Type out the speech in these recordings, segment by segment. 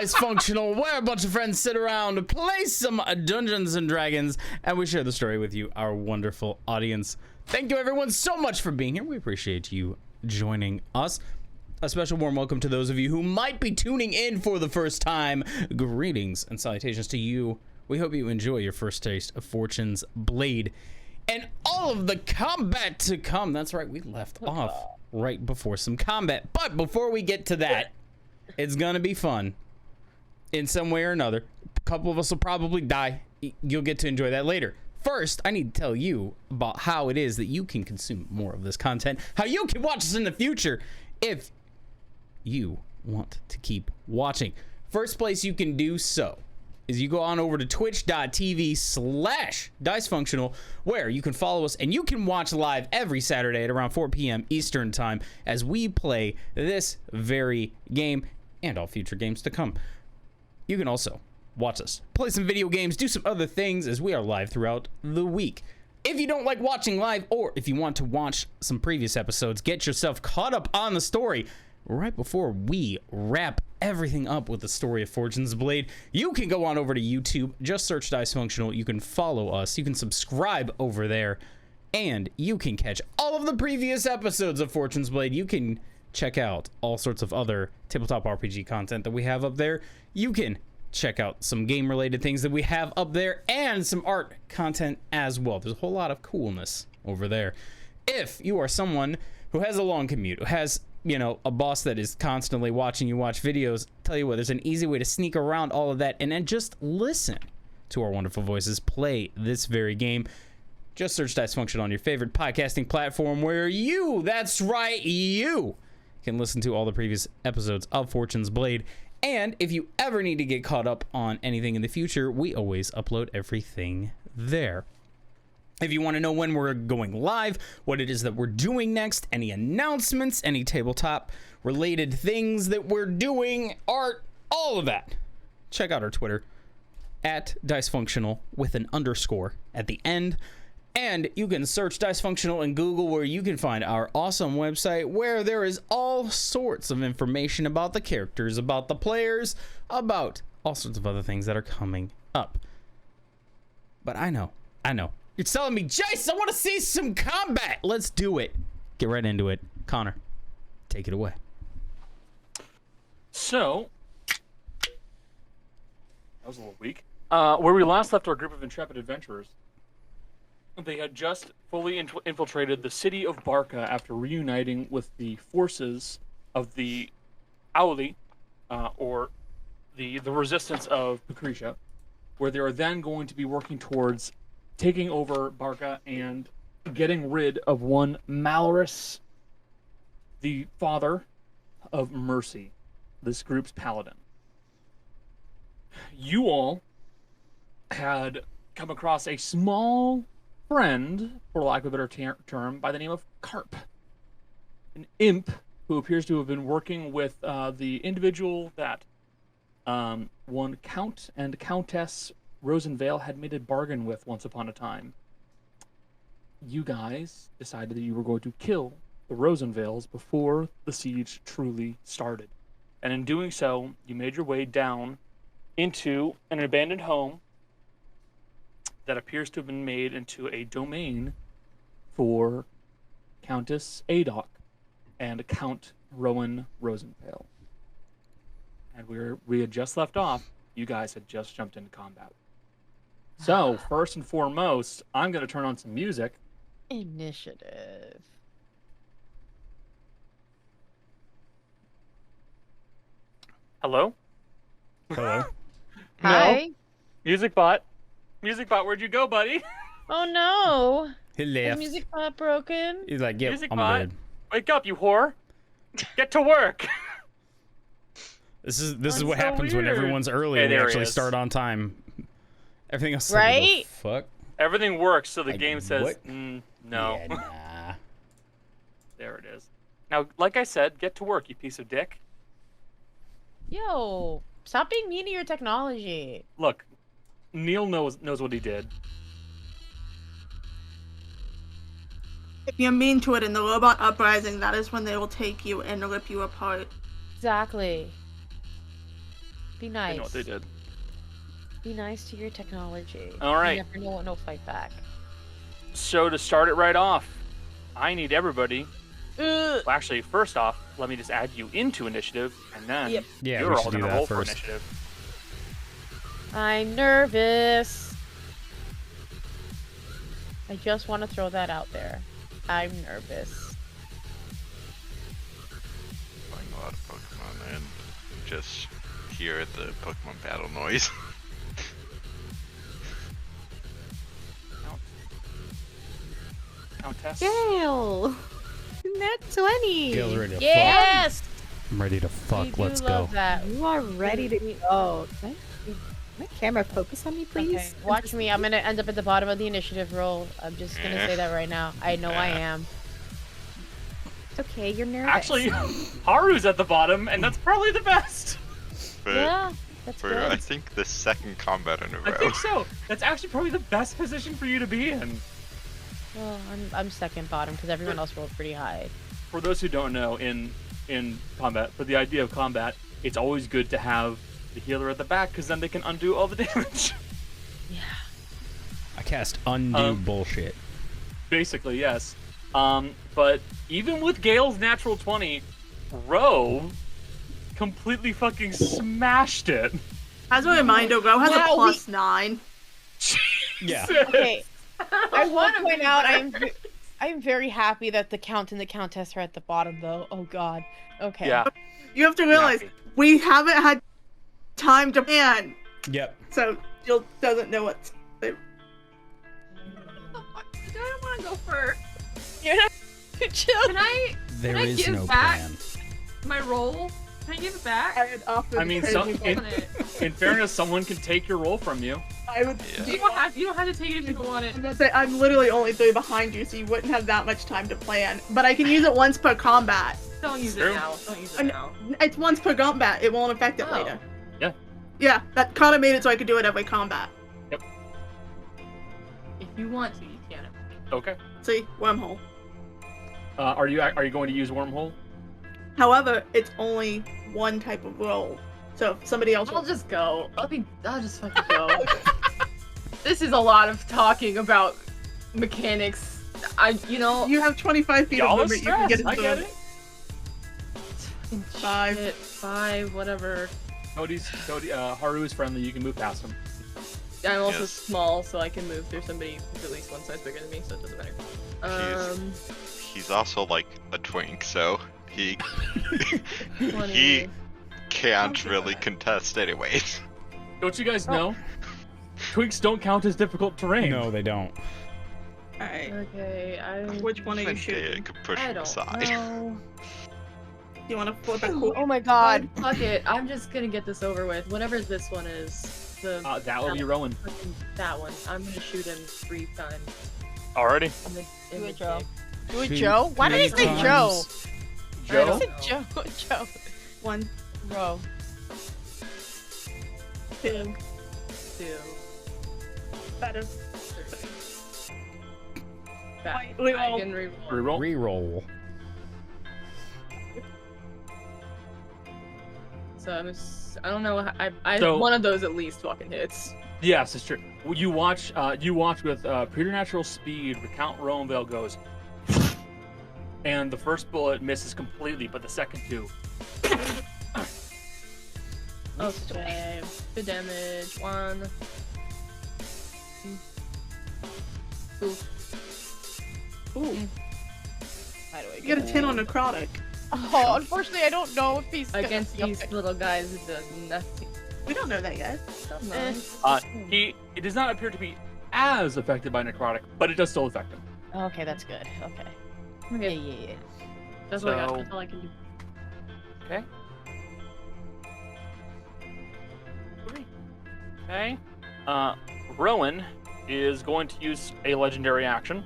Dicefunctional, where a bunch of friends sit around, play some Dungeons and Dragons, and we share the story with you, our wonderful audience. Thank you everyone so much for being here. We appreciate you joining us. A special warm welcome to those of you who might be tuning in for the first time. Greetings and salutations to you. We hope you enjoy your first taste of Fortune's Blade and all of the combat to come. That's right, we left off right before some combat. But before we get to that, it's gonna be fun in some way or another. A couple of us will probably die. You'll get to enjoy that later. First, I need to tell you about how it is that you can consume more of this content, how you can watch us in the future if you want to keep watching. First place you can do so is you go on over to twitch.tv/Dicefunctional, where you can follow us and you can watch live every Saturday at around 4 p.m. Eastern time as we play this very game and all future games to come. You can also watch us play some video games, do some other things as we are live throughout the week. If you don't like watching live, or if you want to watch some previous episodes, get yourself caught up on the story right before we wrap everything up with the story of Fortune's Blade, you can go on over to YouTube, just search Dicefunctional, you can follow us, you can subscribe over there, and you can catch all of the previous episodes of Fortune's Blade. You can check out all sorts of other tabletop RPG content that we have up there. You can check out some game-related things that we have up there, and some art content as well. There's a whole lot of coolness over there. If you are someone who has a long commute, who has, you know, a boss that is constantly watching you watch videos, tell you what, there's an easy way to sneak around all of that and then just listen to our wonderful voices play this very game. Just search Dicefunction on your favorite podcasting platform where you, that's right, you can listen to all the previous episodes of Fortune's Blade. And if you ever need to get caught up on anything in the future, we always upload everything there. If you want to know when we're going live, what it is that we're doing next, any announcements, any tabletop related things that we're doing, art, all of that, check out our Twitter at Dicefunctional with an underscore at the end. And you can search Dicefunctional in Google, where you can find our awesome website where there is all sorts of information about the characters, about the players, about all sorts of other things that are coming up. But I know. You're telling me, Jace, I want to see some combat. Let's do it. Get right into it. Connor, take it away. So, that was a little weak. Where we last left our group of intrepid adventurers, they had just fully infiltrated the city of Barca after reuniting with the forces of the Auli, or the resistance of Patricia, where they are then going to be working towards taking over Barca and getting rid of one Malorus, the father of Mercy, this group's paladin. You all had come across a small friend, for lack of a better term, by the name of Carp, an imp who appears to have been working with the individual that one Count and Countess Rosenvalles had made a bargain with once upon a time. You guys decided that you were going to kill the Rosenvalles before the siege truly started. And in doing so, you made your way down into an abandoned home that appears to have been made into a domain for Countess Adoc and Count Rowan Rosenvale. And we had just left off. You guys had just jumped into combat. So, first and foremost, I'm going to turn on some music. Initiative. Hello? Hello. Hi. No. Music bot. Music bot, where'd you go, buddy? Oh no. He Is left. music bot broken? He's like, yep, Music I'm bot. good. Wake up, you whore. Get to work. This is what so happens when weird. everyone's early Hey, and we there he actually is. start on time. Everything else is Right? like, what the fuck? Everything works, so the Like, game says, what? no. Yeah, nah. There it is. Now, like I said, get to work, you piece of dick. Yo, stop being mean to your technology. Look, Neil knows what he did. If you're mean to it in the robot uprising, that is when they will take you and rip you apart. Exactly. Be They nice. know what they did. Be nice to your technology. All right. You never know when it'll fight back. So to start it right off, I need everybody. Well, actually, first off, let me just add you into initiative, and then Yep. Yeah, we you're should all do gonna that roll for first. initiative. I'm nervous. I just want to throw that out there. I'm nervous. Playing a lot of Pokemon and just hear the Pokemon battle noise. Countess. Gale! Net 20! Gale's ready to fuck. Yes! I'm ready to We fuck. do Let's love go. that. You are ready to go. Can my camera focus on me, please? Okay, watch me. I'm gonna end up at the bottom of the initiative roll. I'm just gonna say that right now. I know I am. It's okay, you're nervous. Actually, Haru's at the bottom, and that's probably the best. But Yeah, that's for good. I think the second combat in a I row. think so. That's actually probably the best position for you to be in. Well, I'm second bottom because everyone else rolled pretty high. For those who don't know, in combat, for the idea of combat, it's always good to have the healer at the back because then they can undo all the damage. Yeah. I cast undo bullshit. Basically, yes. But even with Gale's natural 20, Ro completely fucking smashed it. As a reminder, Ro has Wow, a plus 9. Yeah. Okay. I want to point out I am very happy that the Count and the Countess are at the bottom, though. Oh God. Okay. Yeah. You have to realize, Nappy. we haven't had time to plan, Yep. so Jill doesn't know what's... I don't want to go first. You're not chill. Can I There I is give no back? plan. my roll? Can I give it back? I had offered I mean, to some, pay in, in fairness, someone can take your role from you. I would... Yeah. You don't have to take it if you don't want it. I'm gonna say, I'm literally only 3 behind you, so you wouldn't have that much time to plan. But I can use it once per combat. Don't use True. it now. Don't use it And now. it's once per combat. It won't affect it Oh. later. Yeah. Yeah, that kind of made it so I could do it every combat. If you want to, you can. Okay. See, wormhole. Are you going to use wormhole? However, it's only one type of roll. So if somebody else... I'll just go. I'll just fucking go. This is a lot of talking about mechanics. You have 25 feet Y'all of are movement. You can get stressed. into I the... get it. 5. Shit, 5, whatever. Cody, Haru is friendly. You can move past him. I'm also Yes. small, so I can move through somebody who's at least one size bigger than me, so it doesn't matter. He's also like a twink, so he 20. he can't really contest anyways. Don't you guys know? Twinks don't count as difficult terrain. No, they don't. Alright. Okay, Which one are you Even Dea shooting? could push I him don't aside. know. You want to flip a coin? Oh my God. Fuck it, I'm just gonna get this over with. Whatever this one is. That will be Rowan. That one. I'm gonna shoot him 3 times. Alrighty. In Do the it, Joe. dick. Do it, Shoot Joe. Why did he say Joe? times. I Joe? said Joe. Joe. 1, Bro. 2. 2. Better. Back. Wait, I oh. can reroll. Reroll. Reroll. So I don't know. I So- one of those at least fucking hits. Yes, it's true. You watch with preternatural speed. Count Rosenvalles goes, and the first bullet misses completely, but the second two. Okay. Good damage. 1. Ooh. Ooh. How do I You get a 10 on necrotic. Oh, unfortunately, I don't know if he's gonna Against feel these it. little guys, it does nothing. We don't know that yet. It does not appear to be as affected by necrotic, but it does still affect him. Okay, that's good. Okay. Okay. Yeah. That's what I got. So- That's all I can do. Okay. Okay. Rowan is going to use a legendary action.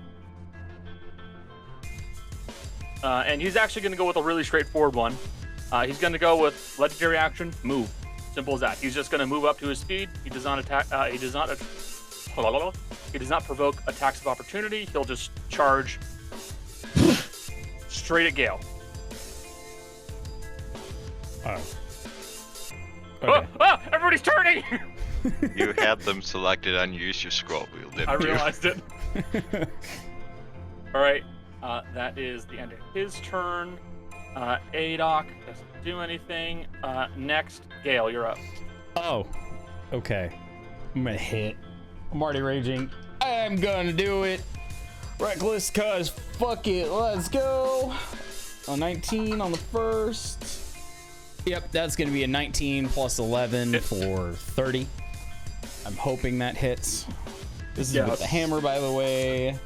And he's actually going to go with a really straightforward one. He's going to go with legendary action, move. Simple as that. He's just going to move up to his speed. He does not attack. He does not provoke attacks of opportunity. He'll just charge straight at Gale. Oh. Okay. Everybody's turning! You had them selected on use your scroll wheel, didn't I you? realized it. Alright, that is the end of his turn. Adoc doesn't do anything. Next, Gale, you're up. Oh, okay. I'm gonna hit. I'm already raging. I'm gonna do it. Reckless, cause fuck it. Let's go. A 19 on the first. Yep, that's gonna be a 19 plus 11 for 30. I'm hoping that hits. This is with the hammer, by the way.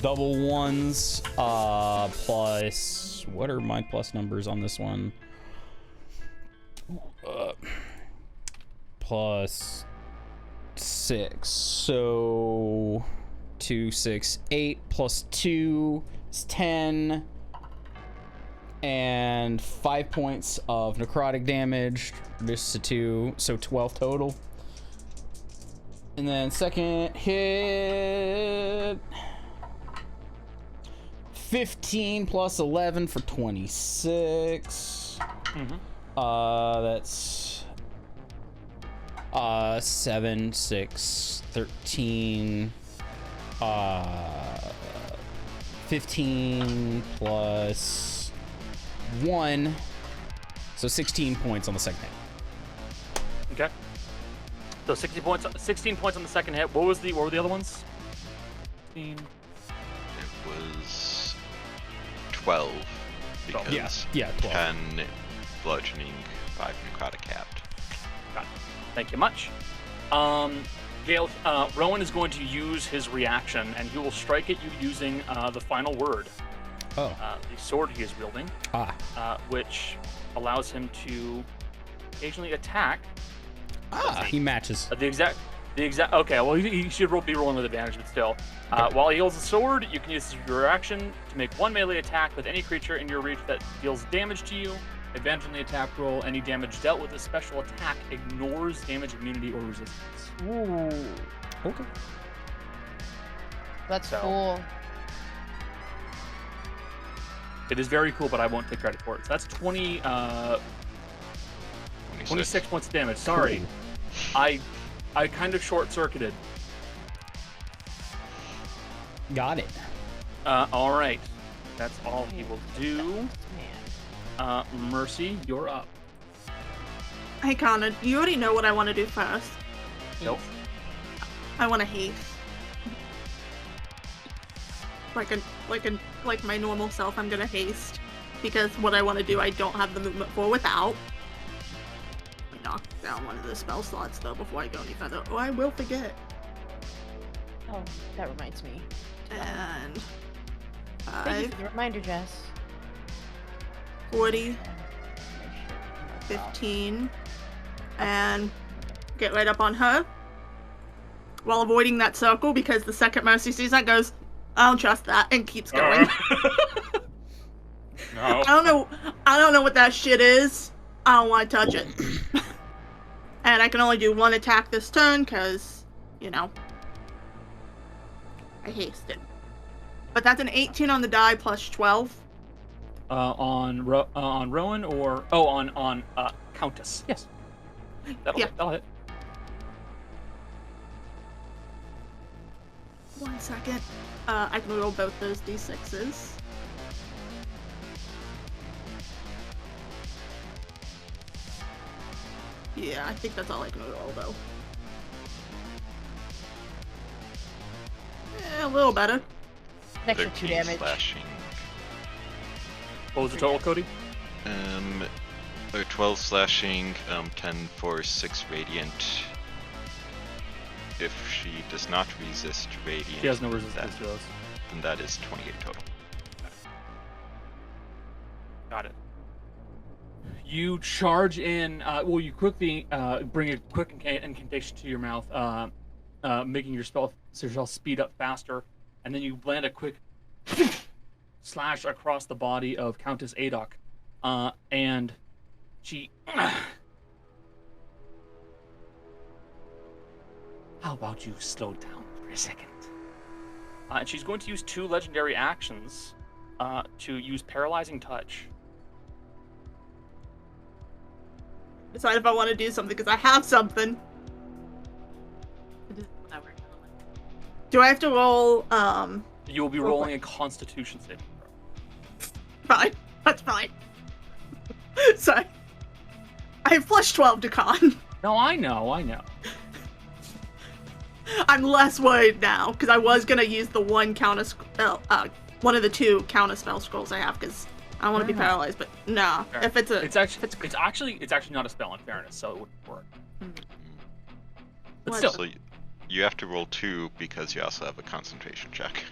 Double ones. Plus, what are my plus numbers on this one? Plus 6. So 2, 6, 8 plus 2 is 10. And 5 points of necrotic damage, reduced to 2, so 12 total. And then second hit, 15 plus 11 for 26. That's 7, 6, 13. 15 plus 1, so 16 points on the second hit. Okay. So 16 points on the second hit. What were the other ones? 16. It was 12 because yeah, 12. 10 bludgeoning, 5 necrotic capped. Got it. Thank you much. Gale, Rowan is going to use his reaction, and he will strike at you using the final word. Oh. The sword he is wielding, which allows him to occasionally attack. He matches. The exact. Okay, well, he should be rolling with advantage, but still. While he holds the sword, you can use your reaction to make one melee attack with any creature in your reach that deals damage to you. Advantage on the attack roll. Any damage dealt with a special attack ignores damage, immunity, or resistance. Ooh. Okay. That's cool. It is very cool, but I won't take credit for it. So that's 26 points of damage. Sorry. Cool. I kind of short-circuited. Got it. All right. That's all he will do. Mercy, you're up. Hey, Connor, you already know what I want to do first. Nope. I want to haste. Like my normal self, I'm gonna haste. Because what I want to do, I don't have the movement for without. I knock down one of the spell slots, though, before I go any further. Oh, I will forget. Oh, that reminds me. And... Thank you for the reminder, Jess. 40, 15, and get right up on her while avoiding that circle because the second Mercy sees that goes, I don't trust that, and keeps going. No. I don't know what that shit is. I don't want to touch it. And I can only do one attack this turn because, you know, I hasted. But that's an 18 on the die plus 12. On Rowan or on Countess. Yes. That'll hit. 1 second. I can roll both those d6s. Yeah, I think that's all I can roll though. Yeah, a little better. An extra 2 damage. Slashing. What was the total, Cody? 12 slashing, 10 for 6 radiant. If she does not resist radiant, She has no resistance to those. then that is 28 total. Got it. You charge in. You quickly bring a quick incantation to your mouth, making your spell speed up faster, and then you land a quick slash across the body of Countess Adoc, and she. How about you slow down for a second? And she's going to use 2 legendary actions to use Paralyzing Touch. decide if I want to do something because I have something. Whatever. Do I have to roll? You will be rolling a Constitution saving throw. Fine. That's fine. Sorry. I have plus 12 to con. No, I know. I'm less worried now because I was gonna use the one one of the 2 counter spell scrolls I have because I don't want to be paralyzed. But no, Fair. if it's a, It's actually not a spell in fairness, so it wouldn't work. But What? still, So you have to roll 2 because you also have a concentration check.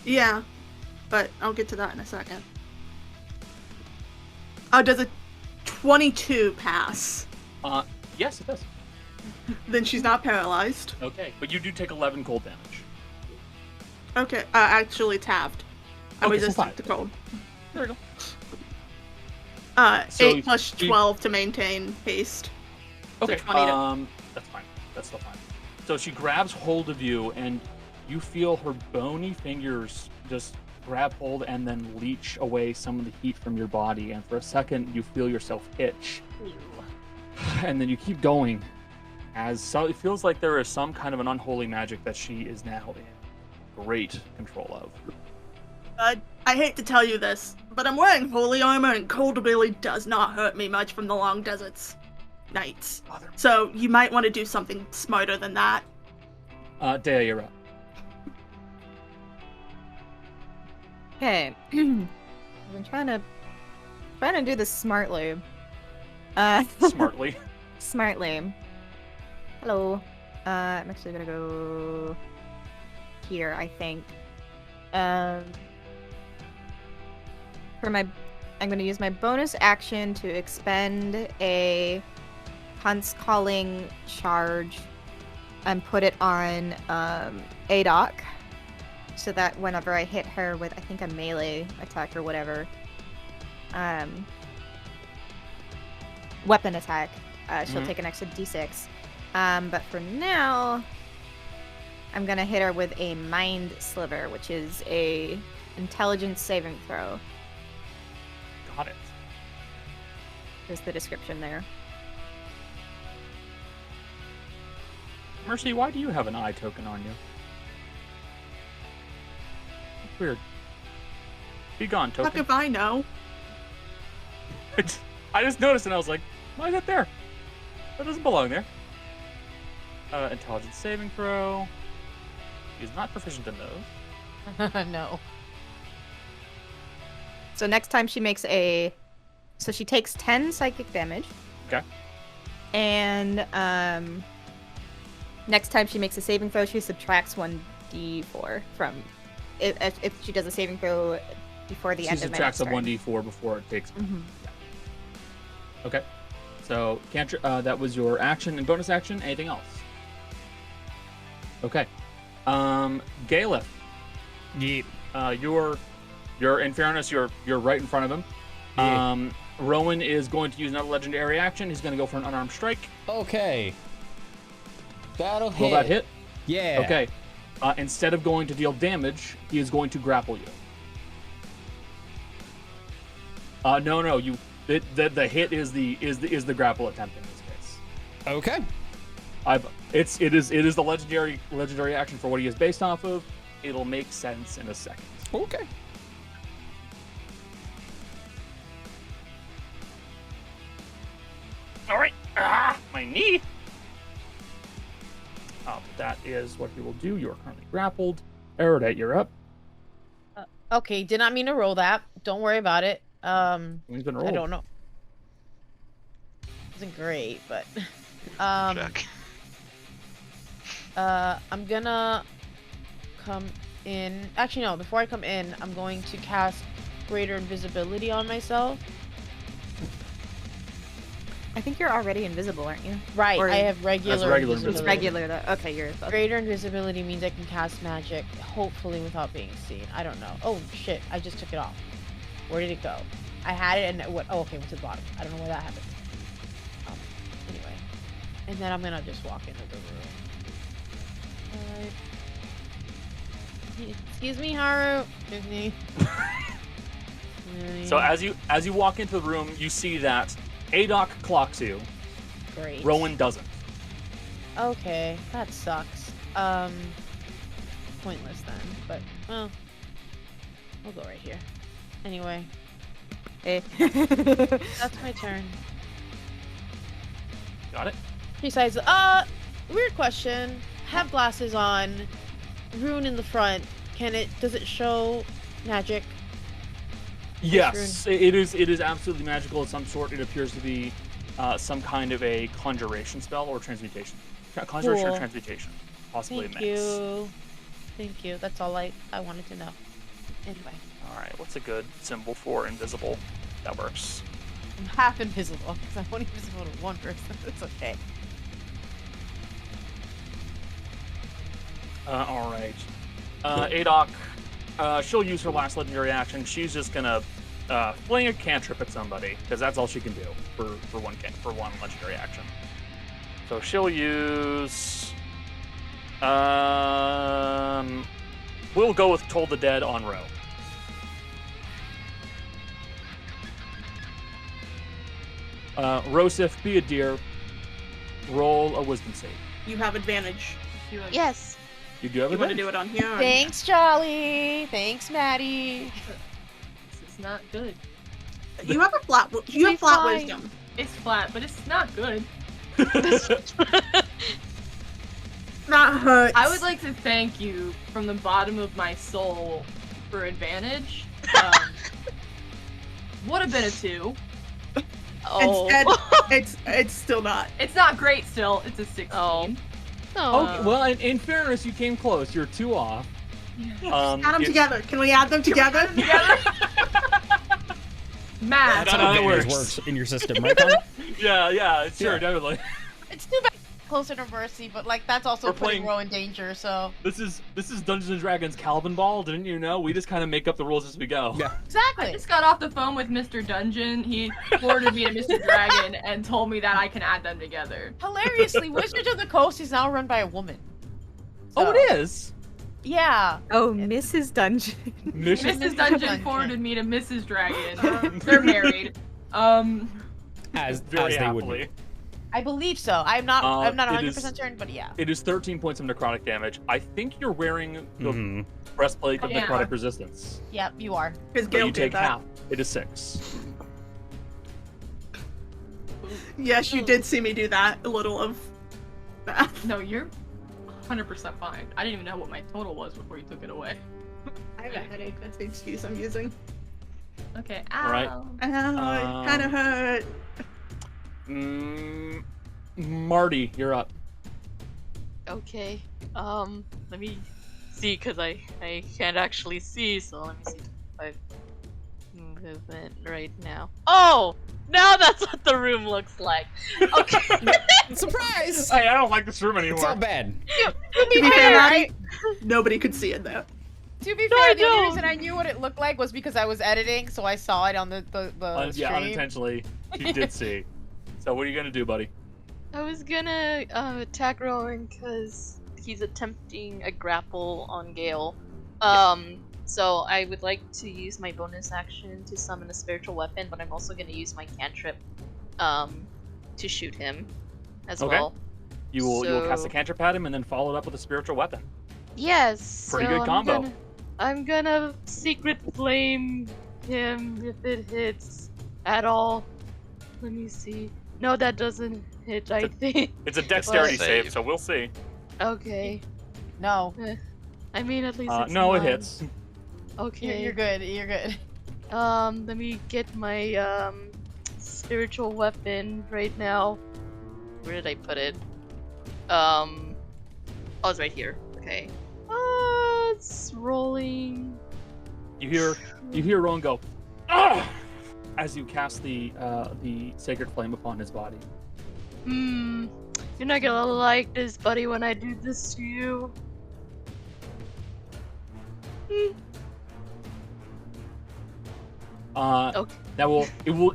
yeah, but I'll get to that in a second. Oh, does a 22 pass? yes, it does. Then she's not paralyzed. Okay, but you do take 11 cold damage. Okay, actually it's halved. I'm Okay, so resistant 5. to cold. There we go. 8 plus 12 to maintain haste. Okay, 20 to... that's fine. That's still fine. So she grabs hold of you, and you feel her bony fingers just grab hold and then leech away some of the heat from your body, and for a second you feel yourself itch. And then you keep going, it feels like there is some kind of an unholy magic that she is now in great control of. I hate to tell you this, but I'm wearing holy armor and cold really does not hurt me much from the long deserts nights. So you might want to do something smarter than that. Dea, you're up. Okay. I've been trying to do this smartly. Smartly. Smartly. Hello. I'm actually gonna go here, I think. I'm gonna use my bonus action to expend a Hunt's Calling charge and put it on Adoc, so that whenever I hit her with, I think, a melee attack or whatever, weapon attack, she'll take an extra d6. But for now, I'm gonna hit her with a Mind Sliver, which is a intelligence saving throw. Got it. There's the description there. Mercy, why do you have an eye token on you? That's weird. Be gone, Fuck token. if I know. I just noticed and I was like, why is that there? That doesn't belong there. Intelligence saving throw. He's not proficient in those. No. So next time she makes so she takes 10 psychic damage. Okay. And next time she makes a saving throw, she subtracts 1d4 from if she does a saving throw before the end of my next She subtracts a turn. 1d4 before it takes. Mhm. Okay. So that was your action and bonus action. Anything else? Okay. Galef. Yeah. You're in fairness, you're right in front of him. Yeah. Rowan is going to use another legendary action. He's going to go for an unarmed strike. Okay. That'll hit. Will that hit? Yeah. Okay. Instead of going to deal damage, he is going to grapple you. No. The hit is the grapple attempt in this case. Okay. It is the legendary action for what he is based off of. It'll make sense in a second. Okay. All right. My knee. That is what he will do. You are currently grappled. Erudite, you're up. Okay, did not mean to roll that. Don't worry about it. He's been rolled. I don't know. Wasn't great, but Check. I'm gonna come in. Actually, no. Before I come in, I'm going to cast Greater Invisibility on myself. I think you're already invisible, aren't you? Right. Or- I have regular regular invisibility. It's regular though. Okay, you're above. Greater Invisibility means I can cast magic, hopefully without being seen. I don't know. Oh shit! I just took it off. Where did it go? I had it and it went. Oh, okay, went to the bottom. I don't know where that happened. Anyway, and then I'm gonna just walk into the room. Excuse me, Haru. Excuse me. So as you walk into the room, you see that Adoc clocks you. Great. Rowan doesn't. Okay, that sucks. Pointless then, but, well, we'll go right here. Anyway, Eh. that's my turn. Got it? Besides, weird question. Have glasses on, rune in the front. Does it show magic? Yes, it is absolutely magical of some sort. It appears to be some kind of a conjuration spell or transmutation. Conjuration or Cool. transmutation. Possibly Thank a mix. you. Thank you. That's all I wanted to know. Anyway, Alright, what's a good symbol for invisible? That works. I'm half invisible because I'm only visible to one person. It's okay. Alright. Adoc, she'll use her last legendary action. She's just gonna fling a cantrip at somebody, because that's all she can do for one legendary action. So she'll use... we'll go with Toll the Dead on Ro. Rosif, be a deer. Roll a wisdom save. You have advantage. Yes. You do have You want to advantage. do it on here? or- Thanks, Charlie. Thanks, Maddie. This is not good. You have a flat. You be have flat fine. wisdom. It's flat, but it's not good. That hurts. I would like to thank you from the bottom of my soul for advantage. Would have been a 2. Oh. Instead, it's still not. It's not great still. It's a 16. Oh. Okay, well, in fairness, you came close. You're 2 off. Add them it's- together. Can we add them together? Math. No, That's no, how that advantage works. works in your system, right, Connor? Yeah, sure, Yeah. definitely. It's too bad closer to Mercy, but like that's also We're putting playing- Ro in danger. So This is Dungeons and Dragons Calvin Ball. Didn't you know? We just kind of make up the rules as we go. Yeah. I exactly. just got off the phone with Mr. Dungeon. He forwarded me to Mr. Dragon and told me that I can add them together. Hilariously, Wizards of the Coast is now run by a woman. Oh, So, it is. Yeah. Oh, Mrs. Dungeon. Mission. Mrs. Dungeon forwarded me to Mrs. Dragon. They're married. As Very they would happily. be. I believe so. I'm not it 100% is- certain, but yeah. It is 13 points of necrotic damage. I think you're wearing the Mhm. breastplate of Yeah. necrotic resistance. Yep, you are. Because But Gail you did take that. half. It is 6. Yes, you did see me do that. A little of math. No, you're 100% fine. I didn't even know what my total was before you took it away. I have a headache. That's the excuse I'm using. Okay. Alright. Ow. Ow, it kind of hurt. Marty, you're up. Okay. Let me see, because I can't actually see, so let me see if I've movement right now. Oh! Now that's what the room looks like. Okay. Surprise! Hey, I don't like this room It's all anymore. bad. To be To be fair, fair, Maddie, nobody could see it though. To be No, fair, I the only don't. reason I knew what it looked like was because I was editing, so I saw it on the Yeah, stream. unintentionally, you did see. So what are you gonna do, buddy? I was gonna attack Rowan because he's attempting a grapple on Gale. So I would like to use my bonus action to summon a spiritual weapon, but I'm also gonna use my cantrip to shoot him as Okay. well. You will cast a So- cantrip at him and then follow it up with a spiritual weapon. Yes. Pretty so good combo. I'm gonna secret flame him if it hits at all. Let me see. No, that doesn't hit, I think. It's a dexterity Well, save, save. so we'll see. Okay. No, I mean, at least it's No, it mine. hits. Okay. you're good. You're good. Let me get my spiritual weapon right now. Where did I put it? Oh, it's right here. Okay. It's rolling. You hear Rowan go, "Ah!" as you cast the sacred flame upon his body. You're not gonna like this, buddy, when I do this to you. Okay. It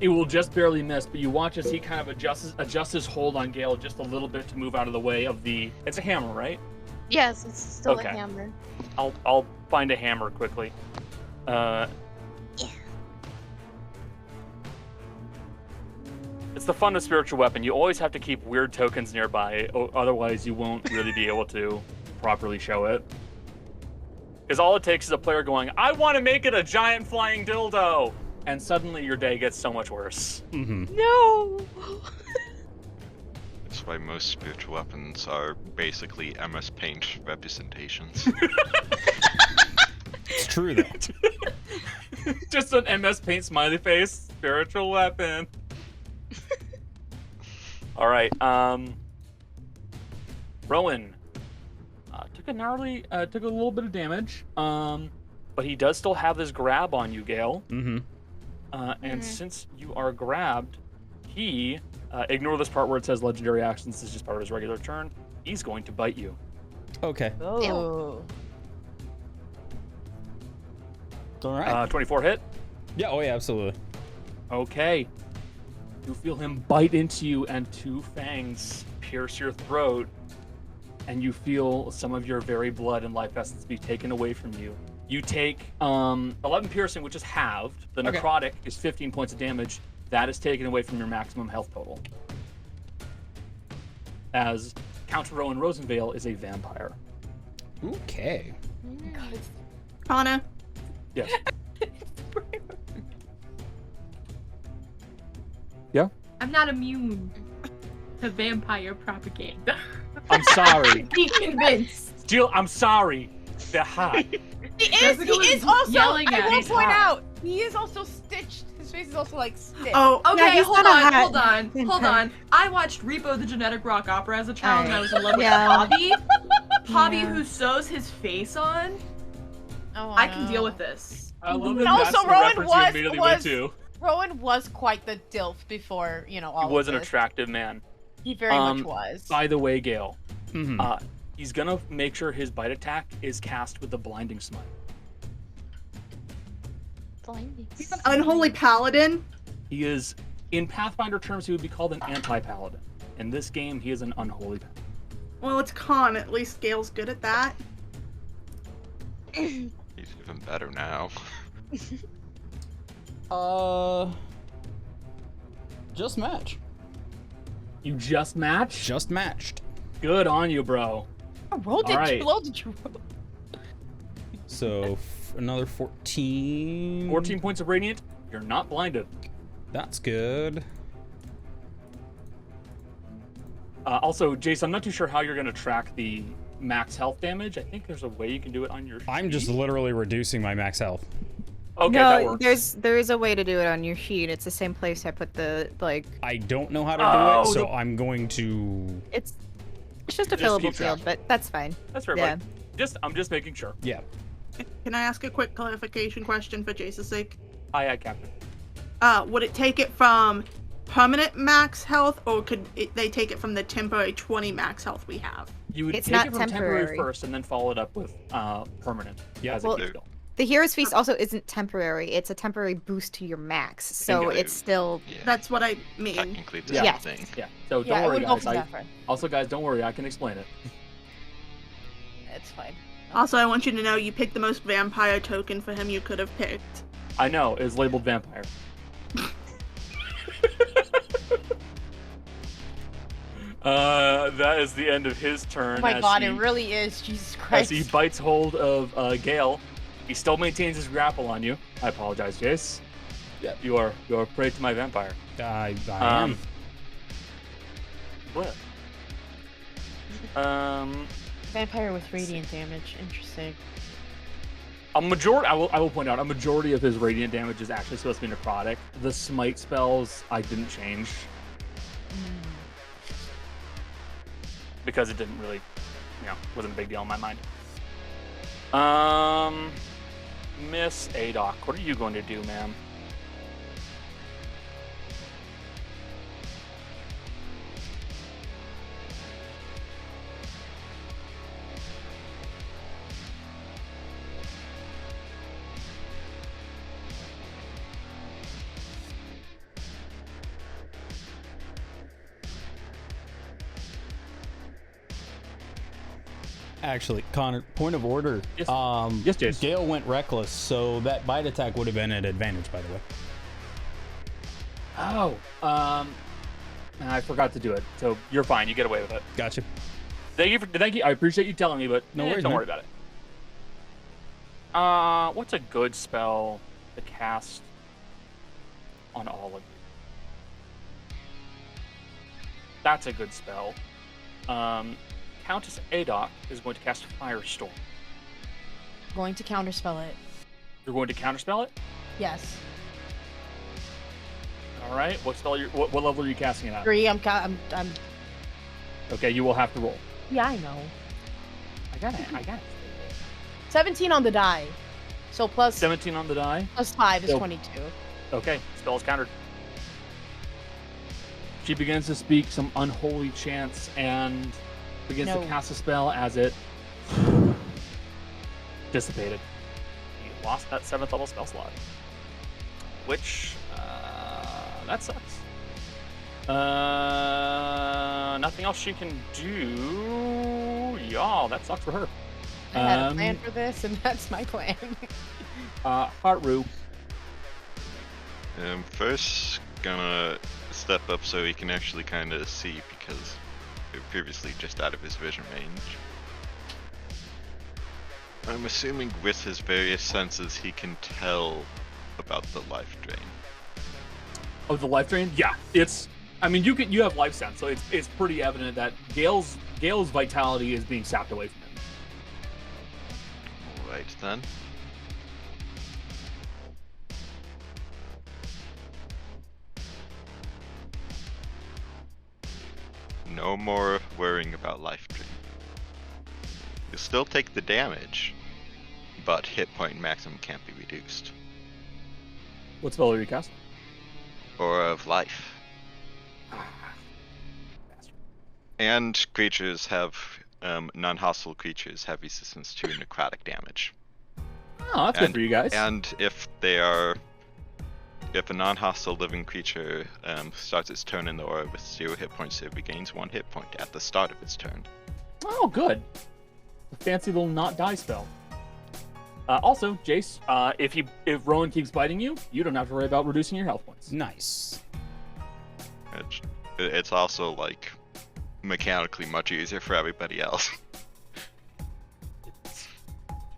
will just barely miss, but you watch as he kind of adjusts his hold on Gale just a little bit to move out of the way of the. It's a hammer, right? Yes, it's still Okay. a hammer. I'll find a hammer quickly. It's It's the fun of spiritual weapon. You always have to keep weird tokens nearby, otherwise you won't really be able to properly show it. Because all it takes is a player going, I want to make it a giant flying dildo! And suddenly your day gets so much worse. Mm-hmm. No. That's why most spiritual weapons are basically MS Paint representations. It's true though. Just an MS Paint smiley face, spiritual weapon. All right, Rowan took a little bit of damage, but he does still have this grab on you, Gale. Mm-hmm. And since you are grabbed, he ignore this part where it says legendary actions. This is just part of his regular turn. He's going to bite you. Okay. Oh. All right. 24 hit. Yeah. Oh yeah. Absolutely. Okay. You feel him bite into you, and two fangs pierce your throat, and you feel some of your very blood and life essence be taken away from you. You take 11 piercing, which is halved. The Okay. necrotic is 15 points of damage. That is taken away from your maximum health total. As Count Rowan Rosenvale is a vampire. Okay. Connor, Yes. Yeah? I'm not immune to vampire propaganda. I'm sorry. Be convinced. Jill, I'm sorry. They're hot. He Jessica was is also, yelling I at will me. point out, he is also stitched. His face is also like stitched. oh, Okay, he's hold not a on, hat. hold on. I watched Repo the Genetic Rock Opera as a child, and I was in love with Yeah. Hobby. Hobby Yeah. who sews his face on. Oh, I can deal with this. I love And that that's also, the Rowan reference you was- immediately went was- to. Rowan was quite the dilf before, all He was of an this. attractive man. He very much was. By the way, Gale, Mm-hmm. he's gonna make sure his bite attack is cast with the blinding smite. Blinding. he's an unholy paladin. He is, in Pathfinder terms, he would be called an anti-paladin. In this game, he is an unholy paladin. Well, it's Con. At least Gale's good at that. He's even better now. Just match. You just match? Just matched. Good on you, bro. Roll did Alright. you roll? Did you roll? So another 14. 14 points of radiant. You're not blinded. That's good. Also, Jason, I'm not too sure how you're gonna track the max health damage. I think there's a way you can do it on your I'm just sheet. literally reducing my max health. Okay, that No, works. there is a way to do it on your sheet. It's the same place I put the I don't know how to do Oh, it, so the- I'm going to. it's just a Just fillable keep field, track. but that's fine. That's fair, Yeah. buddy. I'm just making sure. Yeah. Can I ask a quick clarification question for Jason's sake? Aye, Captain. Would it take it from permanent max health, or could they take it from the temporary 20 max health we have? You would It's take not it from temporary temporary. first and then follow it up with permanent. Yeah. as Well, a key skill. The Hero's Feast also isn't temporary. It's a temporary boost to your max, so Bingo. it's still. Yeah, That's what I mean. technically the Yeah. same Yes. thing. Yeah. So Yeah, don't it worry, would go guys. from that far. Also, guys, don't worry. I can explain it. It's fine. Also, I want you to know you picked the most vampire token for him you could have picked. I know. It's labeled vampire. That is the end of his turn. Oh my as god, he, it really is. Jesus as Christ. he bites hold of Gale. He still maintains his grapple on you. I apologize, Jace. Yeah, you are prey to my vampire. I am. What? Vampire with radiant damage. Interesting. A majority. I will point out a majority of his radiant damage is actually supposed to be necrotic. The smite spells I didn't change because it didn't really, wasn't a big deal in my mind. Miss Adoc, what are you going to do, ma'am? Actually, Connor, point of order. Yes. Yes, Jace. Gale went reckless, so that bite attack would have been at advantage, by the way. Oh, And I forgot to do it, so you're fine. You get away with it. Gotcha. Thank you. I appreciate you telling me, but No worries, don't man. worry about it. What's a good spell to cast on all of you? That's a good spell. Countess Adok is going to cast Firestorm. Going to counterspell it. You're going to counterspell it? Yes. All right. What level are you casting it at? 3. I'm. Okay, you will have to roll. Yeah, I know. I got it. 17 on the die. So plus 17 on the die. plus 5 is So- 22. Okay, spell is countered. She begins to speak some unholy chants and begins to No. cast a spell as it dissipated. You lost that 7th level spell slot. Which, that sucks. Nothing else she can do. Y'all, that sucks for her. I had a plan for this, and that's my plan. Heartroo. First, gonna step up so he can actually kind of see because we were previously just out of his vision range. I'm assuming with his various senses he can tell about the life drain. Oh, the life drain? Yeah, it's. I mean, you have life sense, so it's pretty evident that Gale's vitality is being sapped away from him. Alright then. No more worrying about life drain. You'll still take the damage, but hit point maximum can't be reduced. What spell are you casting? Or of life. And creatures have, non-hostile creatures have resistance to necrotic damage. Oh, that's good for you guys. And if a non-hostile living creature starts its turn in the aura with 0 hit points, it regains 1 hit point at the start of its turn. Oh, good. A fancy little not die spell. Also, Jace, if Rowan keeps biting you, you don't have to worry about reducing your health points. Nice. It's also like mechanically much easier for everybody else.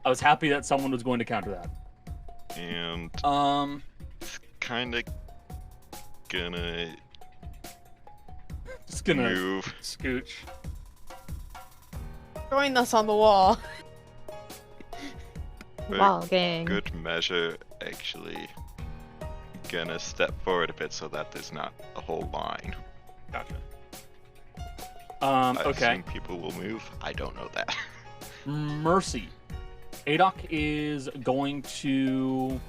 I was happy that someone was going to counter that. And kind of just gonna move. scooch. Join us on the wall. For Wall gang. good measure, actually gonna step forward a bit so that there's not a whole line. Gotcha. I Okay. assume people will move. I don't know that. Mercy. Adok is going to.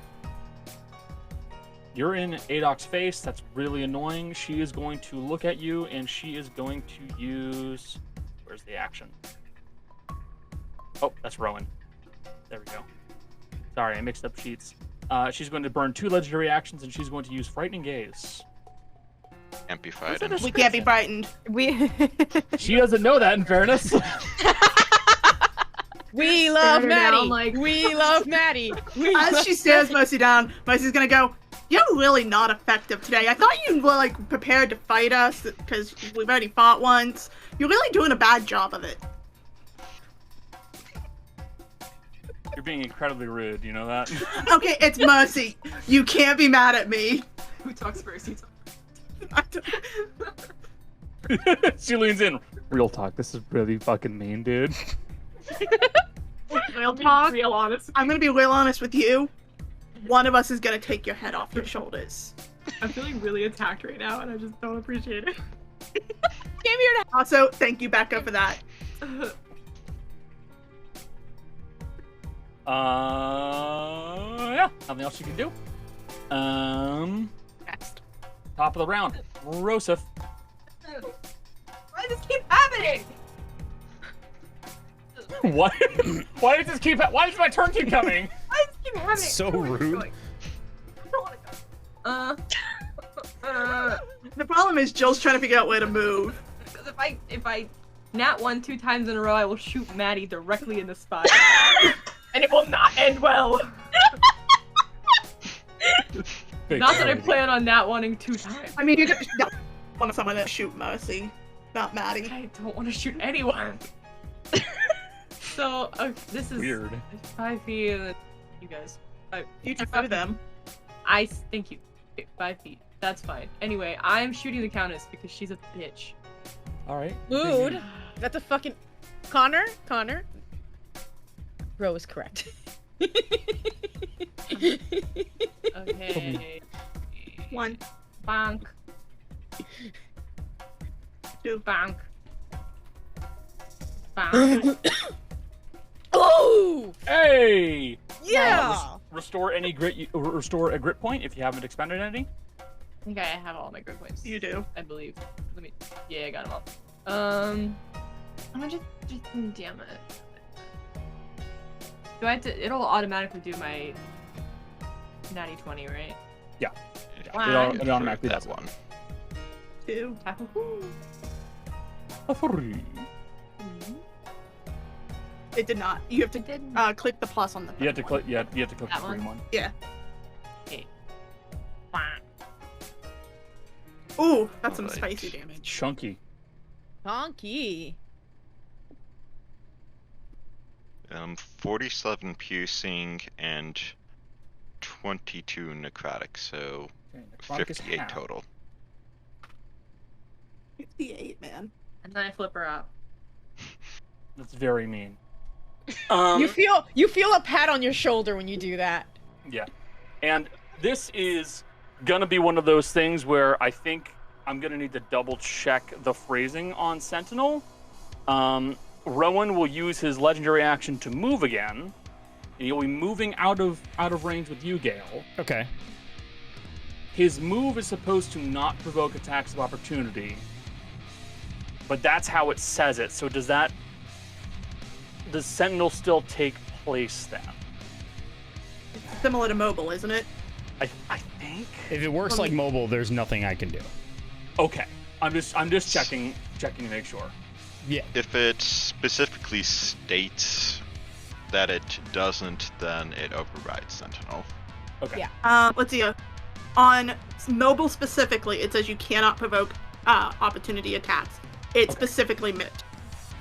You're in Adok's face. That's really annoying. She is going to look at you, and she is going to use. Where's the action? Oh, that's Rowan. There we go. Sorry, I mixed up sheets. She's going to burn 2 legendary actions, and she's going to use Frightening Gaze. Can't be frightened. We can't be frightened. We She doesn't know that, in fairness. We love Stare her down Maddie. like- We love Maddie. As she stares Mercy down, Mercy's gonna go, "You're really not effective today. I thought you were like prepared to fight us because we've already fought once. You're really doing a bad job of it." You're being incredibly rude, you know that? Okay, it's Mercy. You can't be mad at me. Who talks first? She leans in. Real talk, this is really fucking mean, dude. Real talk. Real honest. I'm gonna be real honest with you. One of us is gonna take your head off your shoulders. I'm feeling really attacked right now, and I just don't appreciate it. Came here to Also, thank you, Becca, for that. Yeah, nothing else you can do. Next. Top of the round, Rosef. Why does this keep happening? What? Why does this keep? Why does my turn keep coming? Why does this keep happening? So I don't wanna rude. go. I don't wanna go. The problem is Jill's trying to figure out where to move. Because if I nat 1 2 times in a row, I will shoot Maddie directly in the spine. And it will not end well. Big Not that I sorry. plan on nat 1ing 2 times. I mean, you're gonna, no. want someone to shoot Mercy, not Maddie. I don't want to shoot anyone. So this is Weird. 5 feet. You guys. You do them. Thank you. Okay, 5 feet. That's fine. Anyway, I'm shooting the Countess because she's a bitch. All right. Mood. Is that the fucking Connor? Bro is correct. Okay. 1, Bonk. 2, Bonk. Bonk. Oh! Hey! Yeah! Restore any grit. Restore a grit point if you haven't expended any. I think I have all my grid points. you do. I believe. Yeah, I got them all. I'm gonna just damn it. Do I have to? It'll automatically do my natty 20, right? Yeah. Wow. It automatically that does one. 2. A 3. It did not. You have to didn't. click the plus on the. You have to click. Yeah, you have to click That the green one? one. Yeah. Okay. Ooh, that's some Alright. spicy damage. Chunky. Donkey. 47 piercing and 22 necrotic, so Okay, necrotic is 58 half. total. 58, man. And then I flip her up. That's very mean. You feel a pat on your shoulder when you do that. Yeah. And this is gonna be one of those things where I think I'm gonna need to double check the phrasing on Sentinel. Rowan will use his legendary action to move again. And he'll be moving out of range with you, Gale. Okay. His move is supposed to not provoke attacks of opportunity. But that's how it says it. So does Sentinel still take place then? Similar to mobile, isn't it? I think. If it works like mobile, there's nothing I can do. Okay. I'm just checking to make sure. Yeah. If it specifically states that it doesn't, then it overrides Sentinel. Okay. Yeah. Let's see. On mobile specifically, it says you cannot provoke opportunity attacks. It specifically missed.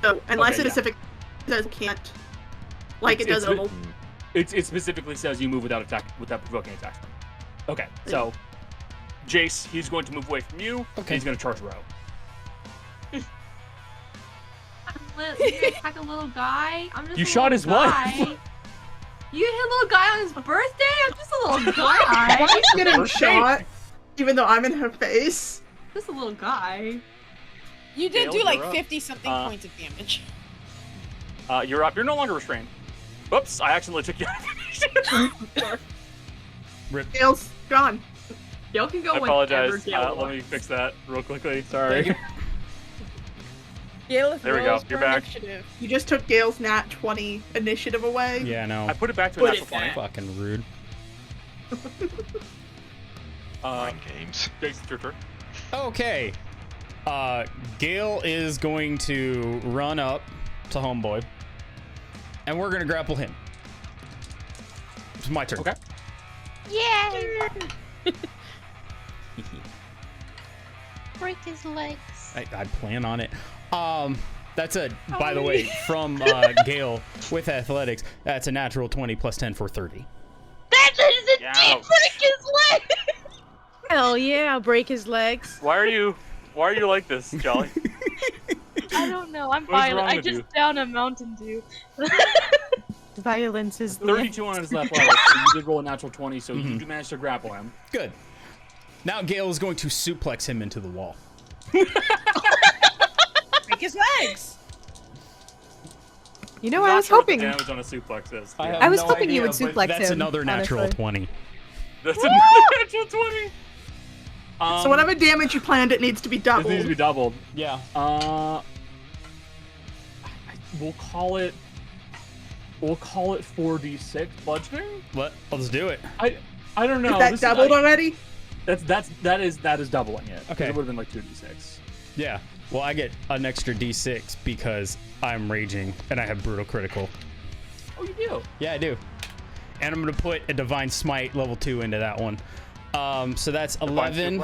So unless Okay, it specifically says can't, like it does mobile. It specifically says you move without provoking attacks. Okay. So Jace, he's going to move away from you. Okay. He's going to charge Row. You attack a little guy. I'm just. You a shot little his wife. guy. You hit a little guy on his birthday. I'm just a little guy. Why is getting First shot, even though I'm in her face? Just a little guy. You did Gale, do like you're up. 50-something points of damage. You're up. You're no longer restrained. Whoops! I accidentally took you. Rip. Gale's gone. Gale can go I whenever apologize. Gale Let me wants. fix that real quickly. Sorry. Gale, There we go. You're back. Initiative. You just took Gale's nat 20 initiative away. Yeah, no. I put it back to a Put natural it 20. back. Fucking rude. Mind games. Jace, it's your turn. Okay. Gale is going to run up to Homeboy. And we're gonna grapple him. It's my turn. Okay. Yay! Break his legs. I plan on it. That's a, by the way, from Gale with athletics. That's a natural 20 plus 10 for 30. That is Yeah. indeed break his legs. Hell yeah, break his legs. Why are you like this, Jolly? I don't know. I'm What is violent. wrong I with just you? down a Mountain Dew. Violence is 32 on his left leg. So you did roll a natural 20, so you do manage to grapple him. Good. Now Gale is going to suplex him into the wall. break his legs. You know, Not I was sure what the hoping. damage on a suplex is. have I was no hoping you idea, would but suplex That's him, another natural honestly. 20. That's another natural 20. So whatever damage you planned, it needs to be This doubled. needs to be doubled. Yeah. We'll call it 4d6 bludgeoning. Let's do it. I don't know. Is that This doubled already? that is doubling it. 'Cause Okay. It would have been like 2d6. Yeah. Well, I get an extra d6 because I'm raging and I have brutal critical. Oh, you do. Yeah, I do. And I'm going to put a Divine Smite level 2 into that one. So that's 11.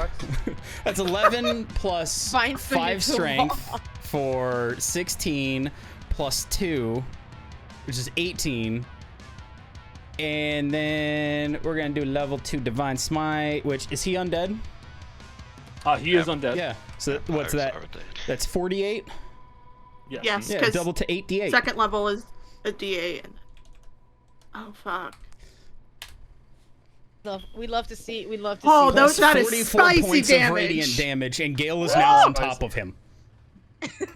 That's 11 plus Fine, 5 strength for 16 plus 2, which is 18. And then we're gonna do level 2 Divine Smite, which is he undead? He is undead. Yeah. So what's that? That's 48. Yes, Yeah, because double to 8d8. second level is a d8. Oh fuck. We love to see. We love to Oh, see. those that is 44 spicy points damage. of radiant damage, and Gale is now on top of him.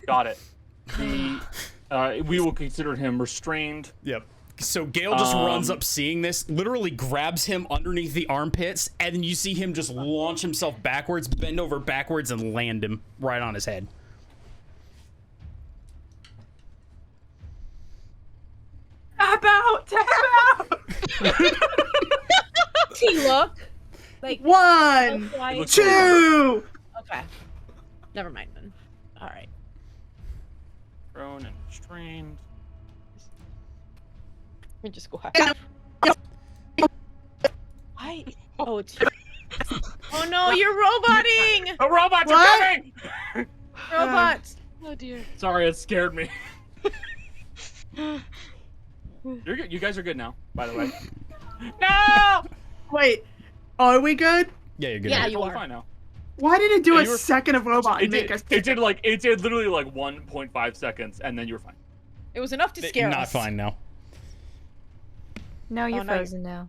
Got it. We will consider him restrained. Yep. So Gale just runs up seeing this, literally grabs him underneath the armpits, and then you see him just launch himself backwards, bend over backwards, and land him right on his head. Tap out! Tap out! He look like 1, twice. 2. Okay. Never mind then. All right. Prone and restrained. We just go hack. Why? Oh, it's. Oh no, you're roboting! The robots What? are coming! Robots. Oh dear. Sorry, it scared me. You're good. You guys are good now, by the way. No! Wait, are we good? Yeah, you're good. Yeah, now. you Totally are. fine now. Why did it do Yeah, a you were- second of robot It and make did, us? it did literally like 1.5 seconds, and then you were fine. It was enough to scare Not us. fine now. No, you're no, you're- frozen now.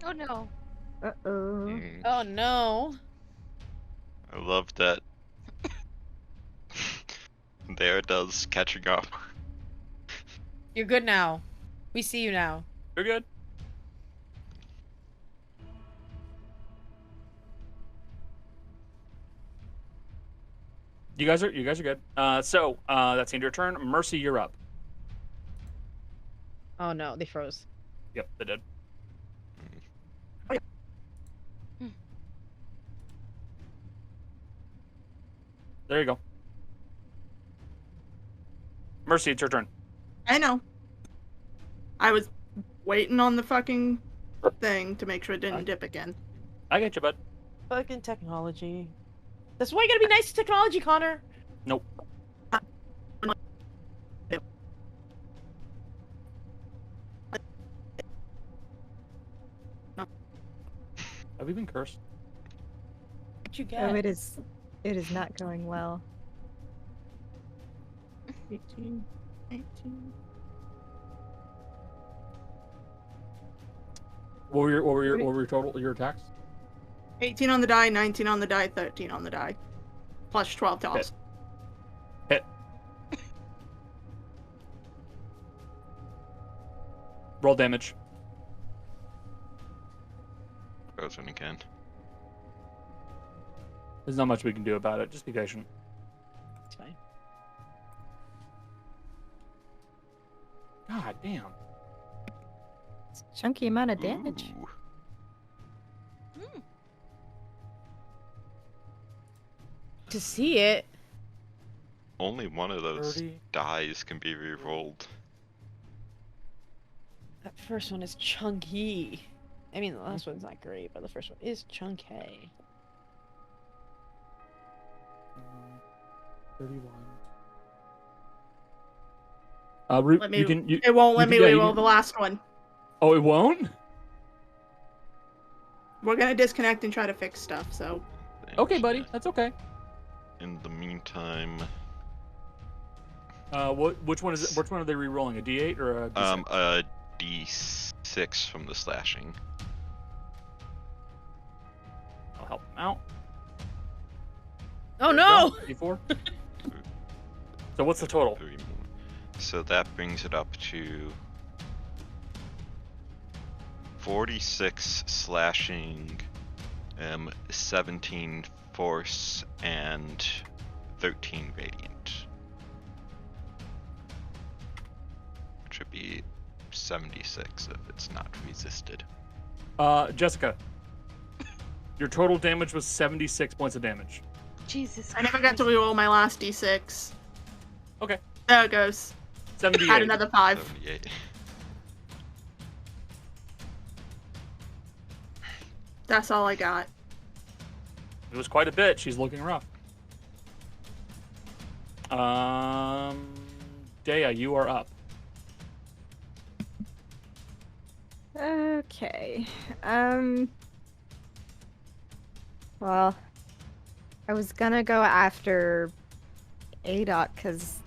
Oh no. Uh-oh. Mm, Oh no. I love that. There it does, catching up. You're good now. We see you now. You're good. You guys are good. So that's the end of your turn. Mercy, you're up. Oh no, they froze. Yep, they did. There you go. Mercy, it's your turn. I know. I was waiting on the fucking thing to make sure it didn't dip again. I get you, bud. Fucking technology. That's why you gotta be nice to technology, Connor. Nope. Have we been cursed? What you get? Oh, it is not going well. 18, 18. What were your total your attacks? 18 on the die, 19 on the die, 13 on the die. Plus 12 toss. Hit. Roll damage. Frozen again. There's not much we can do about it. Just be patient. It's fine. God damn. It's a chunky amount of damage. Ooh. To see it. Only one of those 30. dies can be re-rolled. That first one is chunky. I mean, the last one's not great, but the first one is chunky. 31. Let me, you can. it won't let me yeah, reroll the last one. Oh, it won't? We're gonna disconnect and try to fix stuff, so. Okay, buddy. That's okay. In the meantime, Which one is it? Which one are they re-rolling? A D8 or a D6? a D6 from the slashing. I'll help them out. Oh no! D4. So what's the total? 3 more. So that brings it up to 46 slashing, 17 force, and 13 radiant. Which would be 76 if it's not resisted. Jessica. Your total damage was 76 points of damage. Jesus. I never got to reroll my last d6. Okay. There it goes. 78. Add another 5. 78. That's all I got. It was quite a bit. She's looking rough. Dea, you are up. Okay. Well, I was gonna go after Adok because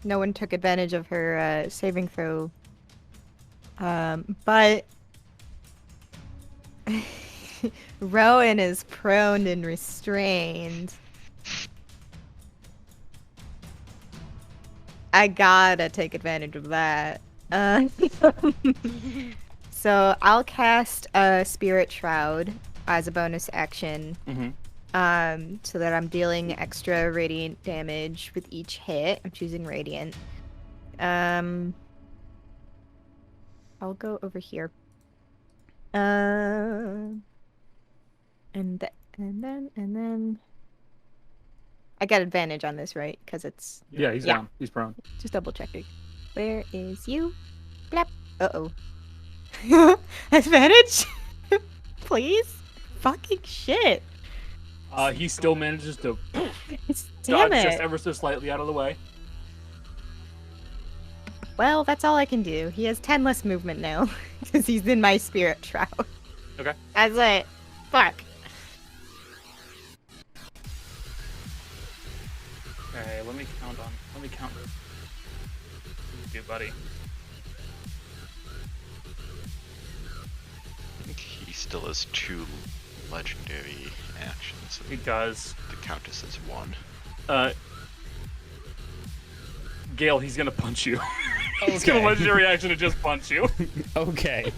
no one took advantage of her saving throw. But Rowan is prone and restrained. I gotta take advantage of that. So I'll cast a Spirit Shroud as a bonus action. So that I'm dealing extra radiant damage with each hit. I'm choosing radiant. I'll go over here. And then I got advantage on this, right? Because it's Yeah, he's down. He's prone. just double checking. Where is you? Blap. Uh-oh. Advantage? Please? Fucking shit. He still manages to Damn dodge it. just ever so slightly out of the way. Well, that's all I can do. He has 10 less movement now because he's in my Spirit Shroud. Okay. That's it. Fuck. Okay, let me count this. You do, buddy. I think he still has 2 legendary actions. He does. The Countess has 1. Gale, he's gonna punch you. He's gonna legendary action to just punch you. Okay.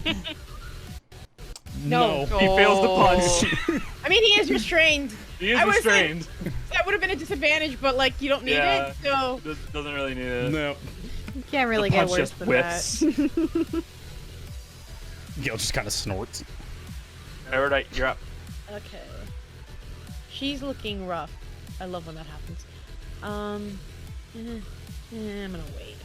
No. He fails the punch. I mean, he is restrained. He is I would've said- restrained. That would have been a disadvantage, but like you don't need Yeah. it, so Doesn't really need it. No. You can't really The get punch worse just than whiffs. that. Gil just kind of snorts. Alright, you're up. okay. She's looking rough. I love when that happens. I'm gonna wait.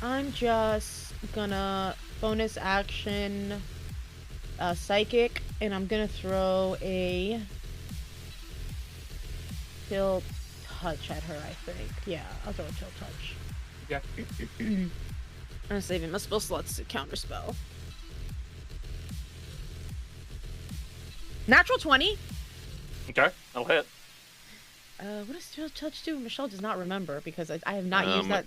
I'm just gonna bonus action psychic, and I'm gonna throw a chill touch at her, I think. Yeah, I'll throw a chill touch. Okay. I'm saving my spell slots to counter spell. Natural 20. Okay, that'll hit. What does chill touch do? Michelle does not remember because I have not used that.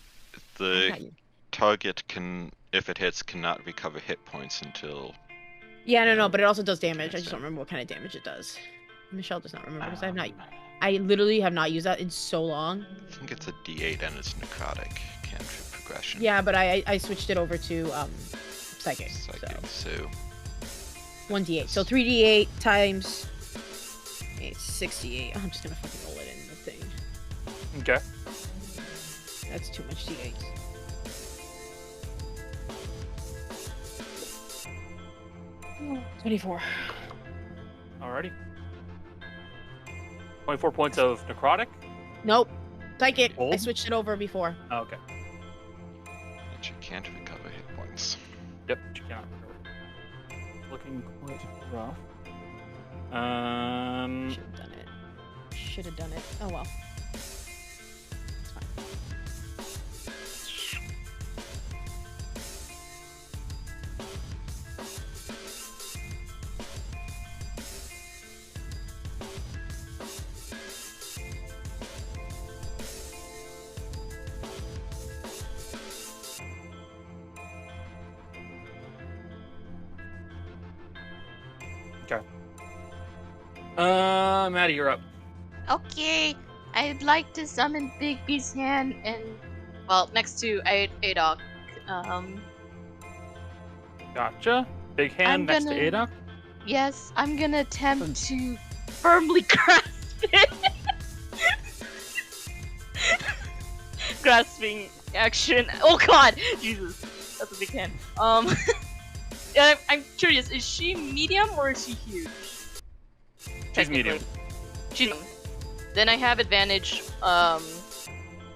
The target can, if it hits, cannot recover hit points until... Yeah, no, but it also does damage. I just don't remember what kind of damage it does. Michelle does not remember because I have not. I literally have not used that in so long. I think it's a D8 and it's necrotic cantrip progression. Yeah, but I switched it over to psychic. Psychic, So so 1d8. So 3d8 times 8, 68. I'm just gonna fucking roll it in the thing. Okay. That's too much d8. Oh, 24. Alrighty. 24 points of necrotic. Nope. Psychic. I Hold? switched it over before. Oh, okay. and you can't recover hit points. Yep, you cannot recover. Looking quite rough. Should have done it. Should have done it. Oh well. It's fine. Okay. Maddie, you're up. Okay, I'd like to summon Big B's hand and, well, next to Adok. Gotcha. Big hand I'm next gonna- to Ada. Yes, I'm gonna attempt to firmly grasp it. Grasping action. Oh god! Jesus. That's a big hand. I'm curious, is she medium or is she huge? She's medium. She's medium. Then I have advantage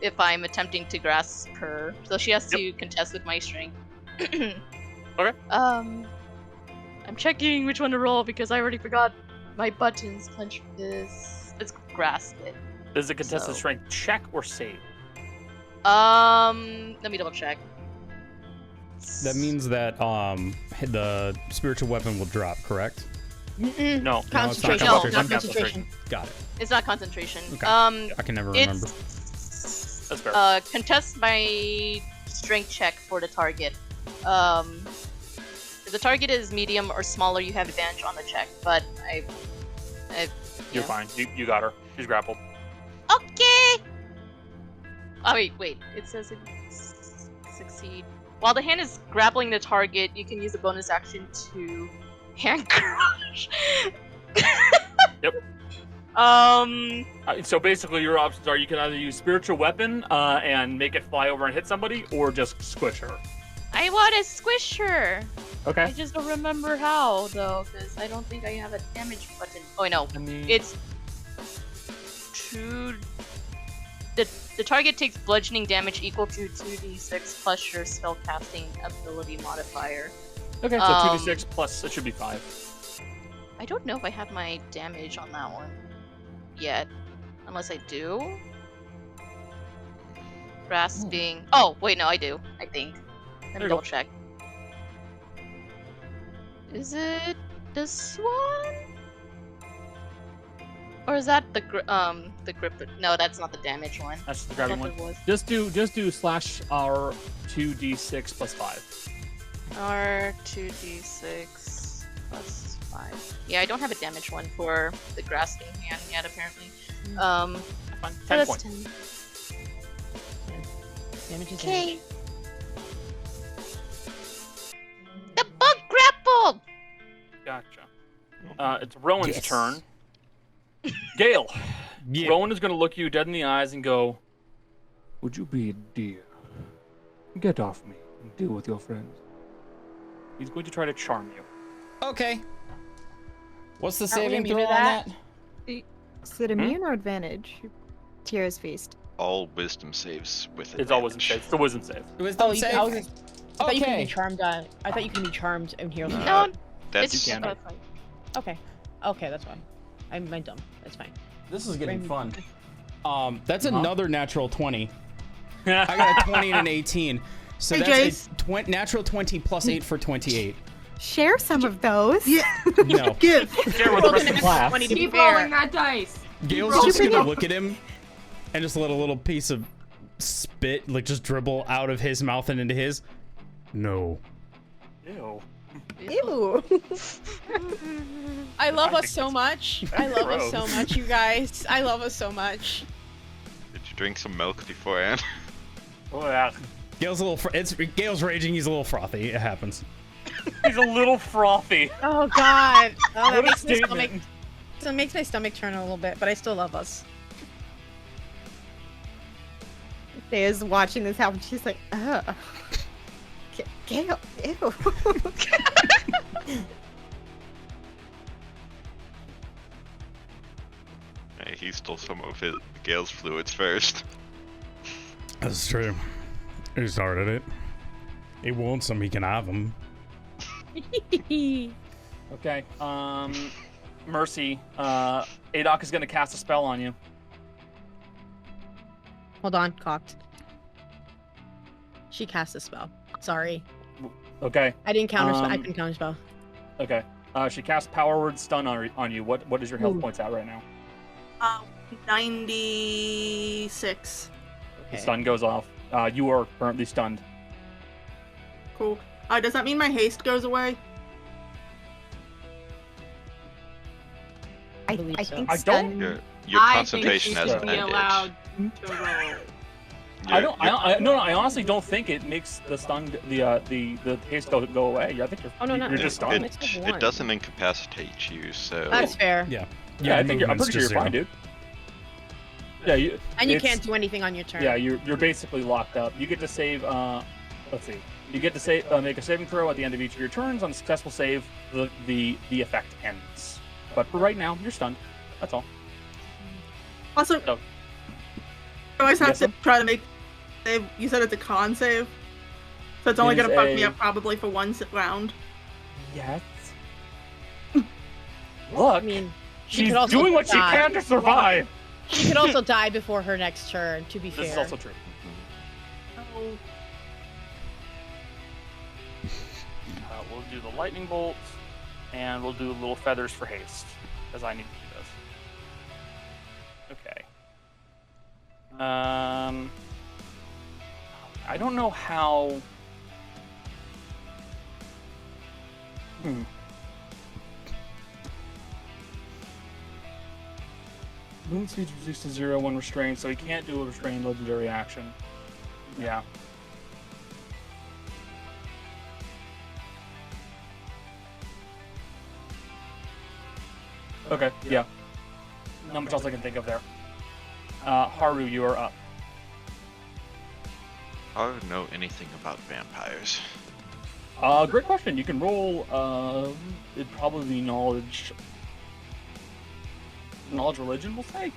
if I'm attempting to grasp her. So she has to contest with my strength. Okay. I'm checking which one to roll because I already forgot my buttons. Punch is it's grasp it. Is it contested So- strength check or save? Let me double check. That means that the spiritual weapon will drop, correct? Mm-mm. No. Concentration. No, No, it's not not concentration. Got it. It's not concentration. Okay. I can never remember. It's That's fair. contest my strength check for the target. If the target is medium or smaller, you have advantage on the check. But You're fine. You got her. She's grappled. Okay. Oh wait. It says succeed. While the hand is grappling the target, you can use a bonus action to hand crush. Yep. So basically, your options are you can either use spiritual weapon and make it fly over and hit somebody, or just squish her. I want to squish her. I Okay. just don't remember how though, because I don't think I have a damage button. Oh no, I mean, it's two. The target takes bludgeoning damage equal to 2d6 plus your spellcasting ability modifier. okay. So 2d6 plus it should be 5. I don't know if I have my damage on that one yet, unless I do. Grasping. Oh wait, no, I do. I think. Let There me you go. double check. Is it this one? Or is that the grip? No, that's not the damage one. That's the I grabbing thought one. it was. Just do slash r 2d6 plus 5. R 2d6 plus 5. Yeah, I don't have a damage one for the grasping hand yet, apparently. Fine. So 10 that's points. 10. Damage is Okay. damage. The bug grappled! Gotcha. It's Rowan's Yes. turn. Gale. Yeah. Rowan is going to look you dead in the eyes and go, "Would you be a dear? Get off me and deal with your friends." He's going to try to charm you. Okay. What's the Aren't we saving immune throw to on that? that? Is it immune or advantage? Tira's Feast. All wisdom saves with It's all wisdom advantage. save. It's the wisdom save. It was Oh, save. I thought you could Okay. be charmed. I thought you could be charmed in Heroes. No. No, That's it's You can. fine. Okay. Okay, that's fine. I'm dumb. That's fine. This is getting Rain- fun. That's Uh-huh. another natural 20. I got a 20 and an 18. So Hey, that's Jace. a natural 20 plus 8 for 28. Share some of those. Yeah, No. give. Share with the rest of the class. 20 to be Keep fair. rolling that dice. Gail's roll just it. gonna look at him and just let a little piece of spit like just dribble out of his mouth and into his. No. Ew. Ew. I love I us think so that's- much. I love us so gross. much, you guys. I love us so much. Did you drink some milk beforehand? Oh, yeah. Gail's a little. Gail's raging. He's a little frothy. It happens. He's a little frothy. Oh God. Oh, What that a makes my stomach. statement. It makes my stomach turn a little bit, but I still love us. Thea's watching this happen. She's like, ugh. Gail, ew. Hey, he stole some of his Gale's fluids first. That's true. He started it. He wants them. He can have them. Okay. Mercy. Adok is going to cast a spell on you. Hold on, cocked. She cast a spell. Sorry, Okay. I didn't counter. I Um, couldn't counter spell. Okay. She casts Power Word Stun on you. What is your health Ooh. points at right now? 96. The stun goes off. You are currently stunned. Cool. Does that mean my haste goes away? I believe so. think I stun. don't- Your I concentration think has she an should be ended. allowed to roll. I honestly don't think it makes the stun the haste go away. I think Oh, no, not you're me. just Oh, stunned. it's just It one. doesn't incapacitate you, so That's fair. Yeah. Yeah, I think I'm movement's pretty sure just you're fine, zero. dude. Yeah, And you it's- can't do anything on your turn. Yeah, you're basically locked up. You get to save. Let's see. You get to save, make a saving throw at the end of each of your turns. On a successful save, the effect ends. But for right now, you're stunned. That's all. Also, Oh. I always have Yes, to ma'am? try to make save. You said it's a con save. So it's only Is gonna fuck me a- up probably for one round. Yes. Look, I mean, she she's could also doing what she die. can to survive. She could also die before her next turn, to be fair. This is also true. We'll do the lightning bolt, and we'll do little feathers for haste, as I need to do this. Okay. I don't know how. Movement speed is reduced to 0 when restrained, so he can't do a restrained legendary action. Yeah. Okay, yeah. Not much else I can think of there. Haru, you are up. I don't know anything about vampires. Great question. You can roll, it'd probably be knowledge religion, we'll say.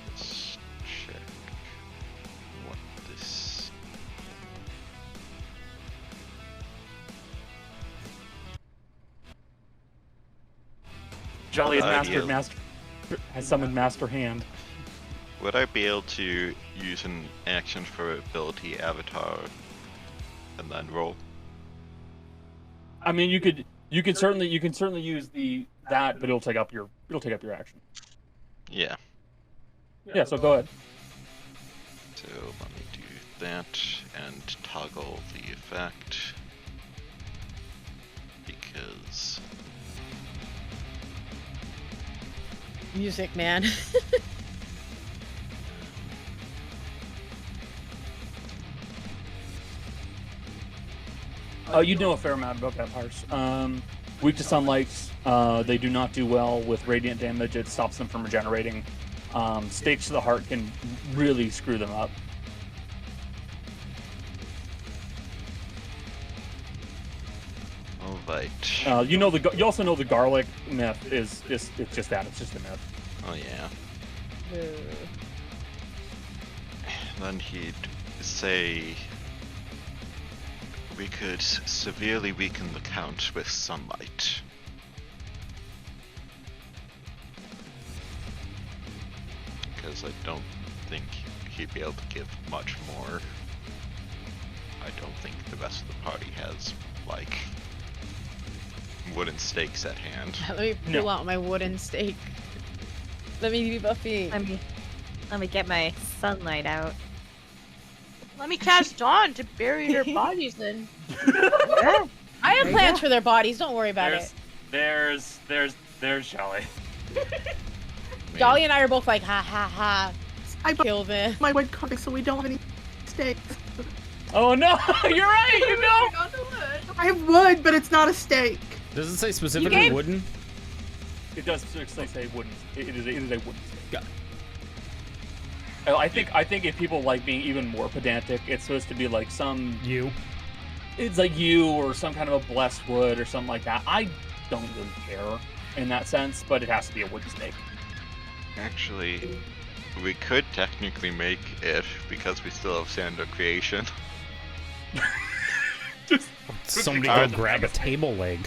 Let's check what this... Jolly has Ideal. has summoned Master Hand. Would I be able to use an action for ability avatar and then roll? I mean, you can certainly use that, but it'll take up your action. Yeah. Yeah, so go ahead. So let me do that and toggle the effect. Because Music, man. You know a fair amount about vampires. Weak to sunlight, they do not do well with radiant damage. It stops them from regenerating. Stakes to the heart can really screw them up. alright. You also know the garlic myth is it's just that. It's just a myth. Oh yeah. Then he'd say we could severely weaken the count with sunlight. Because I don't think he'd be able to give much more. I don't think the rest of the party has, like, wooden stakes at hand. Let me pull out my wooden stake. Let me be Buffy. Let me get my sunlight out. Let me cast Dawn to bury their bodies in. I have plans for their bodies. Don't worry about it. There's Jolly. Dolly and I are both like, ha ha ha. I Kill them. my wood carving so we don't have any stakes. Oh no! You're right. You know. I have wood, but it's not a stake. Does it say specifically gave- wooden? It does specifically say wooden. It is a wooden stake. Got it. I think if people like being even more pedantic, it's supposed to be like some. It's like you or some kind of a blessed wood or something like that. I don't really care in that sense, but it has to be a wooden stake. Actually, we could technically make it because we still have Sand of Creation. Somebody Alright, go grab a table leg.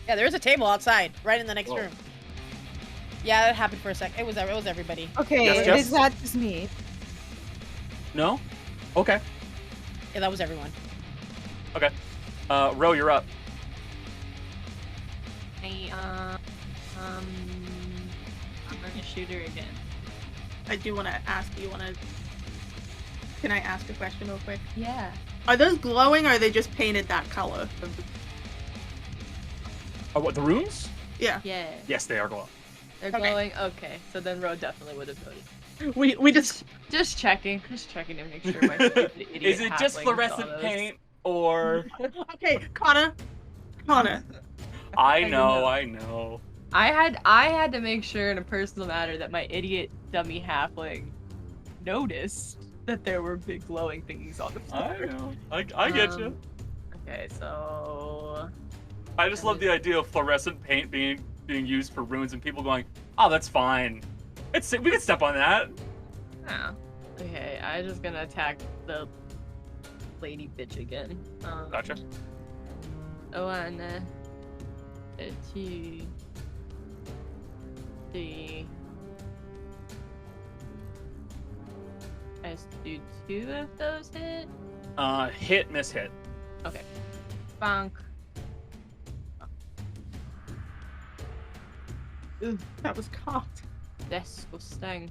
Yeah, there is a table outside, right in the next Whoa. room. Yeah, that happened for a sec. It was everybody. Okay, Yes, Jess? is that just me? No? Okay. Yeah, that was everyone. Okay. Ro, you're up. I'm gonna shoot her again. I do want to ask you. Can I ask a question real quick? Yeah. Are those glowing or are they just painted that color? Oh, what, the runes? Yeah. Yeah. Yes, they are glowing. They're Okay. glowing? Okay. So then Ro definitely would have voted. We just Just checking to make sure my stupid idiot Is it just halfling fluorescent saw those. paint or? okay, Connor. I know. I had to make sure in a personal matter that my idiot dummy halfling noticed that there were big glowing thingies on the floor. I know. I get you. Okay, so I just love the idea of fluorescent paint being used for runes and people going, "Oh, that's fine," We can step on that. Oh. Okay, I'm just gonna attack the lady bitch again. Gotcha. One, 2, 3. Do 2 of those hit? Hit, miss, hit. Okay. Bonk. Ooh, that was cocked. Disgusting.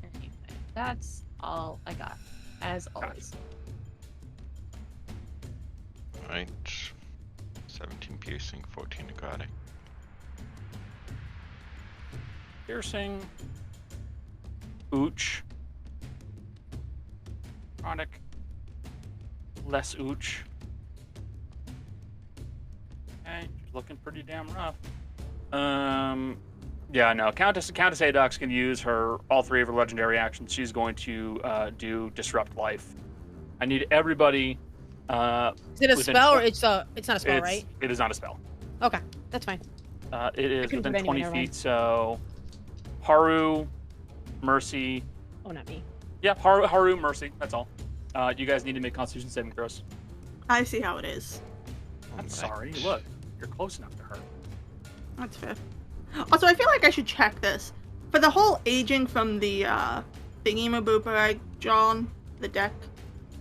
Anyway, that's all I got, as always. Right. 17 piercing, 14 necrotic. Piercing. Ooch. Chronic. Less ooch. Okay, she's looking pretty damn rough. Yeah, no. Countess Adox can use all 3 of her legendary actions. She's going to do Disrupt Life. I need everybody. Is it a within spell or tw- it's not a spell, right? It is not a spell. Okay, that's fine. It is couldn't within put 20 anyone, never feet, so Haru, Mercy. Oh, not me. Yeah, Haru, Mercy. That's all. You guys need to make Constitution saving throws. I see how it is. I'm sorry. Look, you're close enough to her. That's fair. Also, I feel like I should check this. For the whole aging from the thingy-mabooper I draw on the deck,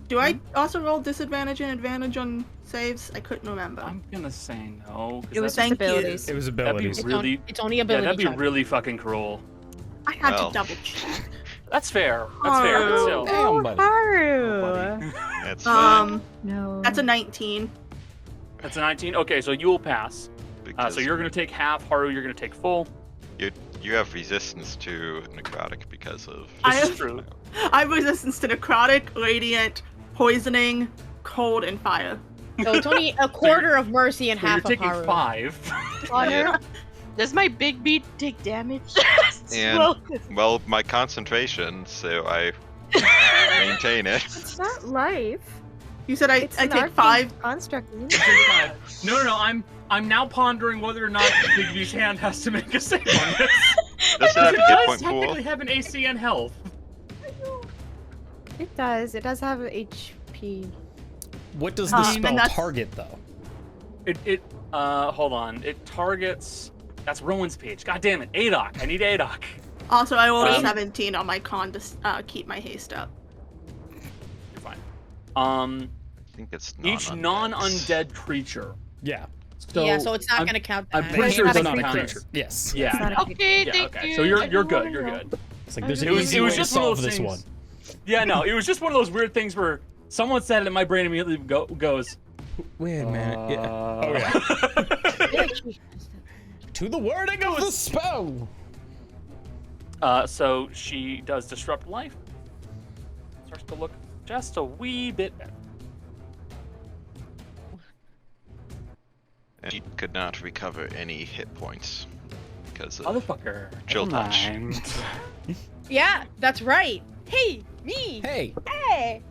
do I also roll disadvantage and advantage on saves? I couldn't remember. I'm gonna say no. 'cause It was that'd just Thank you. abilities. It was be abilities. really, It's only yeah, ability that'd be check. really fucking cruel. I had Well. to double check. That's fair. That's fair. But Oh. still. Damn, buddy. Haru! That's fine. No. That's a 19. That's a 19. Okay, so you will pass. Because So you're gonna take half. Haru, you're gonna take full. you have resistance to necrotic because of. This is have- true. I have resistance to necrotic, radiant, poisoning, cold, and fire. So it's only a quarter of Mercy and So you're half of taking Haru. 5. Connor, does my big beat take damage? And well, my concentration, so I maintain it. It's not life. You said I It's an take arcane 5. construct. No. I'm now pondering whether or not Bigby's hand has to make a save on this. Does it have It a hit does point pool? technically have an AC and health. It does. It does have HP. What does the and spell that's- target though? Hold on. It targets. That's Rowan's page. God damn it, Adok. I need Adok. Also, I rolled a Um, 17 on my con to keep my haste up. You're fine. I think it's Each non-undead creature. Yeah. So yeah, so it's not I'm- going to count I'm that. pretty The sure hand it's is not not a counting. creature. Yes. It's Yeah. not a creature. Okay, Yeah. thank Okay. you. So I you're don't good. wanna You're know. good. It's like there's an It was- easy it was way to just one of solve those this things- one. Yeah. No. It was just one of those weird things where someone said it, and my brain immediately goes. Wait a minute. Yeah. Oh yeah. yeah. To the wording of the spell. So she does disrupt life. Starts to look just a wee bit better. And you could not recover any hit points because of Motherfucker. Chill never touch. mind. Yeah, that's right. Hey, me. Hey. Hey.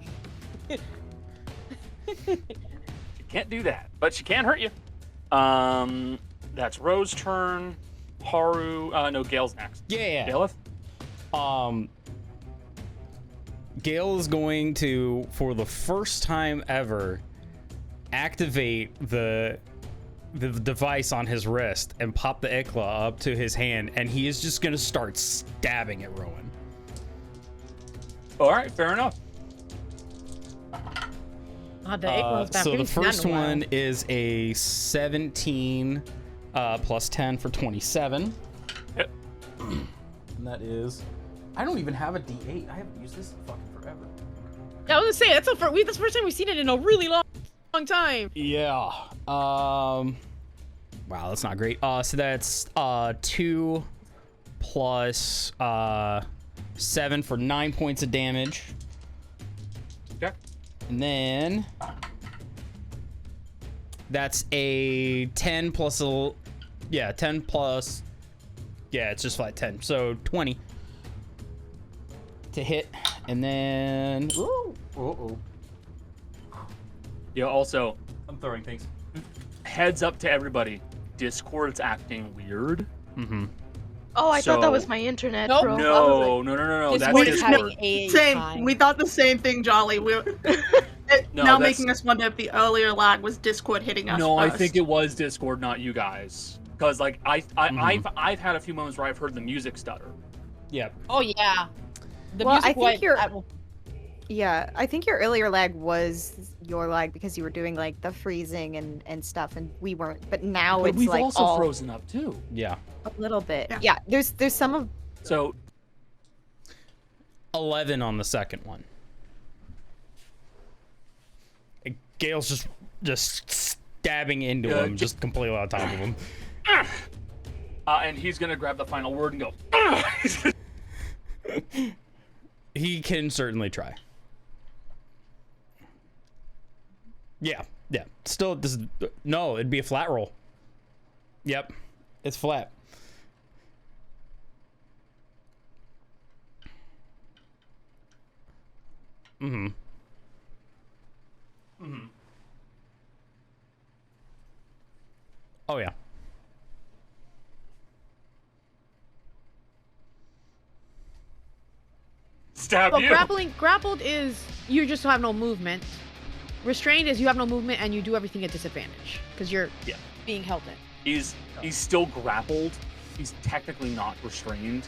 She can't do that, but she can hurt you. That's Rose's turn. Haru. No, Gale's next. Yeah. Galeth. Gale is going to, for the first time ever, activate the device on his wrist and pop the Ikla up to his hand, and he is just going to start stabbing at Rowan. All right, fair enough. The Ickle's back. So We the haven't seen that first in a while. one is a 17 plus 10 for 27. Yep. And that is... I don't even have a D8. I haven't used this in fucking forever. I was gonna say that's the first time we've seen it in a really long time. Yeah. Wow, that's not great. So that's 2 plus 7 for 9 points of damage. Okay. And then that's a 10 plus a... Yeah, 10 plus... Yeah, it's just like 10. So 20 to hit. And then... Ooh. Uh-oh. Yeah. Also, I'm throwing things. heads up to everybody. Discord's acting weird. Mm-hmm. Oh, I thought that was So- my internet, Nope. bro. No. That's Discord is Discord. having a Same. time. We thought the same thing, Jolly. No, Now that's- making us wonder if the earlier lag was Discord hitting us No, first. I think it was Discord, not you guys. Because like I've had a few moments where I've heard the music stutter. Yeah. Oh yeah. The Well, I music think went- you're- I- Yeah, I think your earlier lag was your lag because you were doing like the freezing and stuff, and we weren't. But now But it's we've like also all frozen up too. Yeah. a little bit. Yeah. Yeah, there's some of 11 on the second one. And Gale's just stabbing into Yeah, him, just completely on top of him. And he's gonna grab the final word and go. He can certainly try. Yeah. Still, this is, no, it'd be a flat roll. Yep, it's flat. Oh yeah. Stab Well, you. grappled is you just have no movement. Restrained is you have no movement and you do everything at disadvantage because you're Yeah. being held in. He's still grappled. He's technically not restrained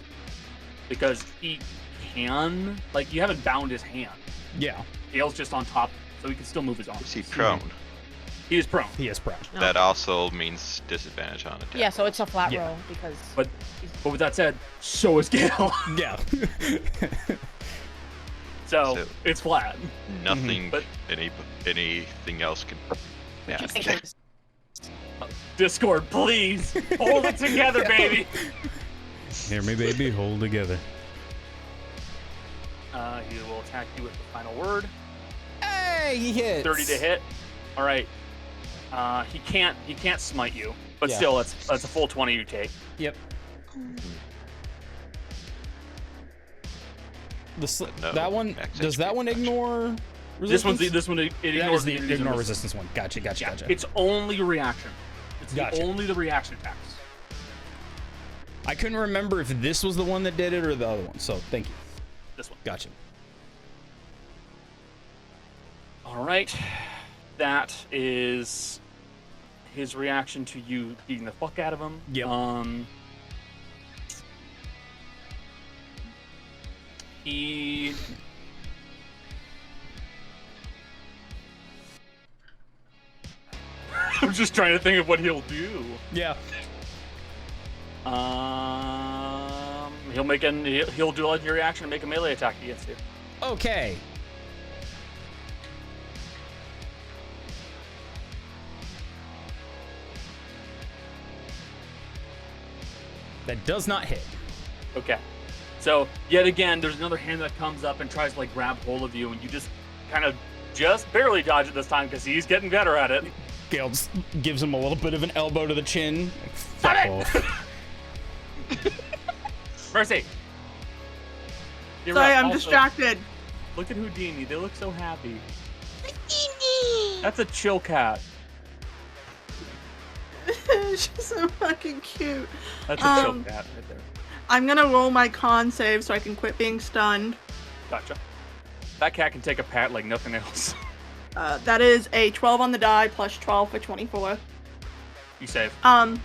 because he can. Like you haven't bound his hand. Yeah, Gale's just on top, so he can still move his arms. Is he prone? He is prone. he is proud. No. That also means disadvantage on attack. Yeah, so it's a flat Yeah. roll because. But with that said, so is Gale. Yeah. So it's flat. Nothing. But- anything else can. Yeah. Discord, please hold it together, baby. Hear me, baby. Hold together. He will attack you with the final word. Hey, he hits. 30 to hit. All right. He can't smite you, but Yeah. still, that's a full 20 you take. Yep. No, That one, max does that HP one reduction. ignore This one resistance? it That ignores is the ignore resistance one. Gotcha. Yeah, it's only reaction. It's Gotcha. only the reaction attacks. I couldn't remember if this was the one that did it or the other one, so thank you. This one. Gotcha. All right. That is his reaction to you beating the fuck out of him. Yep. He I'm just trying to think of what he'll do. Yeah. He'll do a legendary action and make a melee attack against you. Okay. That does not hit. Okay. So yet again, there's another hand that comes up and tries to like grab hold of you, and you just kind of just barely dodge it this time because he's getting better at it. Gale just gives him a little bit of an elbow to the chin. Stop Fuck it! off. Mercy. You're Sorry, up. I'm Also, distracted. Look at Houdini. They look so happy. That's a chill cat. She's so fucking cute. That's a chill Um, cat right there. I'm gonna roll my con save so I can quit being stunned. Gotcha. That cat can take a pat like nothing else. That is a 12 on the die plus 12 for 24. You save. I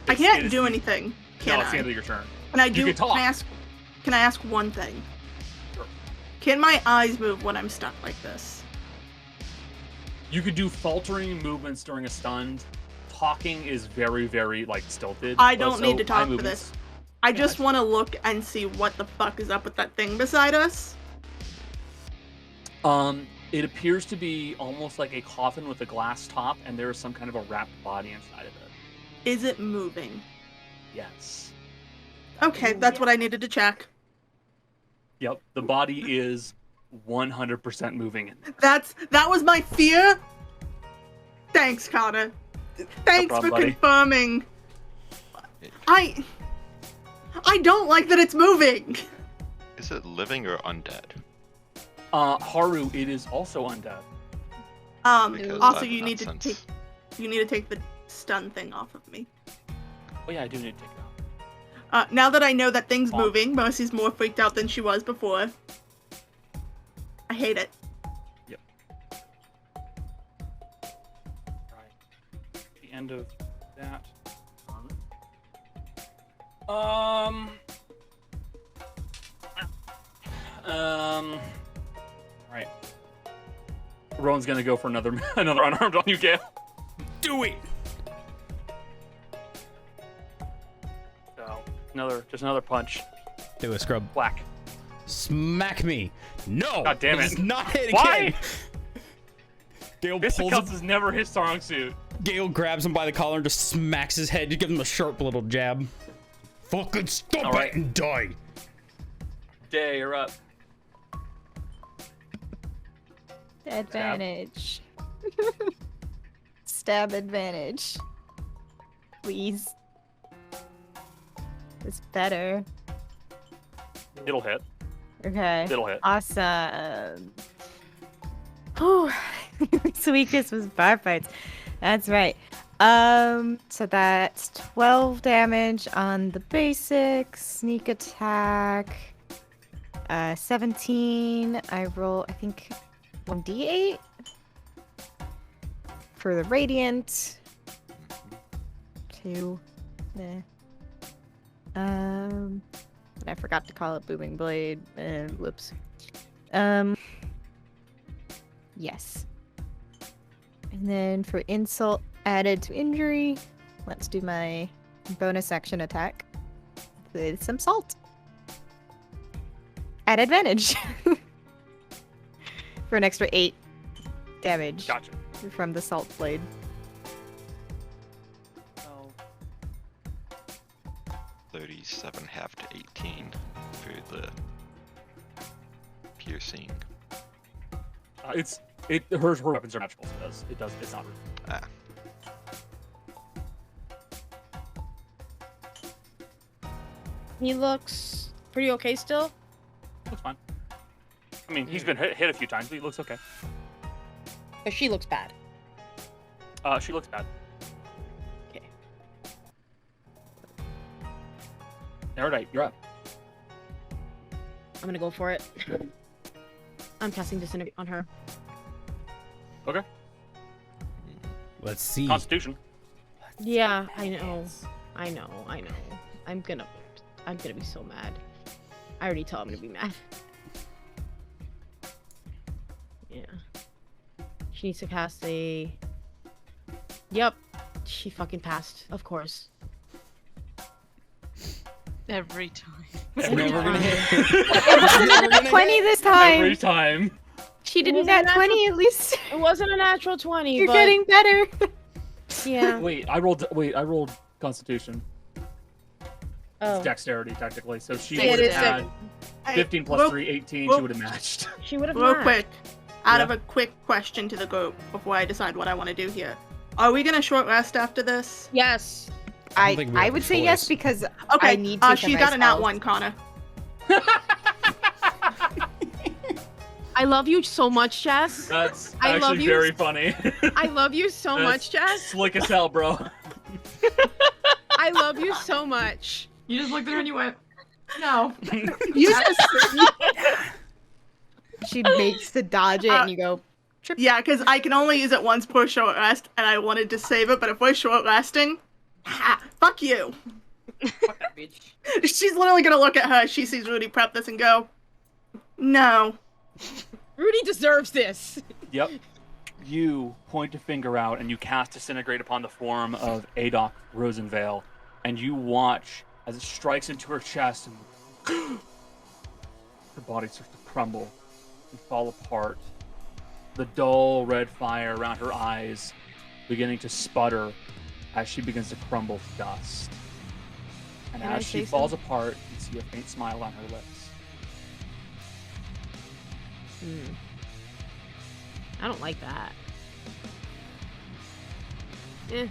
It can't is do the- anything, No, can it's the I? end of your turn. Can I You do? can talk. Can I ask one thing? Sure. Can my eyes move when I'm stuck like this? You could do faltering movements during a stunned. Talking is very, very like stilted. I don't So need to eye talk for movements- this. I Yeah, just want to look and see what the fuck is up with that thing beside us. It appears to be almost like a coffin with a glass top, and there is some kind of a wrapped body inside of it. Is it moving? Yes. Okay, that's what I needed to check. Yep. The body is 100% moving. That was my fear. Thanks, Carter. Thanks problem, for buddy. confirming. I don't like that it's moving. Is it living or undead? Haru, it is also undead. Because Also, that you need to nonsense. take the stun thing off of me. Oh yeah, I do need to take it Now that I know that thing's moving, Mercy's more freaked out than she was before. I hate it. Yep. Right. The end of that. Right. Rowan's gonna go for another unarmed on you, Gale. Do it. So just another punch. Do a scrub. Whack. Smack me. No. God damn it. It's not hit Why? again. Gale pulls Fisticuffs him. is never his strong suit. Gale grabs him by the collar and just smacks his head. Just gives him a sharp little jab. Fucking stop All right. it and die. Day, you're up. Advantage. Stab advantage. Please. It's better. It'll hit. Okay. It'll hit. Awesome. Whew. His weakness was bar fights. That's right. So that's 12 damage on the basic sneak attack. 17. I roll, I think, 1d8 for the radiant. 2. I forgot to call it booming blade. Whoops. Yes. And then for insult added to injury, let's do my bonus action attack with some salt. At advantage. For an extra 8 damage. Gotcha. From the salt blade. 37 half to 18 for the piercing. Her weapons are magical, so it's not. Ah. He looks pretty okay still. Looks fine. I mean, he's been hit a few times, but he looks okay. But she looks bad. She looks bad. Okay. Alright, you're up. I'm gonna go for it. I'm casting Disintegrate on her. Okay. Let's see. Constitution. Yeah, I know. I'm gonna be so mad. I already told I'm gonna be mad. Yeah. She needs to cast a... Yep. She fucking passed. Of course. Every time. It's never gonna hit. It wasn't a 20 this time. Every time. She didn't Wasn't nat 20 at least. It wasn't a natural 20, You're but... getting better. Yeah. Wait, I rolled Constitution. Oh. It's dexterity, technically. So she Yeah, would it have is had 15 plus 3, 18. She would have matched. She would have Real matched. quick, out Yeah. of a quick question to the group before I decide what I want to do here. Are we gonna short rest after this? Yes. I don't think we I have would a say yes choice. because Okay. I need to. She got an out one, Connor. I love you so much, Jess. That's I love actually you. very funny. I love you so That's much, Jess. Slick as hell, bro. I love you so much. You just looked at her and you went, no. You just She makes to dodge it, and you go. yeah, because I can only use it once per short rest, and I wanted to save it. But if we're short resting, fuck you. Fuck that bitch. She's literally gonna look at her. She sees Rudy prep this and go, "No." Rudy deserves this. Yep. You point a finger out and you cast Disintegrate upon the form of Adok Rosenvale, and you watch as it strikes into her chest and her body starts to crumble and fall apart. The dull red fire around her eyes beginning to sputter as she begins to crumble to dust. And Can I as she say falls apart, you see a faint smile on her lips. I don't like that. I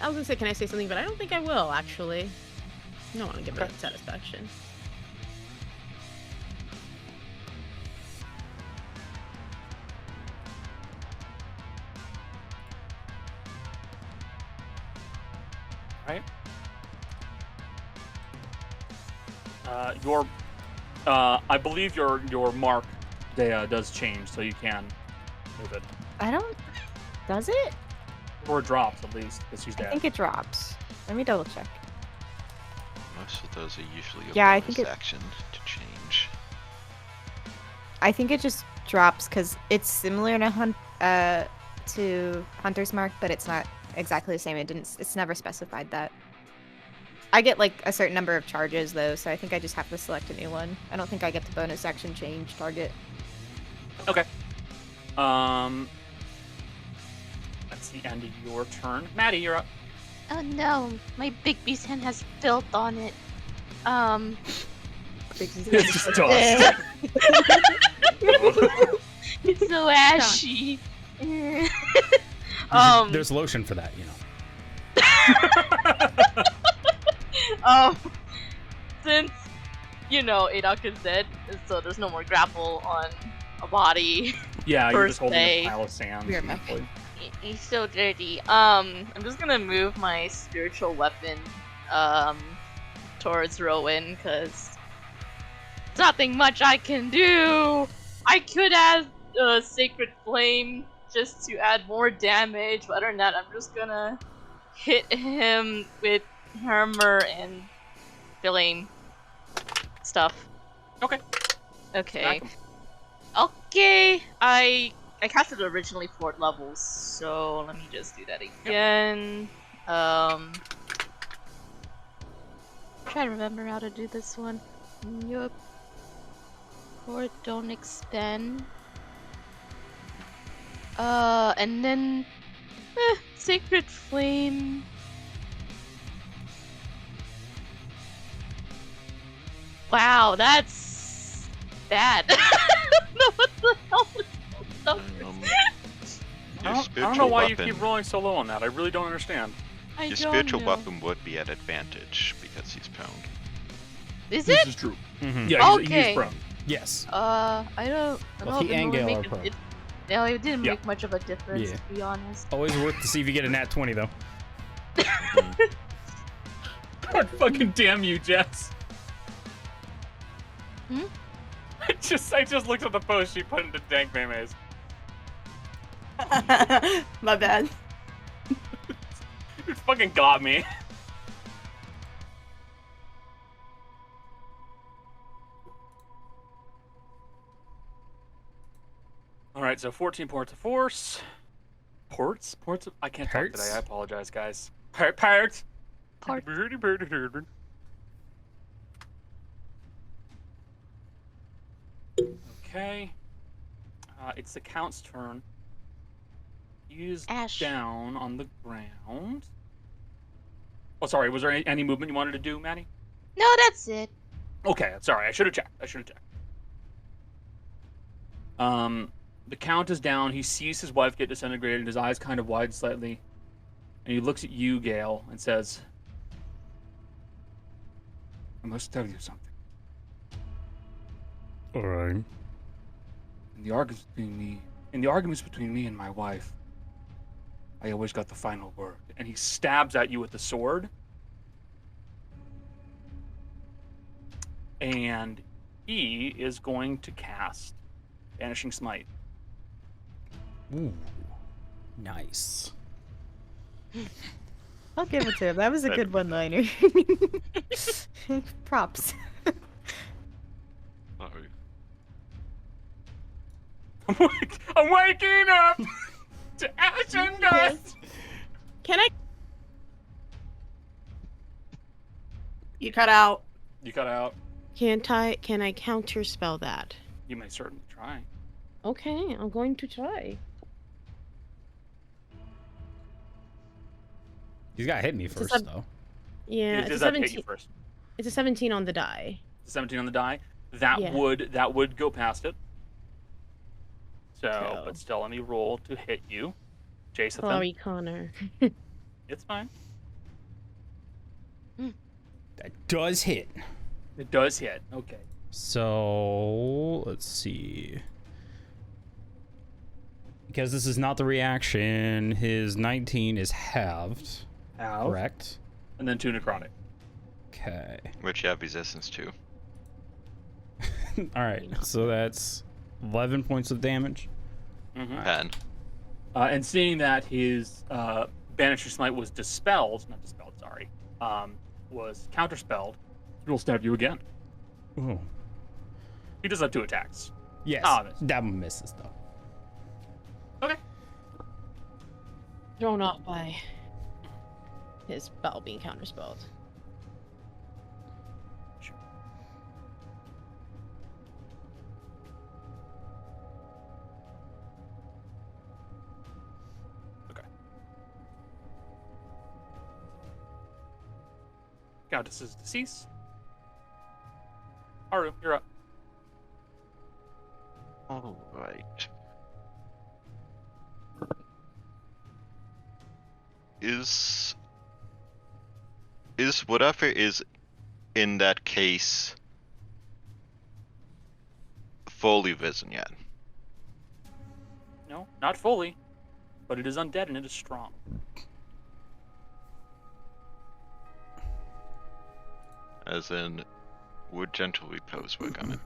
was gonna say, can I say something? But I don't think I will, actually. I don't want to give her that satisfaction. Right? I believe your mark does change, so you can move it. I don't. Does it? Or it drops, at least, because she's I dead. think it drops. Let me double check. Most of those are usually a Yeah, I bonus think it- action to change. I think it just drops because it's similar to Hunter's Mark, but it's not exactly the same. It's never specified that. I get like a certain number of charges though, so I think I just have to select a new one. I don't think I get the bonus action change target. Okay. That's the end of your turn. Maddie, you're up. Oh no, my big beast hand has filth on it. It's just dust. It's so ashy. There's lotion for that, you know. Since Adok is dead, so there's no more grapple on a body. Yeah, you're just holding Birthday. a pile of sand. Weird essentially. He's so dirty. I'm just gonna move my spiritual weapon towards Rowan because there's nothing much I can do. I could add Sacred Flame just to add more damage, but other than that, I'm just gonna hit him with hammer and flame stuff. Okay. Okay. Smack him. Okay. I cast it originally 4th levels, so let me just do that again. Try to remember how to do this one. Yup. Core don't expand. And then Sacred Flame. Wow, that's bad. I don't know what the hell is stuff. Your I spiritual don't know why weapon, you keep rolling so low on that. I really don't understand. I Your don't spiritual know. weapon would be at advantage because he's prone. Is This it? is true. Mhm. Yeah, Okay. he's prone. Yes. I don't. Well, he and Gale are prone. No, it didn't Yeah. make much of a difference, Yeah. to be honest. Always worth to see if you get a nat 20, though. God fucking damn you, Jess. Hmm? I just looked at the post she put into Dank Memes. My bad. You fucking got me. Alright, so 14 ports of force. Ports? Ports of... I can't talk Parts? today, I apologize, guys. Parts! Part. Okay. It's the Count's turn. He's Ash. down on the ground. Oh, sorry. Was there any movement you wanted to do, Maddie? No, that's it. Okay, sorry. I should have checked. The Count is down. He sees his wife get disintegrated. His eyes kind of wide slightly. And he looks at you, Gale, and says, I must tell you something. Alright. In the arguments between me and my wife, I always got the final word. And he stabs at you with the sword. And he is going to cast Vanishing Smite. Ooh. Nice. I'll give it to him. That was a good one-liner. Props. Oh, I'm waking up to ash and dust. Can I? You cut out. You cut out. Can I counter spell that? You may certainly try. Okay, I'm going to try. He's got to hit me a first, sub- though. Yeah, It it's a does have to hit 17. you first. It's a 17 on the die. 17 on the die. That Yeah. would go past it. So, So- but still, let me roll to hit you, Jason. Sorry, Connor. It's fine. That does hit. It does hit. Okay. So, let's see. Because this is not the reaction, his 19 is halved. Out. Correct. And then 2 necrotic. Okay. which you have resistance to. All right, so that's 11 points of damage. Mm-hmm. 10. And seeing that his Banisher Smite was was counterspelled, he'll stab you again. Ooh. He does have 2 attacks. Yes, Ah, that one misses though. Okay. Thrown off by his spell being counterspelled. Countess is deceased. Haru, you're up. Alright. Is whatever is in that case fully risen yet? No, not fully, but it is undead and it is strong. As in, would gentle repose work on it?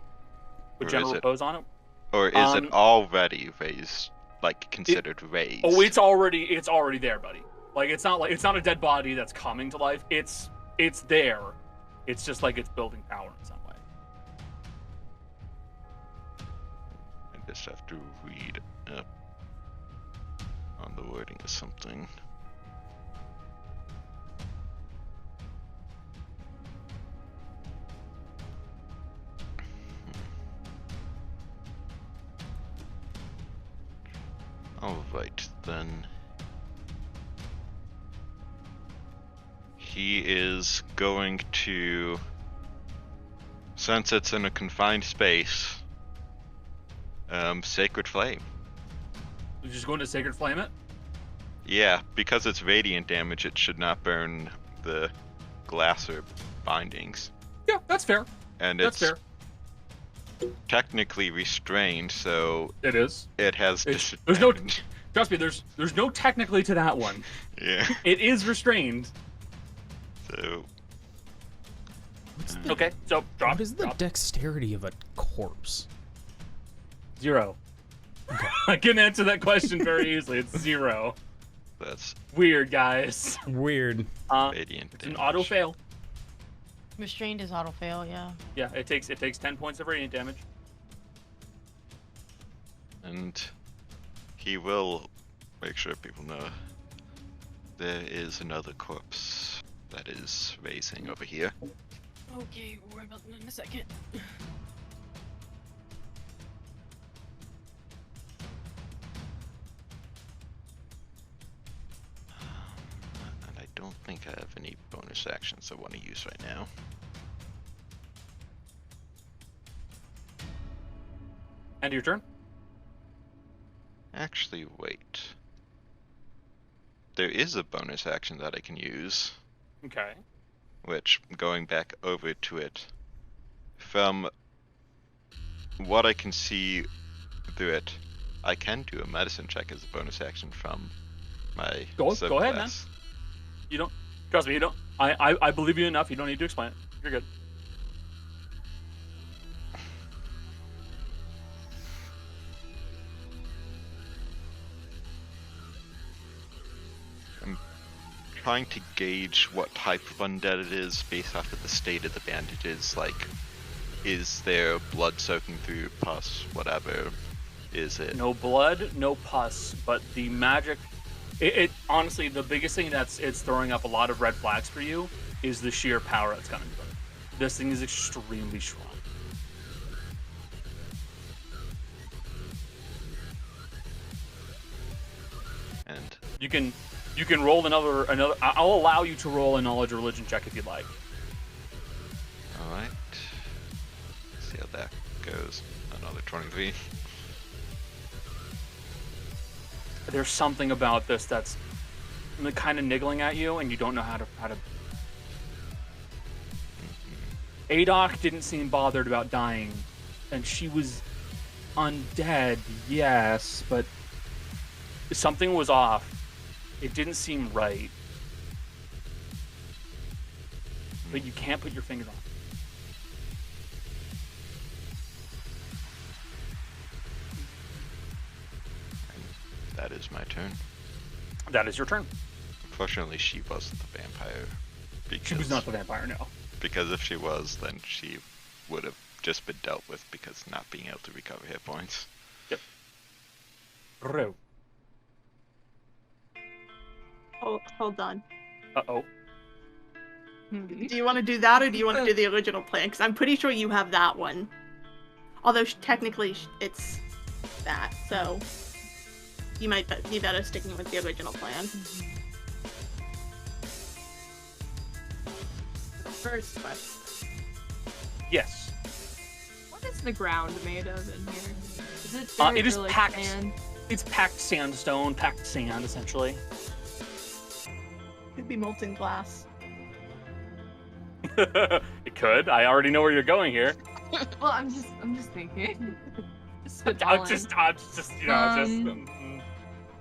Would Or general is it- repose on it? Or is it already raised, like considered raised? Oh, it's already there, buddy. Like it's not a dead body that's coming to life. It's there. It's just like it's building power in some way. I just have to read up on the wording of something. Alright, then. He is going to, since it's in a confined space, Sacred Flame. You're just going to Sacred Flame it? Yeah, because it's radiant damage, it should not burn the glass or bindings. Yeah, that's fair. And That's it's fair. technically restrained, so It is. it has There's no. disadvantage. Trust me. There's no technically to that one. Yeah, It is restrained. so What's the, Okay, so drop. what is the drop. dexterity of a corpse? 0. I can answer that question very easily. It's 0. that's Weird, guys. Weird. radiant It's an damage. auto fail. Restrained is auto fail, yeah. Yeah, it takes 10 points of radiant damage. And he will make sure people know there is another corpse that is raising over here. Okay, we'll worry about that in a second. And I don't think I have any bonus actions I want to use right now. End of your turn. Actually, wait. There is a bonus action that I can use, Okay. which, going back over to it, from what I can see through it, I can do a medicine check as a bonus action from my Go ahead, man. subclass. You don't. Trust me. You don't. I believe you enough. You don't need to explain it. You're good. Trying to gauge what type of undead it is based off of the state of the bandages. Like, is there blood soaking through pus, whatever? Is it? No blood, no pus, but the magic. It honestly, the biggest thing it's throwing up a lot of red flags for you is the sheer power that's coming from it. This thing is extremely strong. And You can roll another. I'll allow you to roll a knowledge or religion check if you'd like. alright. See how that goes. Another 23. There's something about this that's kind of niggling at you, and you don't know how to. Adok didn't seem bothered about dying, and she was undead, yes, but something was off. It didn't seem right. But you can't put your finger on That is my turn. That is your turn. Fortunately, she wasn't the vampire. She was not the vampire, no. Because if she was, then she would have just been dealt with because not being able to recover hit points. Yep. Ro. Hold on. Uh-oh. Do you want to do that, or do you want to do the original plan? Because I'm pretty sure you have that one. Although technically it's that, so you might be better sticking with the original plan. First question. Yes. What is the ground made of in here? Is it It is like packed. sand? It's packed sandstone, packed sand, essentially. Could be molten glass. It could. I already know where you're going here. Well, I'm just thinking. Just I'm spitballing. just, you know,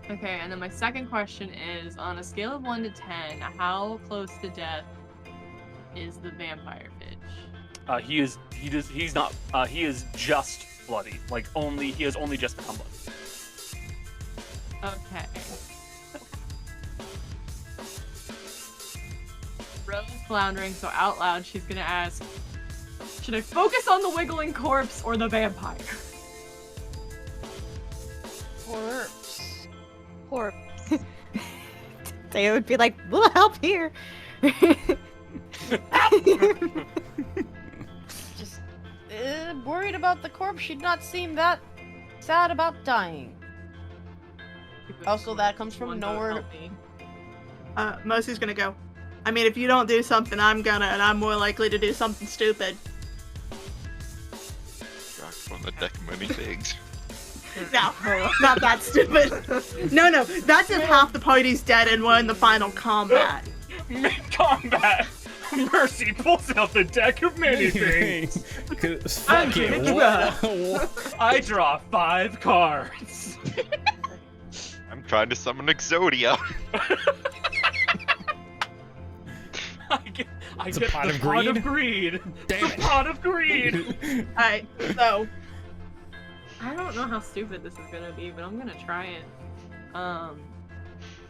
Okay, and then my second question is, on a scale of 1 to 10, how close to death is the vampire bitch? He is just bloody. He has only just become bloody. Okay. Rose floundering, so out loud she's gonna ask, should I focus on the wiggling corpse or the vampire? Corpse. They would be like, we'll help here. Just worried about the corpse. She'd not seem that sad about dying. Also, that comes from One vote, nowhere. help me. Mosey's gonna go. I mean, if you don't do something, I'm gonna, and I'm more likely to do something stupid. Rock from the deck many things. No, not that stupid. No, that's if half the party's dead and we're in the final combat. Mid-combat, Mercy pulls out the deck of many things. Fuck it. What? I draw 5 cards. I'm trying to summon Exodia. I It's a get pot the of pot greed? of greed. Damn The it. pot of greed. Alright, so I don't know how stupid this is gonna be, but I'm gonna try it.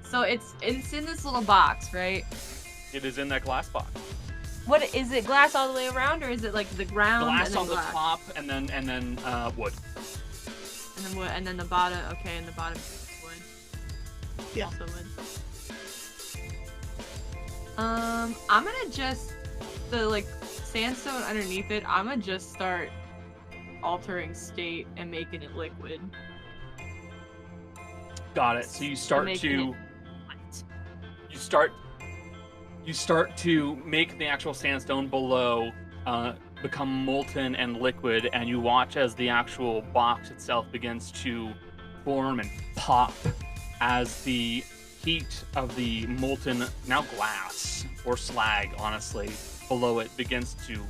So it's in this little box, right? It is in that glass box. What is it? Glass all the way around, or is it like the ground Glass and then on the glass? top, and then wood. And then wood, and then the bottom. Okay, and the bottom is wood. Yeah. Also wood. I'm gonna just the sandstone underneath it. I'm gonna just start altering state and making it liquid. Got it. So you start Making to you start to make the actual sandstone below become molten and liquid, and you watch as the actual box itself begins to form and pop as the heat of the molten, now glass or slag, honestly, below it begins to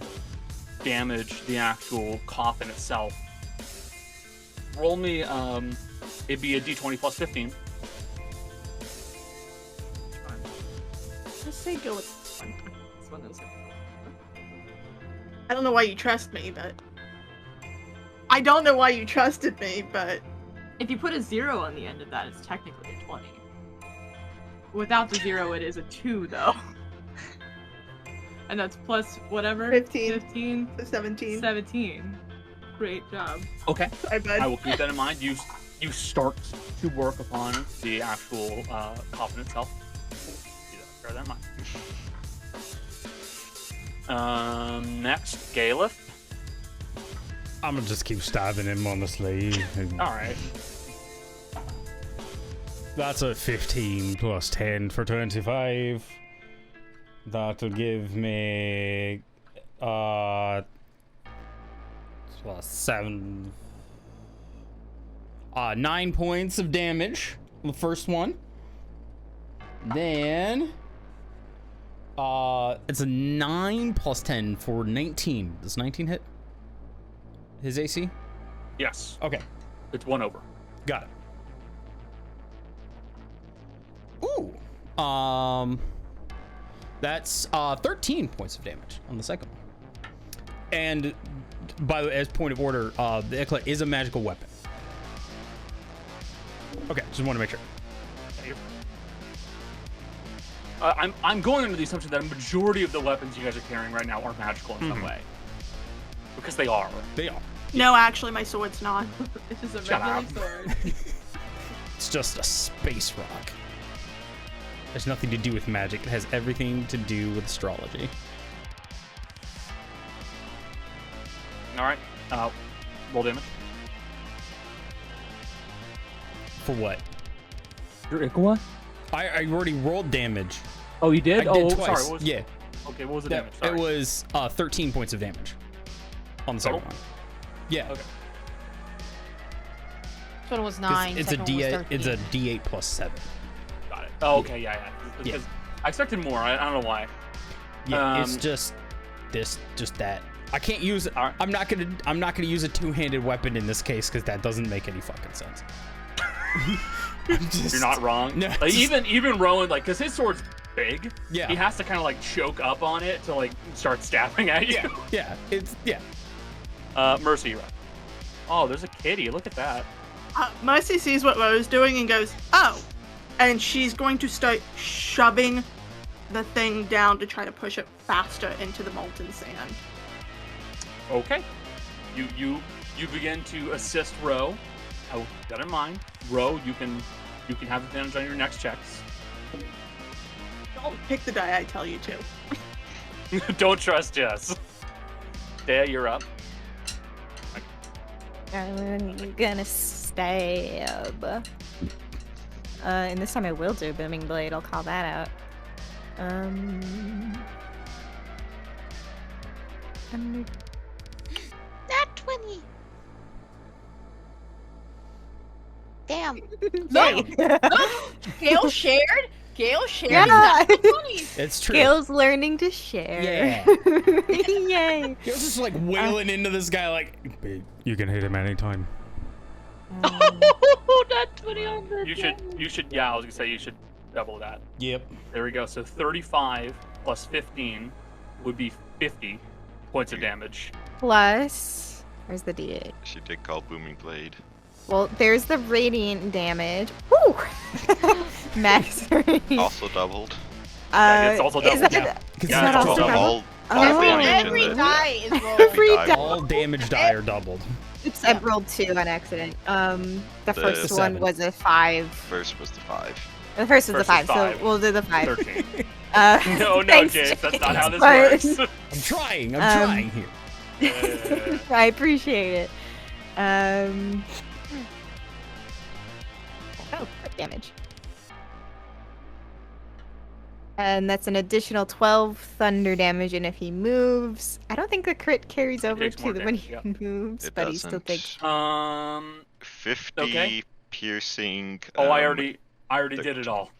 damage the actual coffin itself. Roll me, it'd be a d20 plus 15. let's say go with one. This one is. I don't know why you trust me, but I don't know why you trusted me, but If you put a 0 on the end of that, it's technically a 20. Without the 0, it is a 2, though. And that's plus whatever. 15. 15. 17. 17. Great job. Okay. I bet. I will keep that in mind. You start to work upon the actual coffin itself. Bear that in mind. Next, Galef. I'm gonna just keep stabbing him, honestly. All right. That's a 15 plus 10 for 25. That'll give me plus 7 9 points of damage. The first one. Then it's a 9 plus 10 for 19. Does 19 hit his AC? Yes. Okay, It's 1 over. got it. Ooh. That's 13 points of damage on the second one. And by the way, as point of order, the Eclat is a magical weapon. Okay, just want to make sure. I'm going under the assumption that a majority of the weapons you guys are carrying right now are magical in some way. Because they are. They are. No, actually, my sword's not. This is a Shut regular up. sword. It's just a space rock. There's nothing to do with magic. It has everything to do with astrology. All right. Roll damage. For what? Your Ikawa? I already rolled damage. Oh, you did? I did oh, twice. sorry. What was, Yeah. Okay, what was the That, damage? Sorry. it was 13 points of damage on the second Total? one. Yeah. Okay. This one was 'Cause 9. It's a second one was D8. It's a 13. D8 plus 7. Got it. Oh, okay, yeah. Yeah. Because I expected more. I don't know why. Yeah. It's Um, just that. I can't use. Alright. I'm not gonna use a two-handed weapon in this case because that doesn't make any fucking sense. You're not wrong. No, Like, just- even Rowan, like, because his sword's big, Yeah. he has to kind of like choke up on it to like start stabbing at you. Yeah. Yeah. Mercy, you're up. Oh, there's a kitty. Look at that. Mercy sees what Ro's doing and goes, oh. And she's going to start shoving the thing down to try to push it faster into the molten sand. Okay. You begin to assist Ro. Oh, keep that in mind. Ro, you can have advantage on your next checks. Don't pick the die I tell you to. Don't trust Jess. Dea, you're up. I'm gonna stab. And this time I will do Booming Blade. I'll call that out. Nat 20. Damn. No! Gale shared? Gale shared Yeah. his natural 20s. It's true. Gale's learning to share. Yeah. Yay. Gale's just like wailing into this guy like, "Babe, you can hit him anytime." Oh, Nat 20 on the You should. Yeah, I was gonna say you should double that. Yep. There we go. So 35 plus 15 would be 50 points of damage. Plus, where's the D8? She did call Booming Blade. Well, there's the radiant damage. Woo! Max radiant. Also doubled. Yeah, it's also Is doubled, that, yeah. is Yeah, that it's also also double? all Oh. damage Every in the- die is rolled. Every die die. All damage die are doubled. Oops, I rolled 2 on accident. The first one seven. was a 5. First was the 5. The first was a First 5, was 5. so we'll do the 5. 13. No, Thanks, James, that's not how this but- works. I'm trying here. I appreciate it. Oh, crit damage. And that's an additional 12 thunder damage, and if he moves, I don't think the crit carries over takes to more the when damage, he moves, It but he still doesn't. takes. 50 Okay. piercing. Oh, I already did it all.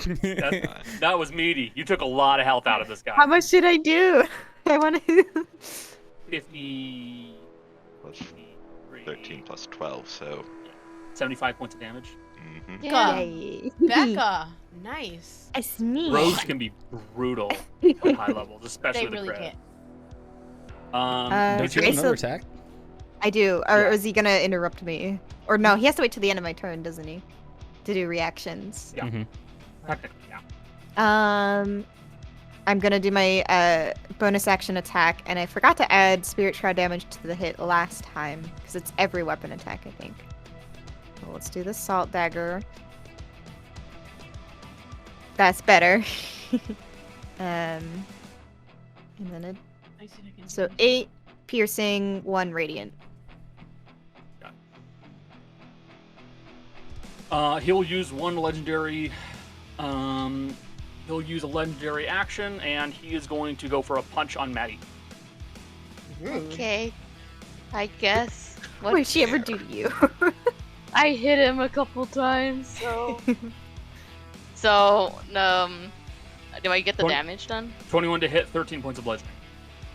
That was meaty. You took a lot of health out of this guy. How much did I do? I want to. 50. Plus 53, 13 plus 12, so. 75 points of damage. Mm-hmm. Yay. Becca, nice. It's me. Rogues can be brutal at high levels, especially They the really crit. can't. Don't you okay, have another so- attack? I do. Or Yeah. is he gonna interrupt me? Or no, he has to wait till the end of my turn, doesn't he? To do reactions. Yeah. Mhm. Technically, yeah. I'm gonna do my bonus action attack, and I forgot to add Spirit Shroud damage to the hit last time, because it's every weapon attack, I think. Well, let's do the Salt Dagger. That's better. And then so 8 piercing, 1 radiant. He'll use one legendary. He'll use a legendary action, and he is going to go for a punch on Maddie. Okay. I guess. What did she ever do to you? I hit him a couple times, so. Do I get the Twen- damage done? 21 to hit, 13 points of bludgeoning.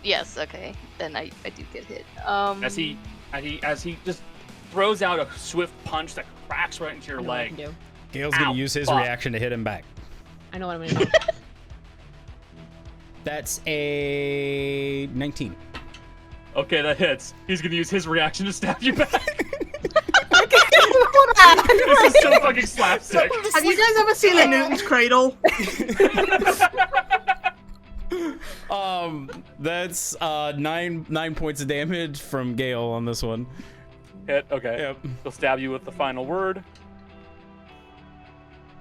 Yes, okay. Then I do get hit. As he just throws out a swift punch that cracks right into your I know what I can leg. do. Gale's gonna Ow, use his fuck. reaction to hit him back. I know what I'm gonna do. That's a 19. Okay, that hits. He's gonna use his reaction to stab you back. Hold on. This is so fucking slapstick. Have you guys ever seen a Newton's Cradle? That's 9 points of damage from Gale on this one. Hit. Okay. Yep. He'll stab you with the final word.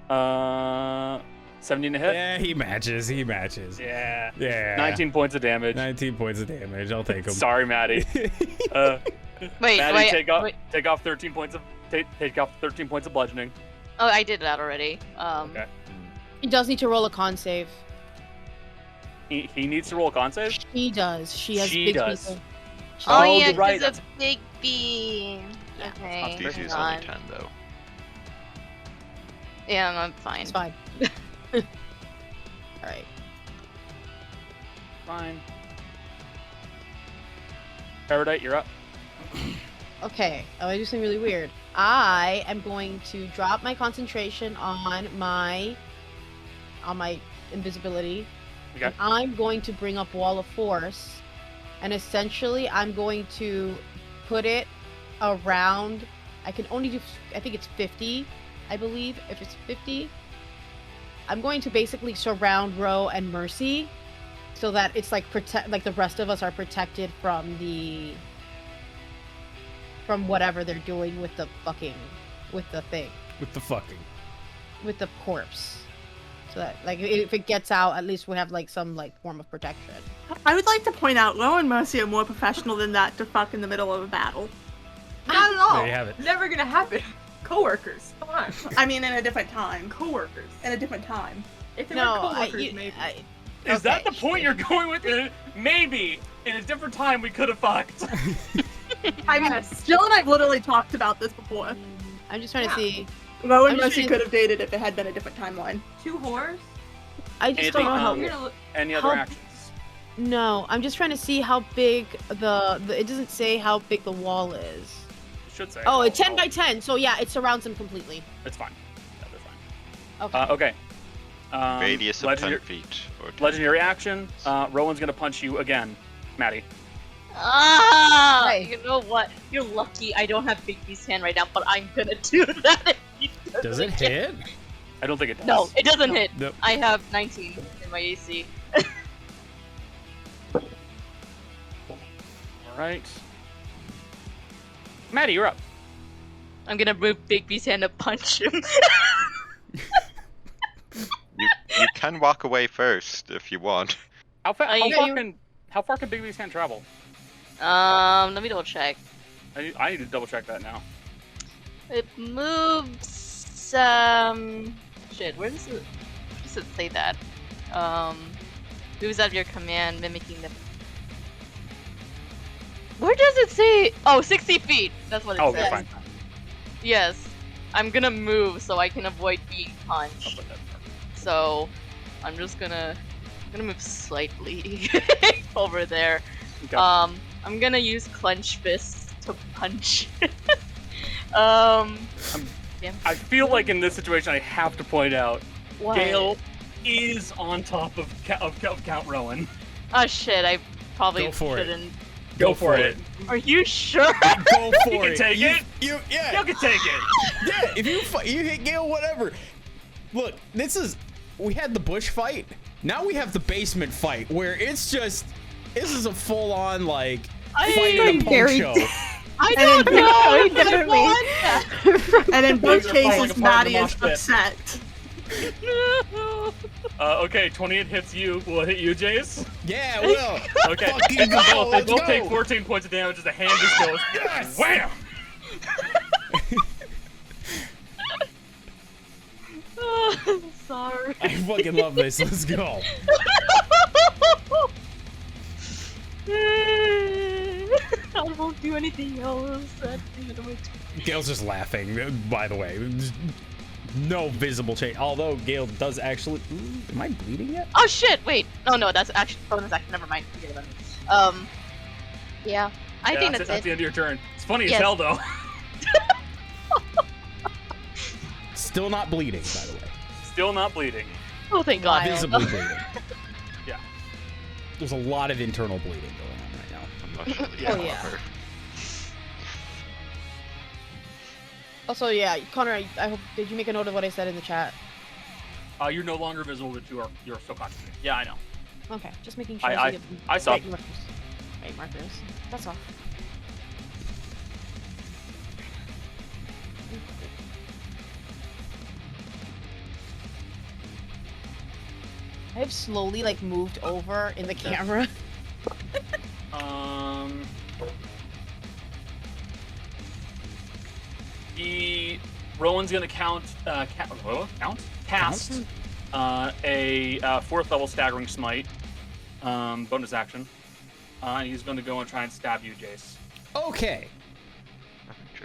17 to hit. Yeah, he matches. Yeah. Yeah. 19 points of damage. 19 points of damage. I'll take him. Sorry, Maddie. Wait, Maddie, wait. take off 13 points of bludgeoning. Oh, I did that already. Okay. He does need to roll a con save. He needs to roll a con save. She does. She has She big does. people. Oh, Oh, yeah, you're right, because of Big B. Okay, DC's hang only on. 10 though. Yeah, I'm fine. It's fine. Alright. Fine. Erudite, you're up. Okay, I'm gonna do something really weird. I am going to drop my concentration on my invisibility. Okay. And I'm going to bring up Wall of Force, and essentially I'm going to put it around. I can only do, I think it's 50, I believe. If it's 50, I'm going to basically surround Ro and Mercy, so that it's like like the rest of us are protected from whatever they're doing with the fucking, with the thing, With the fucking. with the corpse. So that, like, if it gets out, at least we have, like, some, like, form of protection. I would like to point out, Lo and Mercy are more professional than that to fuck in the middle of a battle. Not at all. There you have it. Never gonna happen. Coworkers. Come on. I mean, in a different time. Coworkers. In a different time. If they No, were coworkers, maybe. Is that Okay. the point you're going with? Maybe in a different time we could have fucked. I mean, Jill and I've literally talked about this before. I'm just trying to see. Lo and I'm just Mercy trying- could have dated if it had been a different timeline. 2 whores? I just Anything don't know how. I'm gonna look. Any other How- actions? No, I'm just trying to see how big the it doesn't say how big the wall is. It should say. Oh, it's 10 by 10, so yeah, it surrounds him completely. It's fine. That is fine. Okay. Okay. Radius of 10 legendary, feet. Or 10 legendary action. Rowan's gonna punch you again, Maddie. Ah! Hey. You know what? You're lucky I don't have Big B's hand right now, but I'm gonna do that if he Does it hit? I don't think it does. No, it doesn't hit. Nope. I have 19 in my AC. All right. Maddie, you're up. I'm gonna move Big B's hand to punch him. You can walk away first if you want. How far you- can Big B's hand travel? Let me double check. I need to double check that now. It moves. Shit. Where does it say that? Moves out of your command, mimicking the. Where does it say? Oh, 60 feet. That's what it Okay, says. fine. Yes. I'm gonna move so I can avoid being I'll punched. put that there. So, I'm just gonna move slightly over there. Okay. I'm gonna use clench fist to punch. Damn. I feel like in this situation I have to point out, What? Gale is on top of Count Rowan. Oh shit! I probably Go for it. shouldn't. Go for it. Are you sure? Go for You can it. take it. You, yeah. You can take it. Yeah, if you hit Gale, whatever. Look, we had the bush fight. Now we have the basement fight, where this is a full-on, like, fight in a very punk show. I And don't then know. differently. I And in both Things are falling cases, apart in Maddie the is mosh pit. upset. won. Okay, 28 hits you. Will it hit you, Jace? Yeah, it will. Okay. Fucking They both- go, they let's both go. take 14 points of damage as the hand just goes Yes! wham! Sorry. I fucking love this. Let's go. I won't do anything else. Gale's just laughing, by the way. There's no visible change. Although Gale does actually. Ooh, am I bleeding yet? Oh shit! Wait. Oh no, that's actually bonus action. Never mind. Forget about it. Yeah. I think that's the it. end of your turn. It's funny Yes. as hell, though. Still not bleeding, by the way. Still not bleeding. Oh thank God. Visibly bleeding. Yeah. There's a lot of internal bleeding going on right now. I'm not sure. Yeah. Oh, yeah. However. Also, yeah, Connor, I hope did you make a note of what I said in the chat? You're no longer visible, but you're still conscious. Yeah, I know. Okay, just making sure. I saw. Right markers. Right markers. That's all. I've slowly like moved over in the camera. Rowan's gonna cast a 4th level staggering smite, bonus action. He's gonna go and try and stab you, Jace. Okay.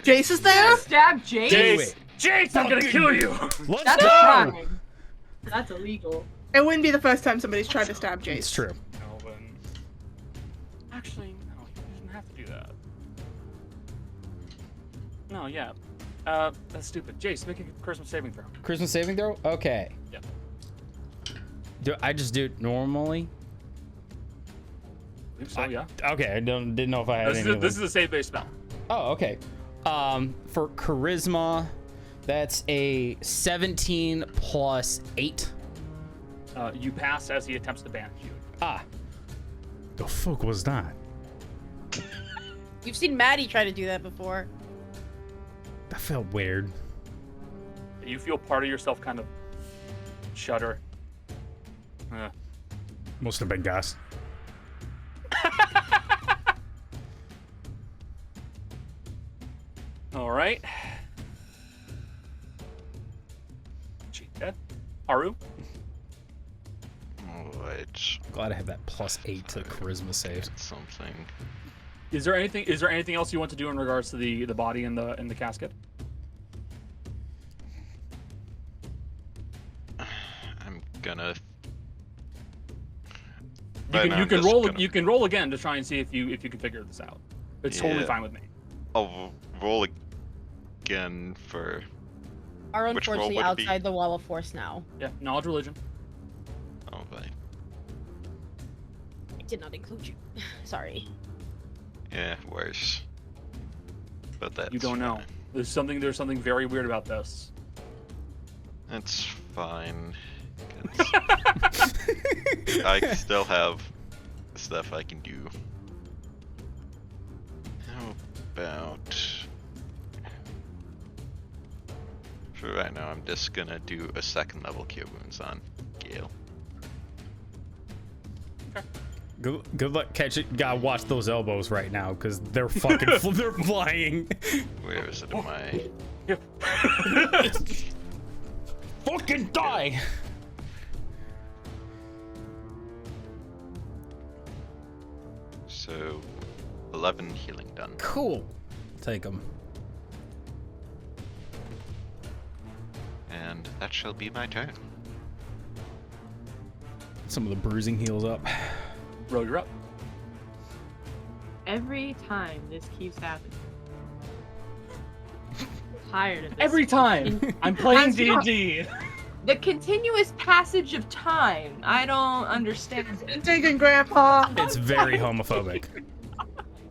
Jace is there? Stab Jace? Jace! Jace, I'm gonna kill you! Let's That's a go. crime. That's illegal. It wouldn't be the first time somebody's tried to stab Jace. It's true. Melvin. Actually, no, he doesn't have to do that. No, yeah. That's stupid. Jace, make a charisma saving throw. Charisma saving throw? Okay. Yep. Do I just do it normally? I think so, yeah. Okay, I didn't know if I had any. This is a save-based spell. Oh, okay. For charisma, that's a 17 plus 8. You pass as he attempts to bandage you. Ah. The fuck was that? You've seen Maddie try to do that before. That felt weird. You feel part of yourself kind of shudder. Must have been gas. All right. Gee, dead. Haru? Which Glad I have that plus 8 to charisma save. something. Is there anything else you want to do in regards to the body in the casket? I'm gonna. You can roll again to try and see if you can figure this out. It's totally Yeah. fine with me. I'll roll again for. Are Which roll unfortunately would it be? outside the wall of force now. Yeah, knowledge religion. Oh, right. I did not include you. Sorry. Yeah, worse. But that's. You don't know. fine. There's something very weird about this. That's fine. 'Cause I still have stuff I can do. How about. For right now, I'm just gonna do a 2nd level Cure Wounds on Gale. Good luck catching. Gotta watch those elbows right now, because they're fucking they're flying. Where is it in my. Fucking die! So, 11 healing done. Cool. Take them. And that shall be my turn. Some of the bruising heals up. Ro, you're up. Every time this keeps happening. Tired of this. Every time I'm playing I'm D&D. The continuous passage of time. I don't understand it. Digging, Grandpa. It's very homophobic.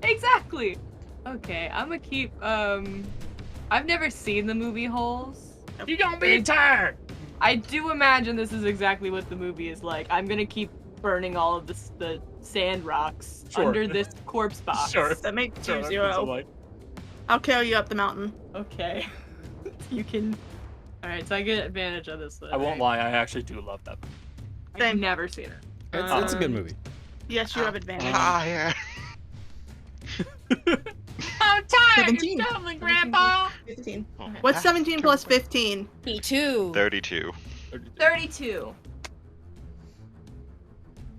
Exactly. Okay, I'm gonna keep. I've never seen the movie Holes. You gonna be tired. I do imagine this is exactly what the movie is like. I'm gonna keep burning all of the sand rocks Sure. under this corpse box. Sure. That makes Sure, 2-0. I'll carry you up the mountain. Okay. You can. All right, so I get advantage of this. Then, I won't right? lie, I actually do love that. I've Same. never seen it. It's a good movie. Yes, you have advantage. Higher! I'm tired. 17. You're stumbling, Grandpa. 15. What's 17 plus 15? Me too. 32. 32.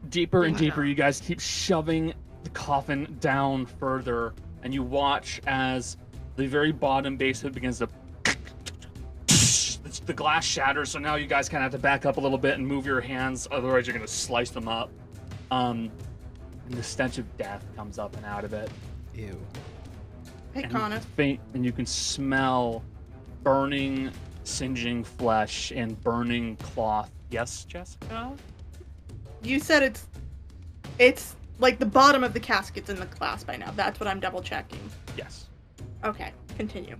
Deeper and deeper, you guys keep shoving the coffin down further, and you watch as the very bottom base of it begins to. The glass shatters, so now you guys kind of have to back up a little bit and move your hands, otherwise you're going to slice them up. And the stench of death comes up and out of it. Ew. Hey, And Connor. faint, and you can smell burning, singeing flesh and burning cloth. Yes, Jessica? You said it's like the bottom of the casket's in the glass by now. That's what I'm double checking. Yes. Okay, continue.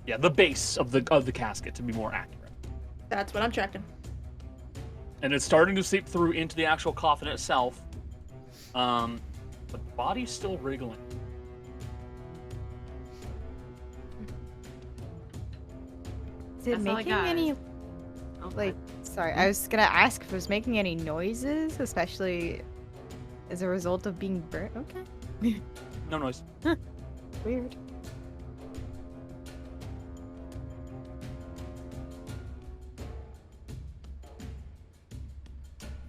Yeah, the base of the casket, to be more accurate. That's what I'm checking. And it's starting to seep through into the actual coffin itself. But the body's still wriggling. Is it That's all I making got. any Oh, like? Sorry, I was gonna ask if it was making any noises, especially as a result of being burnt. Okay. No noise. Weird.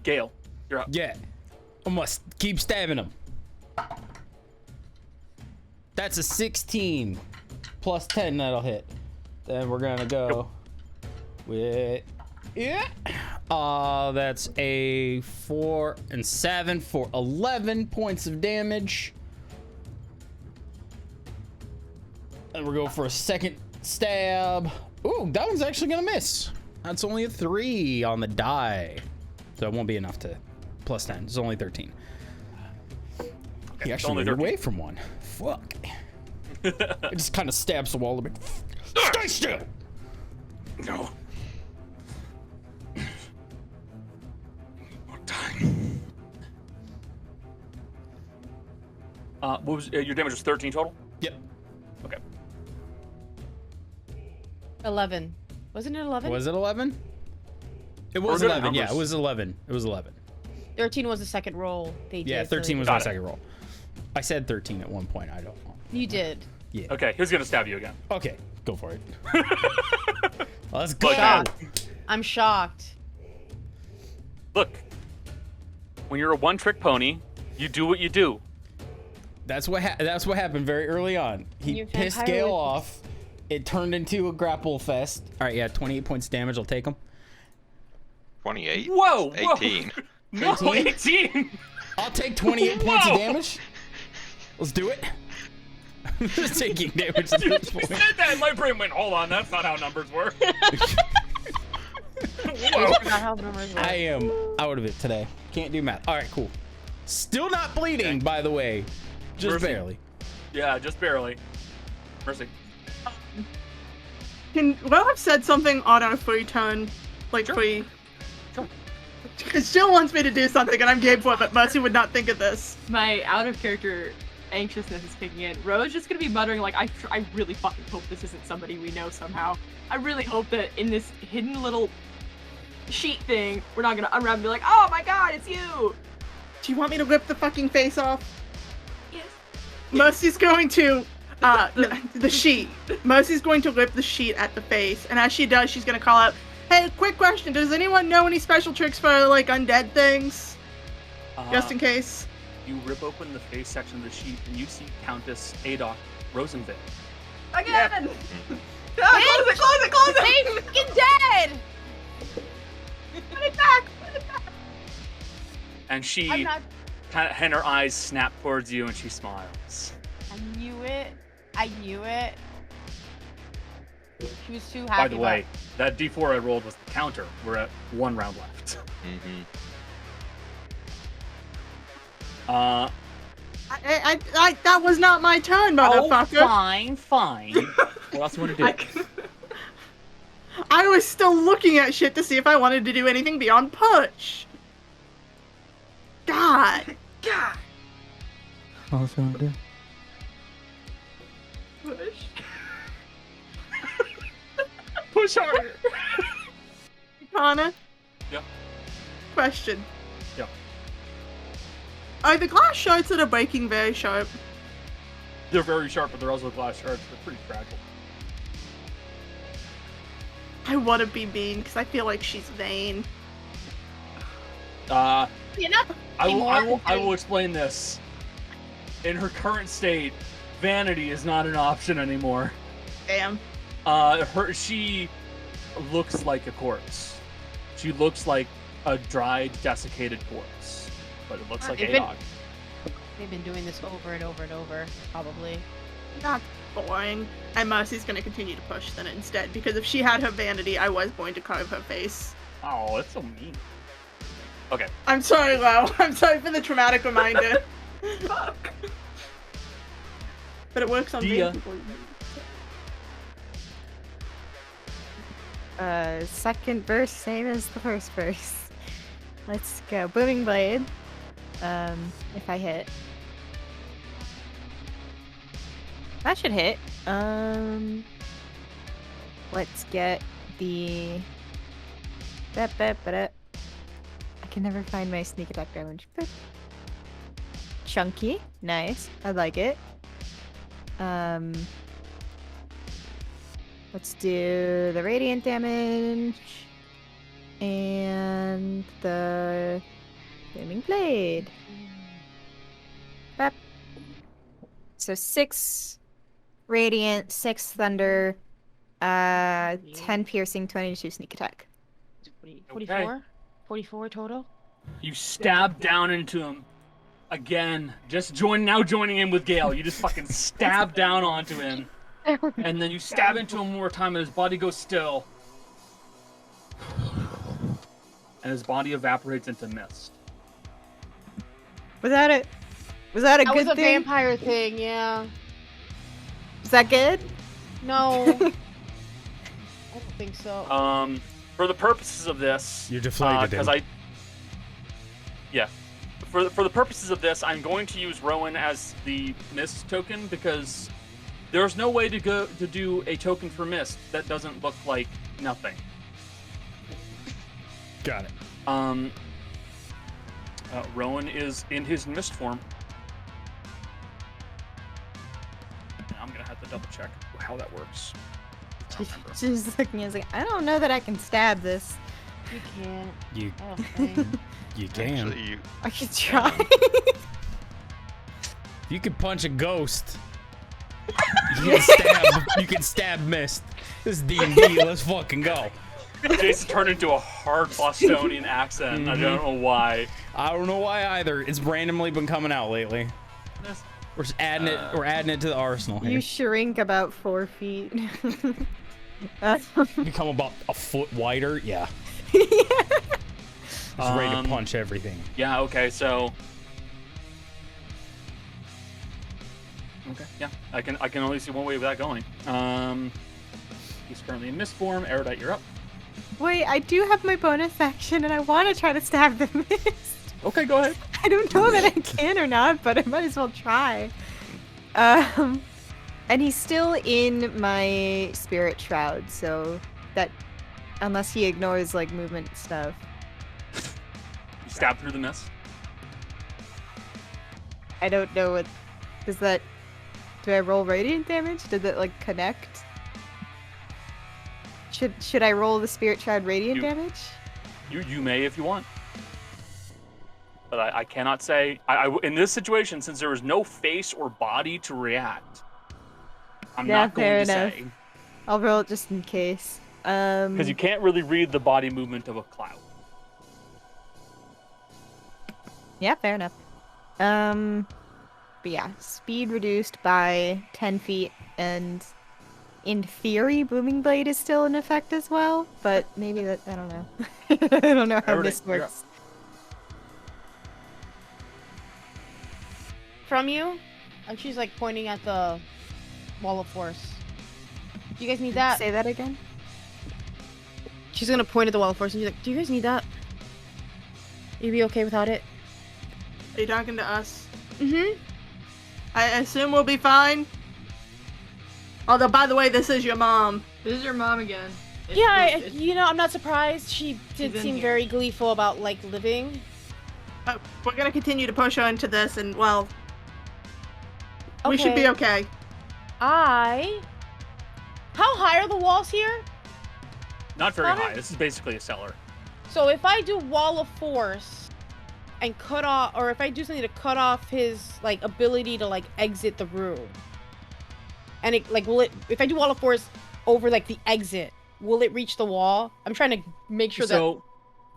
Gale, you're up. Yeah. I must keep stabbing him. That's a 16 plus 10 that'll hit. Then we're gonna go with that's a 4 and 7 for 11 points of damage. And we'll go for a second stab. Ooh, that one's actually gonna miss. That's only a 3 on the die. So it won't be enough to plus 10. It's only 13. He actually only moved 13. away from one. Fuck. It just kind of stabs the wall a bit. Stay still! No. What time? What was your damage? Was 13 total? Yep. Okay. 11. Wasn't it 11? Was it 11? It was We're good at 11. Yeah, it numbers. was 11. It was 11. 13 was the second roll. They Yeah, did, so 13 they- was Got my it. second roll. I said 13 at one point. I don't know. You did. Yeah. Okay, who's gonna stab you again? Okay, go for it. Let's go. Look, I'm shocked. look. When you're a one-trick pony, you do what you do. That's what happened very early on. He Your pissed vampire Gale would- off. It turned into a grapple fest. All right, yeah, 28 points of damage. I'll take them. 28. Whoa, whoa. 18. No, 18? 18. I'll take 28 points of Whoa. damage. Let's do it. I'm just taking damage at You this said point. that, and my brain went, hold on, that's not how numbers work. I Whoa. forgot how numbers work. I am out of it today. Can't do math. All right, cool. Still not bleeding, by the way. Just Mercy. barely. Yeah, just barely. Mercy. Can Will have said something on our free turn? Like Sure. free. Sure. It still wants me to do something and I'm game for it, but Mercy would not think of this. My out of character anxiousness is kicking in. Ro's just gonna be muttering like, I really fucking hope this isn't somebody we know somehow. I really hope that in this hidden little sheet thing, we're not gonna unwrap and be like, oh my god, it's you! Do you want me to rip the fucking face off? Yes. Mercy's going to the sheet. Mercy's going to rip the sheet at the face, and as she does, she's gonna call out, "Hey, quick question! Does anyone know any special tricks for like undead things, just in case?" You rip open the face section of the sheet, and you see Countess Adok Rosenvalles. Again! Ah, close it! They fucking dead! Put it back! Put it back! And she, I'm not. and her eyes snap towards you, and she smiles. I knew it. I knew it. She was too happy. By the way, that D4 I rolled was the counter. We're at 1 round left. Mm-hmm. That was not my turn, motherfucker. Fine. What else you want to do? I was still looking at shit to see if I wanted to do anything beyond push. God. What else you want to do? Push. Push harder. Connor, Yep. question. Yep. Are the glass shards that are breaking very sharp? They're very sharp, but they're also glass shards. They're pretty fragile. I want to be mean because I feel like she's vain. You're not I will explain this. In her current state, vanity is not an option anymore. Damn. She looks like a corpse. She looks like a dried, desiccated corpse. But it looks like They've a been- dog. They've been doing this over and over and over, probably. That's boring. And Mercy's gonna continue to push then instead because if she had her vanity, I was going to carve her face. Oh, that's so mean. Okay. I'm sorry, Lo. I'm sorry for the traumatic reminder. But it works on Dia. vain people. Second burst, same as the first burst. Let's go. Booming Blade. If I hit. That should hit. Let's get the... I can never find my sneak attack damage. Chunky. Nice. I like it. Let's do the radiant damage. And the booming blade. Bap. So 6 radiant, 6 thunder, 10 piercing, 22 sneak attack. 44? 44 total? You stab down into him. Again, just joining in with Gale. You just fucking stab down onto him. And then you stab into him one more time and his body goes still. And his body evaporates into mist. Was that a good That was a thing? vampire thing, yeah. Was that good? No. I don't think so. For the purposes of this, You deflated him. For the purposes of this, I'm going to use Rowan as the mist token because there's no way to do a token for mist that doesn't look like nothing. Got it. Rowan is in his mist form. I'm gonna have to double check how that works. She's looking at us like, I don't know that I can stab this. You can't. You I don't think. you can. Actually, I could try. You could punch a ghost. You can stab mist. This is D&D. Let's fucking go. Jason turned into a hard Bostonian accent. I don't know why. I don't know why either. It's randomly been coming out lately. We're just adding it. We're adding it to the arsenal here. You shrink about 4 feet. Become about a foot wider. Yeah. Just ready to punch everything. Yeah. Okay. So. Okay. Yeah. I can only see one way of that going. He's currently in mist form. Erudite, you're up. Wait, I do have my bonus action, and I want to try to stab the mist. Okay. Go ahead. I don't know that I can or not, but I might as well try. And he's still in my spirit shroud, so that unless he ignores like movement stuff. You stab through the mist. I don't know what does that. Do I roll radiant damage? Did that like connect? Should I roll the spirit shroud radiant damage? You may if you want. But I cannot say. I in this situation, since there is no face or body to react, I'm not going to enough. say. I'll roll it just in case. Because you can't really read the body movement of a cloud. Yeah, fair enough. But yeah, speed reduced by 10 feet, and in theory, Booming Blade is still in effect as well, but maybe that, I don't know. I don't know how this works. From you? And she's like pointing at the wall of force. Do you guys need that? Say that again? She's gonna point at the wall of force and she's like, do you guys need that? You be okay without it? Are you talking to us? Mm-hmm. I assume we'll be fine. Although, by the way, this is your mom. This is your mom again. Yeah, you know, I'm not surprised. She did She's in seem here. very gleeful about, like, living. We're gonna continue to push her into this, and well, we should be okay. How high are the walls here? Not very Connor? high. This is basically a cellar. So if I do wall of force and cut off, or if I do something to cut off his, like, ability to, like, exit the room, and it, like, if I do wall of force over, like, the exit, will it reach the wall? I'm trying to make sure So,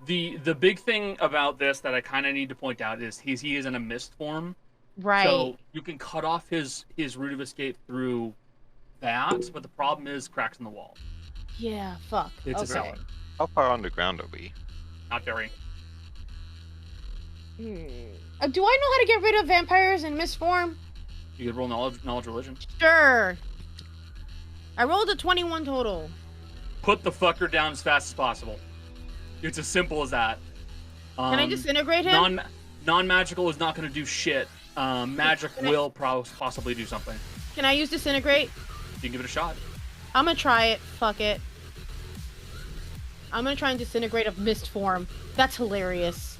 the big thing about this that I kind of need to point out is he is in a mist form. Right. So you can cut off his route of escape through that, but the problem is cracks in the wall. Yeah, fuck. It's a cellar. how far underground are we? Not very. Do I know how to get rid of vampires in mist form? You could roll knowledge religion. Sure. I rolled a 21 total. put the fucker down as fast as possible. It's as simple as that. Can I disintegrate him? Non-magical is not going to do shit. Magic will possibly do something. Can I use disintegrate? You can give it a shot. I'm gonna try it. Fuck it. I'm gonna try and disintegrate a mist form. That's hilarious.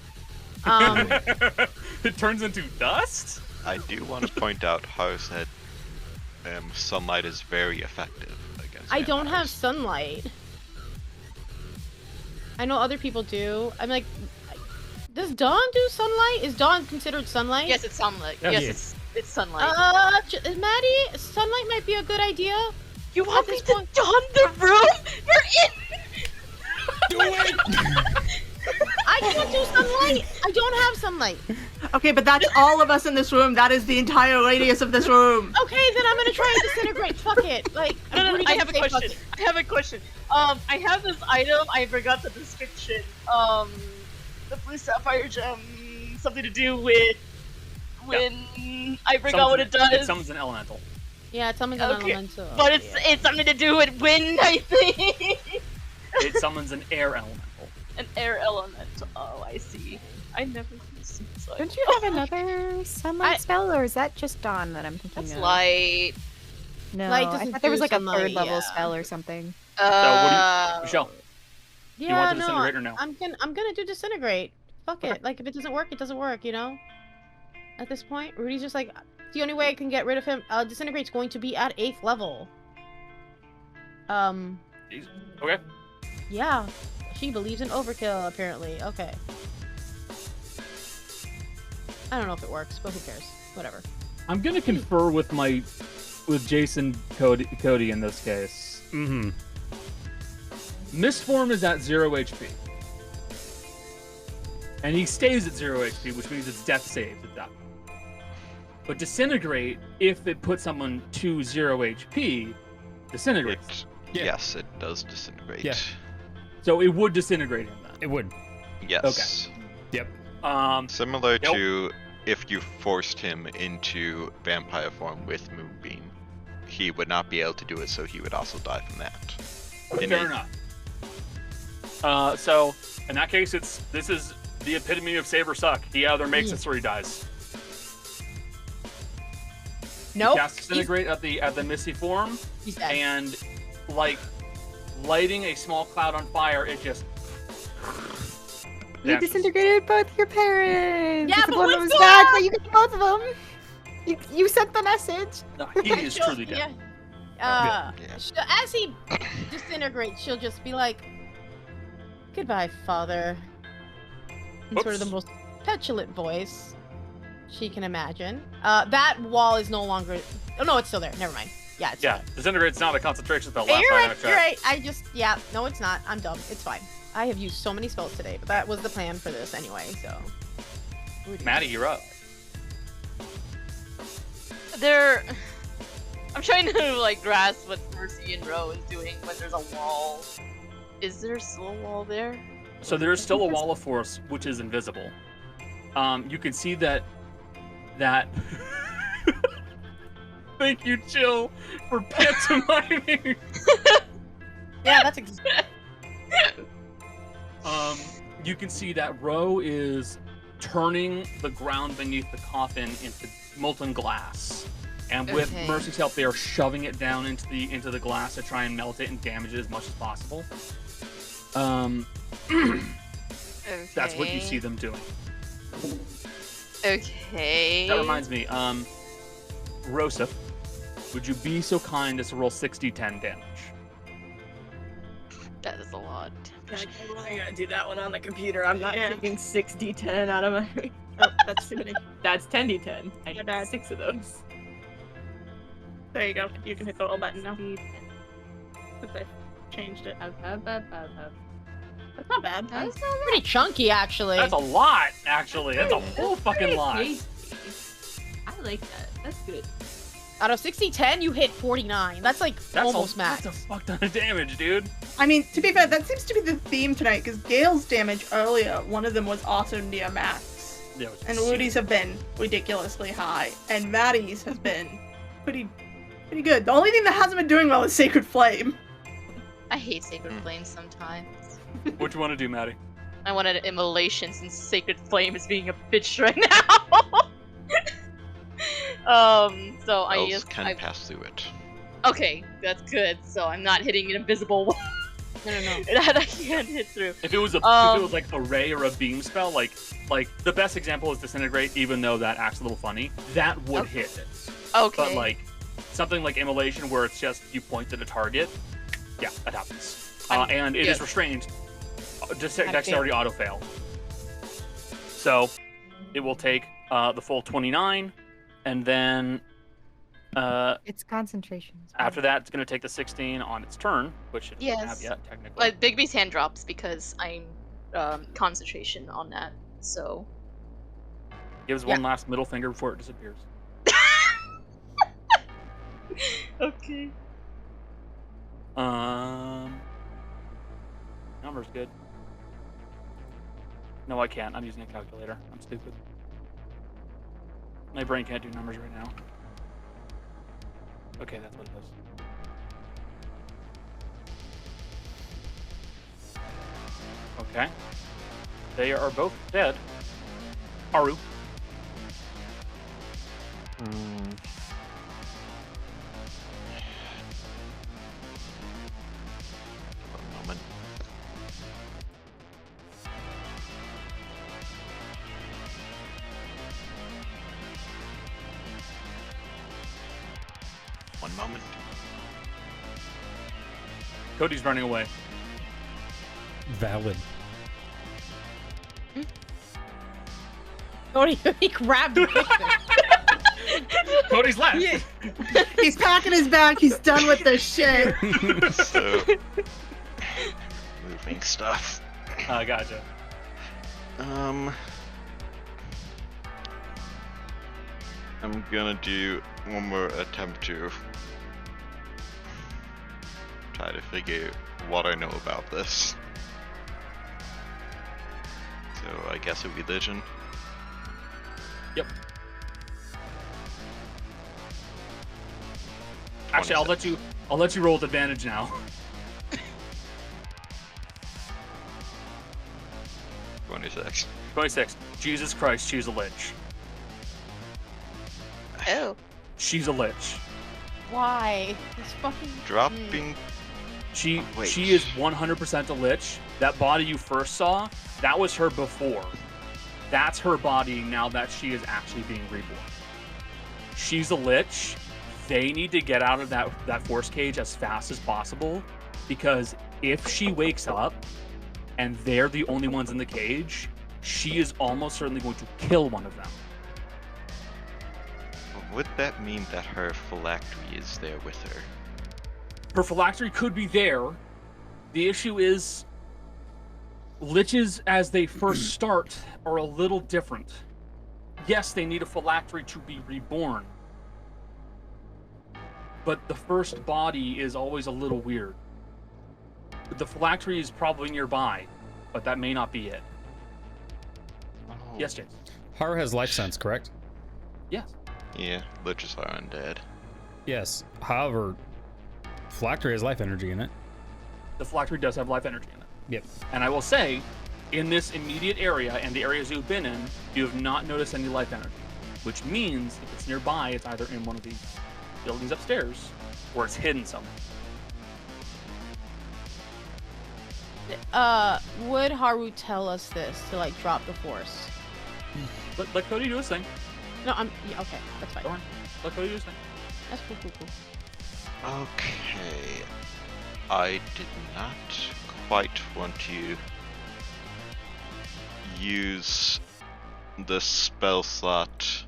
It turns into dust? I do want to point out how said sunlight is very effective against I don't have vampires. sunlight. I know other people do. I'm like, does dawn do sunlight? Is dawn considered sunlight? Yes, it's sunlight. Yeah. Yes, it's sunlight. Maddie, sunlight might be a good idea. You want me this to point- dawn the room? You're in. Do it! I can't do sunlight. I don't have sunlight. Okay, but that's all of us in this room. That is the entire radius of this room. Okay, then I'm gonna try and disintegrate. Fuck it. Like, No, I'm really I gonna have a say fuck question. it. I have a question. I have this item. I forgot the description. The blue sapphire gem. Something to do with when I forgot what it does. It summons an elemental. Yeah, tell me the Okay, elemental. but it's something to do with wind, I think. It summons an air elemental. An air elemental. Oh, I see. I never used it. Don't you have another sunlight spell, or is that just dawn that I'm thinking That's of? light. No, Light I doesn't thought there was do like a sunlight, third level yeah. spell or something. So what do you, Michelle? Yeah, you want to no, disintegrate or no? I'm gonna do disintegrate. Fuck Okay. it. Like, if it doesn't work, it doesn't work, you know? At this point, Rudy's just like, the only way I can get rid of him, disintegrate's going to be at 8th level. Jeez. Okay. Yeah. She believes in overkill, apparently. Okay. I don't know if it works, but who cares? Whatever. I'm gonna confer with Jason Cody in this case. Mm-hmm. Mistform is at 0 HP. And he stays at 0 HP, which means it's death saved at that point. But Disintegrate, if it puts someone to 0 HP, disintegrates. Yes, it does disintegrate. Yeah. So it would disintegrate him then. It would. Yes. Yep. Similar Nope. to if you forced him into vampire form with Moonbeam, he would not be able to do it, so he would also die from that. Fair enough. So in that case, this is the epitome of save or suck. He either makes it or he dies. Nope. Cast Disintegrate at the Misty form, He's dead. and like lighting a small cloud on fire, it just. You vanishes. disintegrated both your parents. Yeah, It's but one what's was the- bad, but you got both of them. You sent the message. No, he is She'll- truly dead. Yeah. Yeah. As he disintegrates, she'll just be like, "Goodbye, father." In sort of the Oops. most petulant voice she can imagine. That wall is no longer. Oh no, it's still there. Never mind. Yeah, it's Yeah, still Disintegrate's not a concentration spell. there. Last You're time I right. checked. You're right. I just no, it's not. I'm dumb. It's fine. I have used so many spells today, but that was the plan for this anyway. So. Rudy. Maddie, you're up. I'm trying to like grasp what Mercy and Ro is doing when there's a wall. Is there still a wall there? So there is still a wall of force which is invisible. You can see that. Thank you, Jill, for pantomiming. Yeah, that's You can see that Ro is turning the ground beneath the coffin into molten glass, and with Okay. Mercy's help, they are shoving it down into the glass to try and melt it and damage it as much as possible. That's what you see them doing. Okay. That reminds me, Rosif, would you be so kind as to roll 60-10 damage? That is a lot. I'm really gonna do that one on the computer. I'm not Yeah. taking 60-10 out of my. Oh, that's too many. That's 10d10. I My need bad. 6 of those. There you go. You can hit the little button now. Since I changed it. That's not bad. That's pretty chunky, actually. That's a lot, actually. That's a whole fucking lot. I like that. That's good. Out of 60-10, you hit 49. That's like almost max. That's a fuck ton of damage, dude. I mean, to be fair, that seems to be the theme tonight, because Gale's damage earlier, one of them was also near max. Yeah, it was And insane. Woody's have been ridiculously high. And Maddie's has been pretty good. The only thing that hasn't been doing well is Sacred Flame. I hate Sacred Flames sometimes. What you want to do, Maddie? I wanted Immolation since Sacred Flame is being a bitch right now. So I Spells used. can pass through it. Okay, that's good. So I'm not hitting an invisible wall No. that I can't hit through. If it was like a ray or a beam spell, like the best example is Disintegrate, even though that acts a little funny, that would hit it. Okay. But like something like Immolation, where it's just you point at a target, yeah, that happens. And it is restrained. Dexterity auto fail. So it will take the full 29, and then It's concentration. after that, it's going to take the 16 on its turn, which it doesn't have Yes. yet, technically. But Bigby's hand drops because I'm concentration on that. So Gives one last middle finger before it disappears. okay. Number's good. No, I can't. I'm using a calculator. I'm stupid. My brain can't do numbers right now. Okay, that's what it is. Okay. They are both dead. Haru. One moment. One moment. Cody's running away. Valid. He grabbed the picture. Cody's left. Yeah. He's packing his bag. He's done with this shit. So, moving stuff. Gotcha. I'm gonna do one more attempt to try to figure what I know about this. So I guess a religion. Yep. Actually, I'll let you roll with advantage now. 26. 26. Jesus Christ, she's a lich. Oh. She's a lich. Why? It's fucking. Dropping. She Wait. she is 100% a lich. That body you first saw, that was her before. That's her body now that she is actually being reborn. She's a lich. They need to get out of that force cage as fast as possible, because if she wakes up and they're the only ones in the cage, she is almost certainly going to kill one of them. Would that mean that her phylactery is there with her? Her phylactery could be there. The issue is, liches as they first start are a little different. Yes, they need a phylactery to be reborn, but the first body is always a little weird. The phylactery is probably nearby, but that may not be it. Oh. Yes, James. Haru has life sense, correct? Yes. Yeah, liches are undead. Yes. However, phylactery has life energy in it. The phylactery does have life energy in it. Yep. And I will say, in this immediate area and the areas you've been in, you have not noticed any life energy. Which means, if it's nearby, it's either in one of these buildings upstairs, or it's hidden somewhere. Would Haru tell us this to like drop the force? Let Cody do his thing. No, yeah, okay, that's fine. Go on. Let Cody do his thing. That's cool. Okay. I did not quite want to use the spell slot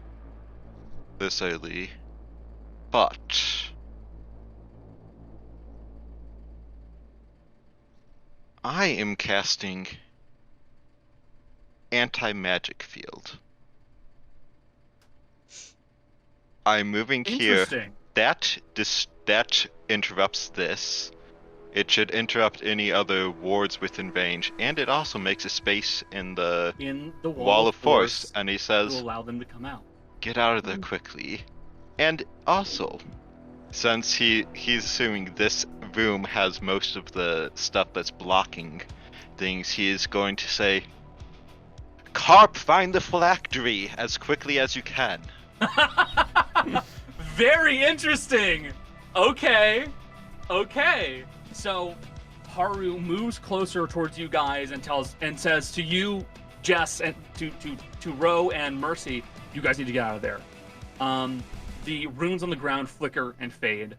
this early, but I am casting anti-magic field. I'm moving here. Interesting. That interrupts this. It should interrupt any other wards within range, and it also makes a space in the wall of force. And he to says, allow them to come out. "Get out of there quickly." And also, since he's assuming this room has most of the stuff that's blocking things, he is going to say, "Carp, find the phylactery as quickly as you can." Very interesting. Okay. So Haru moves closer towards you guys and says to you, Jess, and to Ro and Mercy, you guys need to get out of there. The runes on the ground flicker and fade.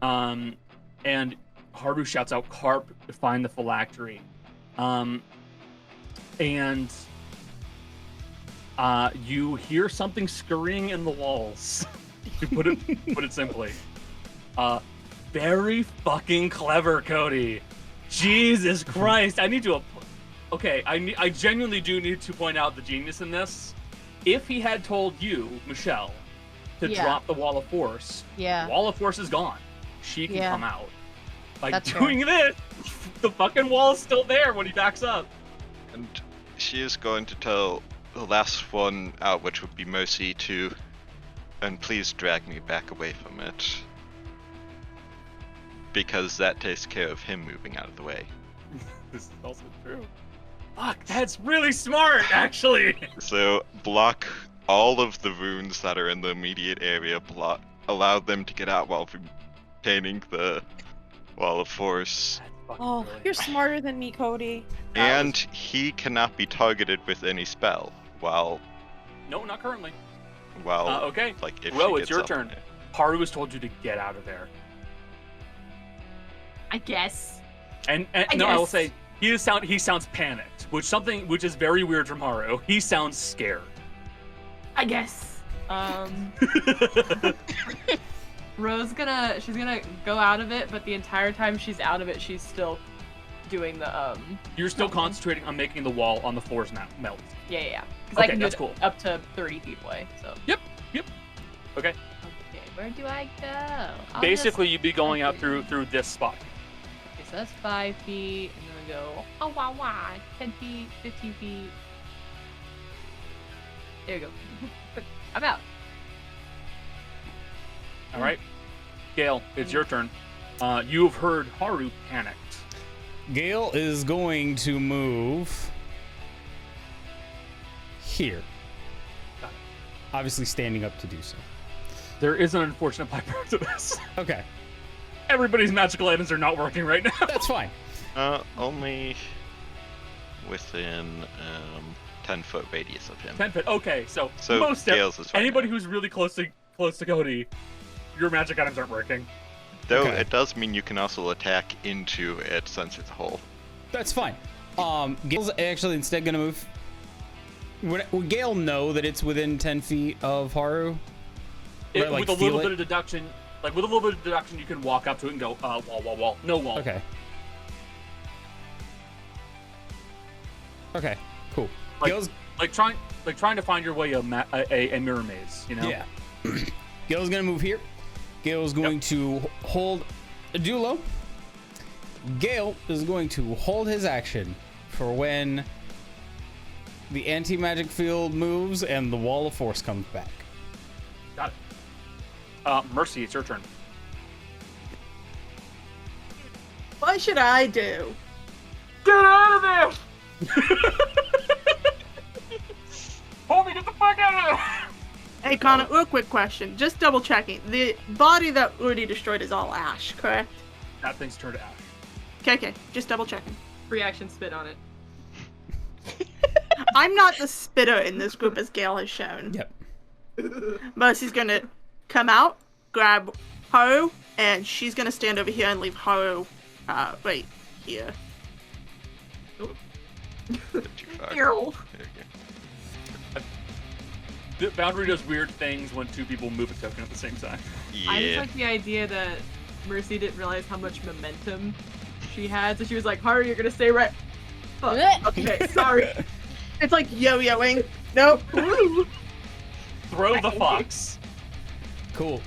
And Haru shouts out, "Carp, find the phylactery." And you hear something scurrying in the walls. To put it simply. Very fucking clever, Cody. Jesus Christ! I need to. Okay, I genuinely do need to point out the genius in this. If he had told you, Michelle, to drop the wall of force, Yeah. wall of force is gone. She can come out. By That's doing this, the fucking wall is still there when he backs up. And she is going to tell the last one out, which would be Mercy, and please drag me back away from it. Because that takes care of him moving out of the way. This is also true. Fuck, that's really smart, actually. So block all of the runes that are in the immediate area, allow them to get out while retaining the wall of force. Oh, you're smarter than me, Cody. And he cannot be targeted with any spell while No, not currently. okay. Like if Ro, she it's gets your up turn. there. Haru has told you to get out of there. I guess. And I no, I will guess. say he sounds panicked, which is very weird from Haru. He sounds scared. I guess. She's gonna go out of it, but the entire time she's out of it, she's still doing the You're still concentrating on making the wall on the floors melt. Yeah. Because Okay, I can do that's it cool. up to 30 feet away. So. Yep. Okay. Okay, where do I go? I'll Basically, you'd be going out Okay. through this spot. Okay, so that's 5 feet, and then I go 10 feet, 15 feet. There you go. I'm out. All right, Gale, it's your turn. You've heard Haru panicked. Gale is going to move here. Got it. Obviously standing up to do so. There is an unfortunate byproduct to this. Okay, Everybody's magical items are not working right now. that's fine. Only within 10-foot radius of him. 10 feet. Okay, so So most Gale's is fine anybody now. who's really close to Cody, your magic items aren't working. Though Okay. it does mean you can also attack into it since it's a hole. That's fine. Gale's actually instead gonna move. Would Gale know that it's within 10 feet of Haru? Or, like, With a feel little it? bit of deduction, you can walk up to it and go, wall. No wall. Okay. Okay, cool. Like, Gale's, trying to find your way a mirror maze, you know? yeah. Gale's gonna move here. Gale's going to hold a duo. Gale is going to hold his action for when the anti-magic field moves and the wall of force comes back. Got it. Mercy, it's your turn. What should I do? Get out of there! Homie, get the fuck out of there! Hey, Connor, real quick question. Just double checking. The body that already destroyed is all ash, correct? That thing's turned to ash. Okay. Just double checking. Reaction spit on it. I'm not the spitter in this group as Gale has shown. Yep. Mercy's gonna come out, grab Haru, and she's gonna stand over here and leave Haru right here. Too far. Ew. There you go. The boundary does weird things when two people move a token at the same time. I just Yeah. like the idea that Mercy didn't realize how much momentum she had, so she was like, Haru, you're gonna stay right. Fuck. Okay, sorry. It's like yo-yoing. Nope. Throw the fox. Cool.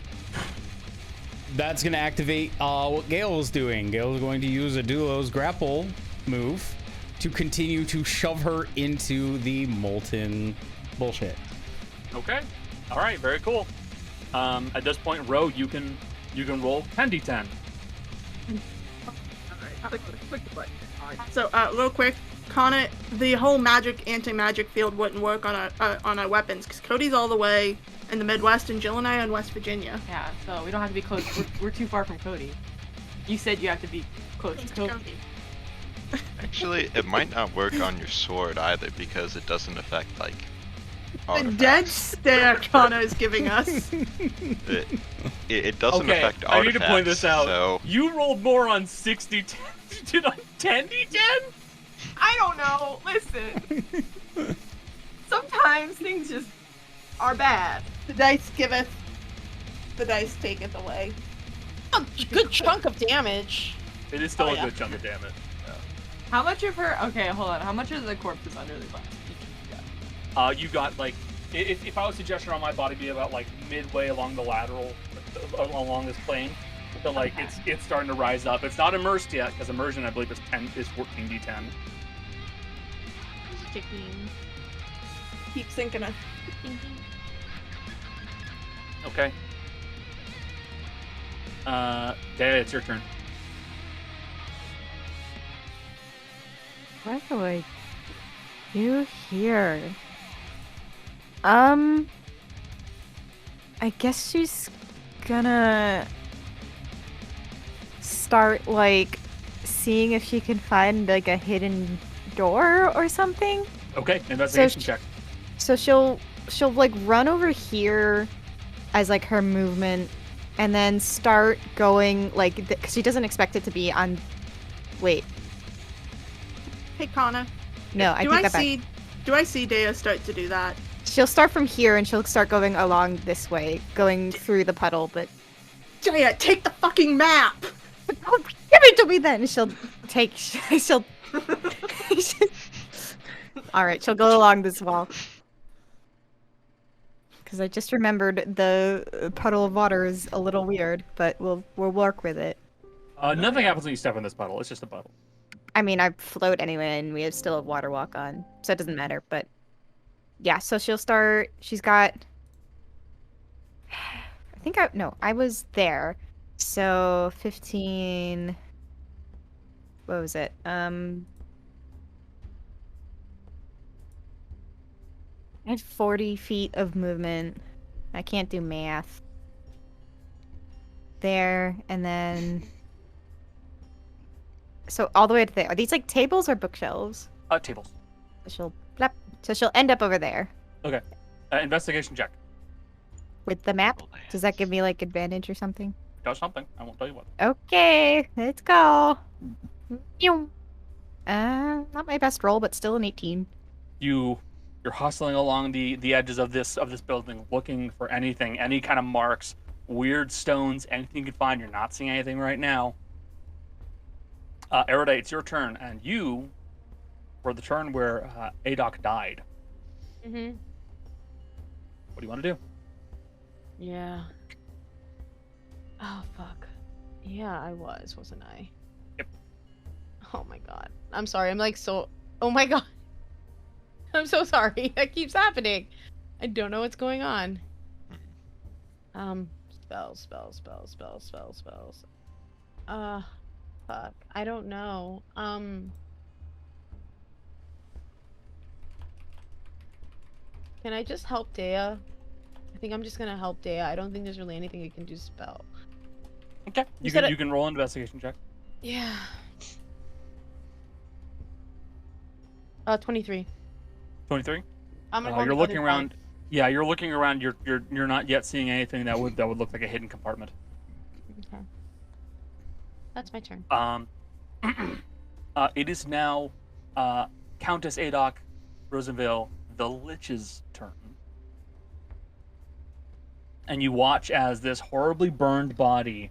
That's gonna activate what Gale is doing. Gale is going to use a duo's grapple move to continue to shove her into the molten bullshit. Okay. All right. Very cool. At this point, Ro, you can roll 10d10. Click the button. So, real quick, Connor, the whole anti-magic field wouldn't work on our weapons, because Cody's all the way in the Midwest, and Jill and I are in West Virginia. Yeah, so we don't have to be close. We're too far from Cody. You said you have to be close to Cody. Actually, it might not work on your sword either because it doesn't affect like The artifacts. dead stare Connor is giving us. It doesn't Okay, affect artifacts. I need to point this out. So You rolled more on 60-10 than on 10d10? I don't know. Listen. Sometimes things just are bad. The dice giveth, the dice taketh away. A good chunk of damage. It is still Oh, a yeah. good chunk of damage. How much of her? Okay, hold on. How much of the corpse is under the glass? You got like, if I was to gesture on my body, it'd be about like midway along the lateral, along this plane. So like Okay. it's starting to rise up. It's not immersed yet because immersion I believe is 14d10. Sticking. Keep sinking it. Okay. Dad, it's your turn. What do I do here? I guess she's gonna start like seeing if she can find like a hidden door or something. Okay, investigation sh- check. So she'll like run over here as like her movement, and then start going like because she doesn't expect it to be on. Wait, Hey Connor, no, I do take I that back. see? Do I see Dea start to do that? She'll start from here and she'll start going along this way, going through the puddle. But Dea, take the fucking map. oh, give it to me then. She'll take. She'll. All right, she'll go along this wall. Because I just remembered the puddle of water is a little weird, but we'll work with it. Nothing happens when you step in this puddle. It's just a puddle. I mean, I float anyway, and we have still have water walk on, so it doesn't matter. But yeah, so she'll start. She's got. I think I was there. So 15. What was it? I had 40 feet of movement. I can't do math. There, and then. So all the way to there. Are these like tables or bookshelves? Tables. So she'll end up over there Okay. Investigation check. with the map. Does that give me like advantage or something? Does something. I won't tell you what. Okay, let's go. Pew. Not my best roll, but still an 18. You're hustling along the edges of this building, looking for anything, any kind of marks, weird stones, anything you can find. You're not seeing anything right now. Erudite, it's your turn, and you were the turn where Adoc died. Mm-hmm. What do you want to do? Yeah. Oh, fuck. Yeah, I wasn't I? Yep. Oh my god. I'm sorry, I'm like so... Oh my god. I'm so sorry. That keeps happening. I don't know what's going on. Spells. Fuck. I don't know. Can I just help Dea? I think I'm just gonna help Dea. I don't think there's really anything you can do spell. Okay. You can roll an investigation check. Yeah. 23. 23. I'm gonna go on You're the looking other around. side. Yeah, you're looking around. You're not yet seeing anything that would look like a hidden compartment. Okay. That's my turn. It is now Countess Adoc Rosenville, the Lich's turn. And you watch as this horribly burned body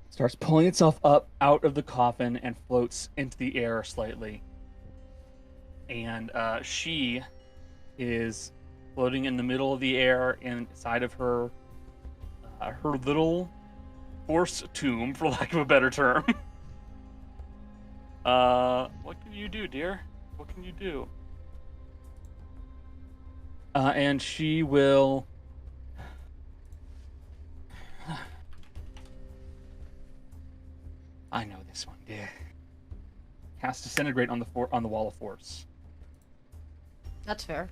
starts pulling itself up out of the coffin and floats into the air slightly. And she is floating in the middle of the air inside of her little force tomb, for lack of a better term. What can you do, dear? What can you do? And she will. I know this one. Yeah. Cast Disintegrate on the wall of force, That's fair.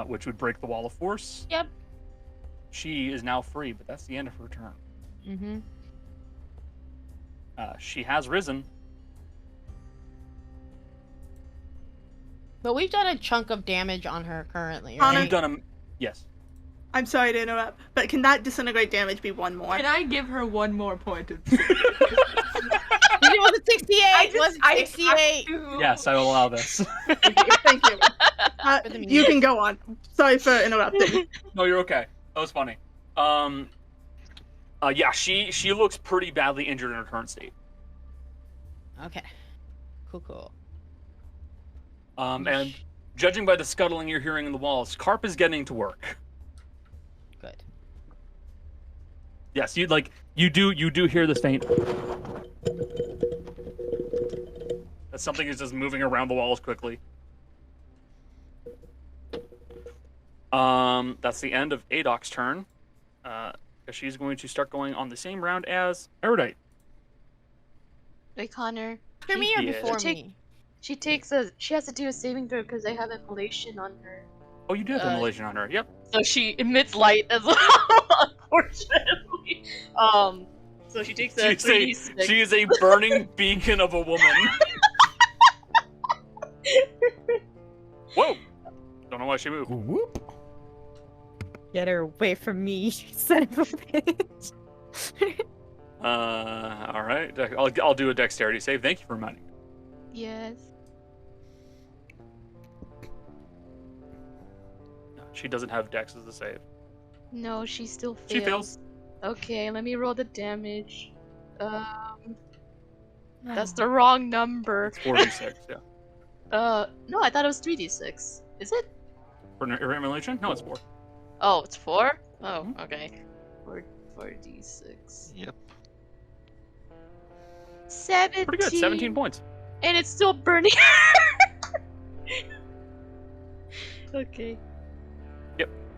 which would break the wall of force. Yep. She is now free, but that's the end of her turn. Mm-hmm. She has risen. But we've done a chunk of damage on her currently, Connor? right? You've done a yes. I'm sorry to interrupt, but can that disintegrate damage be one more? Can I give her one more point of? It was a 68. Was it 68? Yes, I will allow this. Thank you. For the You can go on. Sorry for interrupting. No, you're okay. That was funny. Yeah, she looks pretty badly injured in her current state. Okay. Cool. And judging by the scuttling you're hearing in the walls, Carp is getting to work. Good. Yes, you do hear the faint. That something is just moving around the walls quickly. That's the end of Adok's turn. She's going to start going on the same round as Erudite. Hey, Connor. After me or Yeah. before Take- me? She has to do a saving throw because I have immolation on her. Oh, you do have immolation on her. Yep. So she emits light as well, unfortunately. So she takes a 3d6. She is a burning beacon of a woman. Whoa! Don't know why she moved. Whoop. Get her away from me, you son of a bitch. All right. I'll do a dexterity save. Thank you for reminding me. Yes. She doesn't have dex as a save. No, she still fails. She fails. Okay, let me roll the damage. That's the wrong number. It's 4d6. Yeah. No, I thought it was 3d6. Is it? For immolation? No, it's 4. Oh, it's 4? Oh, okay. 4d6. Yep. 17. Pretty good. 17 points. And it's still burning. Okay.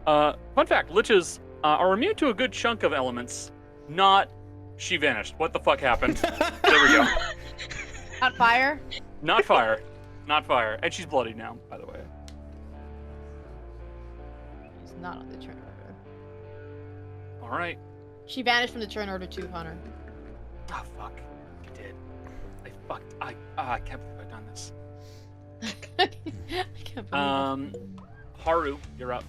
Fun fact: liches are immune to a good chunk of elements. Not. She vanished. What the fuck happened? There we go. Not fire? Not fire. Not fire. And she's bloody now, by the way. She's not on the turn order. All right. She vanished from the turn order too, Connor. Ah, fuck. I did. I can't believe I've done this. I can't believe it. Haru, you're up.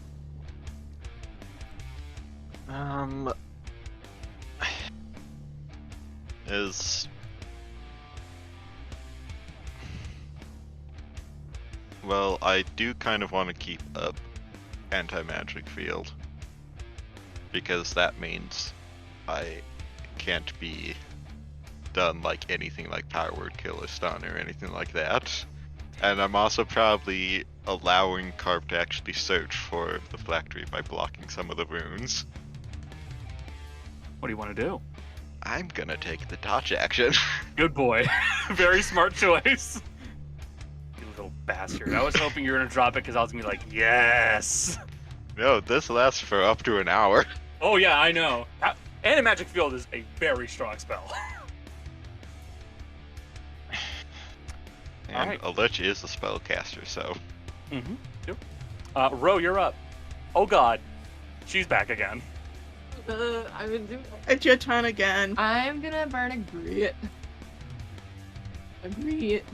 Well, I do kind of want to keep up anti-magic field. Because that means I can't be done like anything like power word kill or stun or anything like that. And I'm also probably allowing Carp to actually search for the phylactery by blocking some of the runes. What do you want to do? I'm gonna take the dodge action. Good boy. Very smart choice. You little bastard. I was hoping you were gonna drop it because I was gonna be like, yes. No, this lasts for up to an hour. Oh yeah, I know. Anti-magic field is a very strong spell. And Alright. a lich is a spellcaster, so. Mm-hmm. Yep. Ro, you're up. Oh god. She's back again. I would do. It's your turn again. I'm gonna burn a grit. Take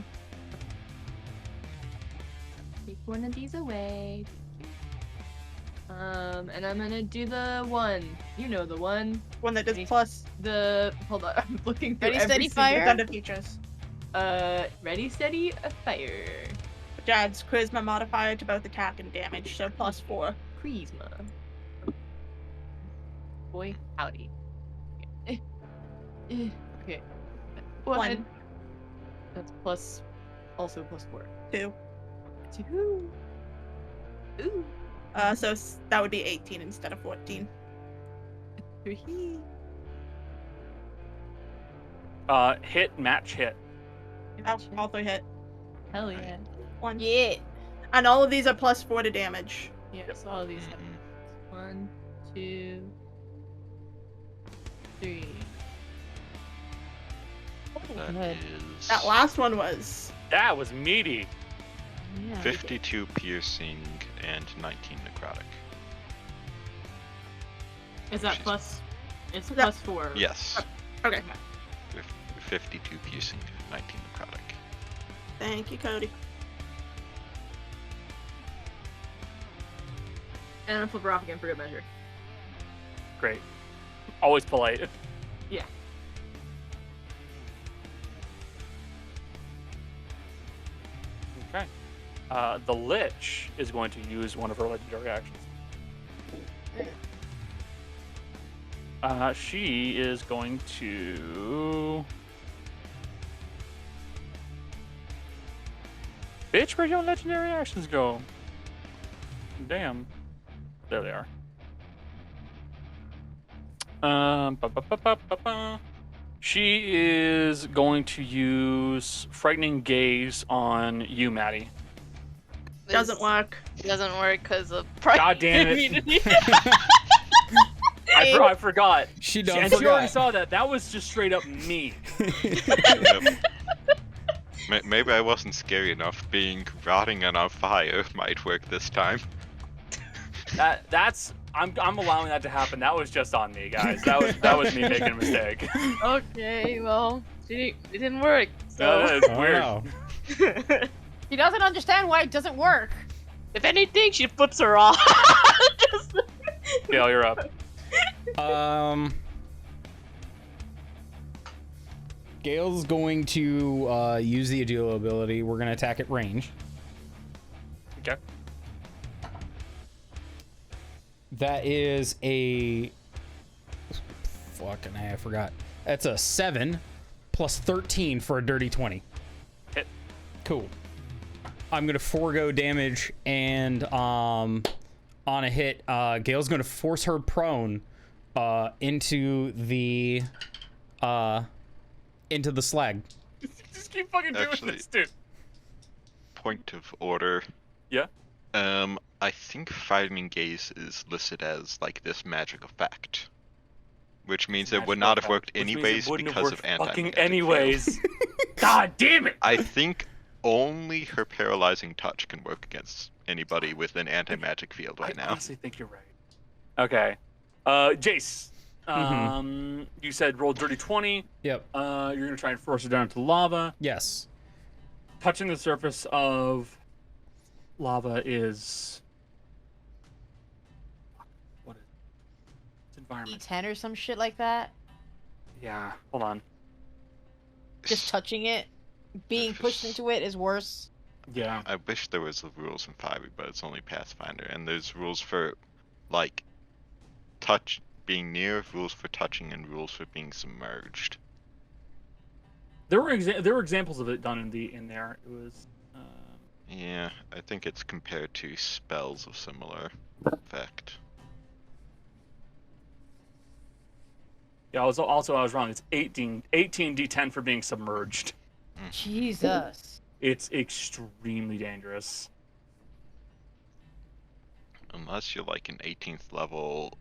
one of these away. And I'm gonna do the one. You know the one. One that does plus Hold on, I'm looking through Ready, every steady, single- fire? thunder features. Ready, steady, fire. Which adds charisma modifier to both attack and damage, so +4. Charisma. Boy, howdy. Okay. One. That's plus, also +4. 2. 2. Ooh. So that would be 18 instead of 14. Hit, match, hit. All 3 hit. Hell yeah. 1. Yeah. And all of these are +4 to damage. Yeah, so all of these have 1, 2, 3. That Good. is That last one was. That was meaty. Yeah. 52 piercing and 19 necrotic. Is that She's- plus? It's That- +4. Yes. Okay. 52 piercing, 19 necrotic. Thank you, Cody. And I'm flip her off again for good measure. Great. Always polite. Yeah. Okay. The Lich is going to use one of her legendary actions. She is going to. Bitch, where'd your legendary actions go? Damn. There they are. She is going to use Frightening Gaze on you, Maddie. Doesn't work. Doesn't work because of God damn it. immunity. I forgot. She And done she already forgot. saw that. That was just straight up me. Yep. Maybe I wasn't scary enough. Being rotting and on fire might work this time. That's I'm allowing that to happen. That was just on me, guys. That was me making a mistake. Okay, well, it didn't work. No, So it's Oh, weird. no. He doesn't understand why it doesn't work. if anything, she flips her off. Just- Gail, you're up. Gale's going to use the Agile ability. We're going to attack at range. Okay. That is a... Fucking I forgot. That's a 7 plus 13 for a dirty 20. Hit. Cool. I'm going to forego damage and on a hit, Gale's going to force her prone into the slag. Just keep fucking doing Actually- this, dude. Point of order. Yeah. I think Frightening Gaze is listed as like this magic effect, which means it would not have worked Which means it anyways wouldn't have because worked of anti. fucking anyways. God damn it! I think only her paralyzing touch can work against anybody with an anti-magic field right I now. honestly think you're right. Okay. Jace. You said roll dirty 20. Yep. You're gonna try and force her down into lava. Yes. Touching the surface of lava is what is it's environment. E10 or some shit like that. Yeah. Hold on. Just touching it, being pushed into it is worse. Yeah. I wish there was the rules in 5e, but it's only Pathfinder, and there's rules for like touch being near, rules for touching, and rules for being submerged. There were examples of it done in there. It was Yeah, I think it's compared to spells of similar effect. yeah. I was wrong. It's 18 d10 for being submerged. Jesus. It's extremely dangerous. Unless you're like an 18th level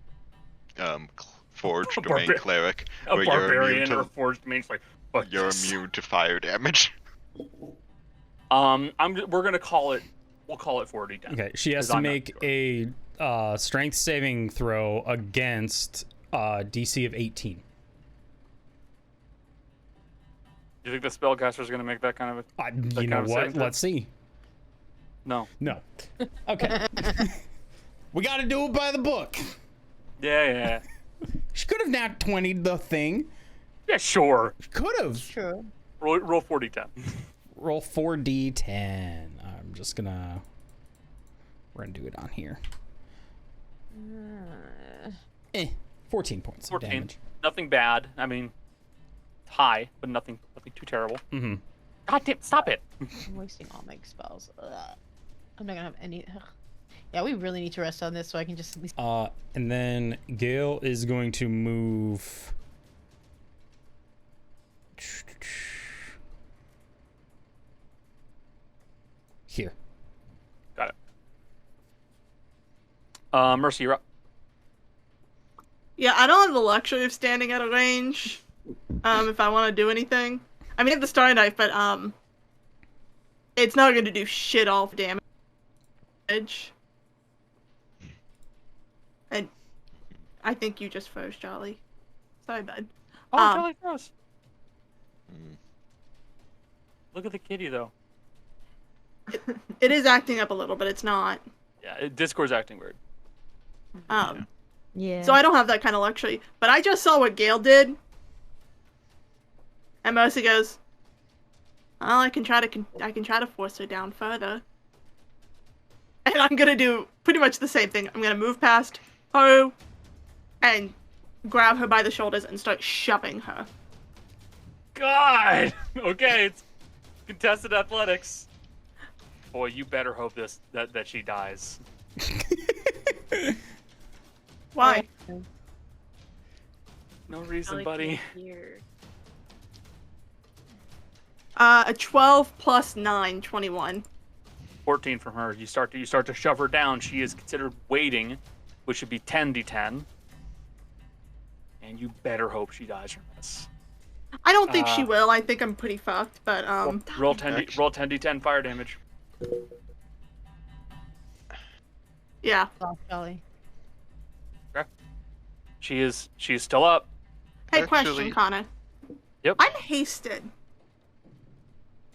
forged A domain cleric, A where you're barbarian immune or a to, forged mage, like fuck you're yes. immune to fire damage. We're gonna call it. We'll call it 4d10. Okay. She has 'cause to I'm not make sure. a strength saving throw against DC of 18. You think the spellcaster is gonna make that kind of a? You kind know of what? saving throw? Let's see. No. No. Okay. We got to do it by the book. Yeah. She could have nat 20'd the thing. Yeah, sure. Could have. True. Roll 4d10. Roll 4d10. I'm just gonna. We're gonna do it on here. 14 points of 14. damage. Nothing bad. I mean, high, but nothing too terrible. Mm-hmm. God damn! Stop it. I'm wasting all my spells. Ugh. I'm not gonna have any. Ugh. Yeah, we really need to rest on this so I can just at least. And then Gale is going to move. Here. Got Mercy, you're up. Yeah, I don't have the luxury of standing at a range. If I want to do anything. I mean, I have the Star Knife, but it's not going to do shit all for damage. And I think you just froze, Jolly. Sorry, bud. Oh, Jolly froze. Look at the kitty, though. It is acting up a little, but it's not. Yeah, Discord's acting weird. Yeah. So I don't have that kind of luxury. But I just saw what Gale did. And Mercy goes, well, I can try to force her down further. And I'm gonna do pretty much the same thing. I'm gonna move past her and grab her by the shoulders and start shoving her. God! Okay, it's contested athletics. Boy, you better hope that she dies. Why? No reason, Alec buddy. is here. A 12 plus 9, 21. 14 from her. You start to shove her down. She is considered waiting, which should be 10d10. And you better hope she dies from this. I don't think she will. I think I'm pretty fucked, but Roll 10d10 fire damage. yeah. Oh, Jolly. She is still up. Hey, Actually- question, Connor. Yep. I'm hasted.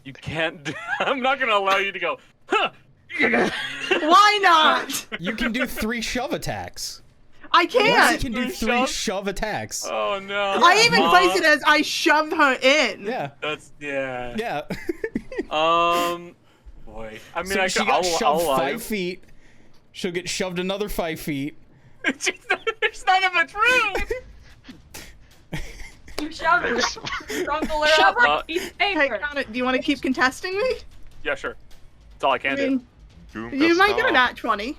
You can't. I'm not gonna allow you to go. Huh. Why not? You can do 3 shove attacks. I You can't. can do 3 3 shoves? shove attacks. Oh no. I even phrased it as I shoved her in. Yeah. That's yeah. Yeah. Boy. I mean, So she got I'll shoved allow 5 you. feet. She'll get shoved another 5 feet. There's none of it's room. You shove her. Struggle her Shove up her. like a piece of Hey, paper. Connor, do you want to keep contesting me? Yeah, sure. That's all I can I do. mean, Doom you does might get a not. nat 20.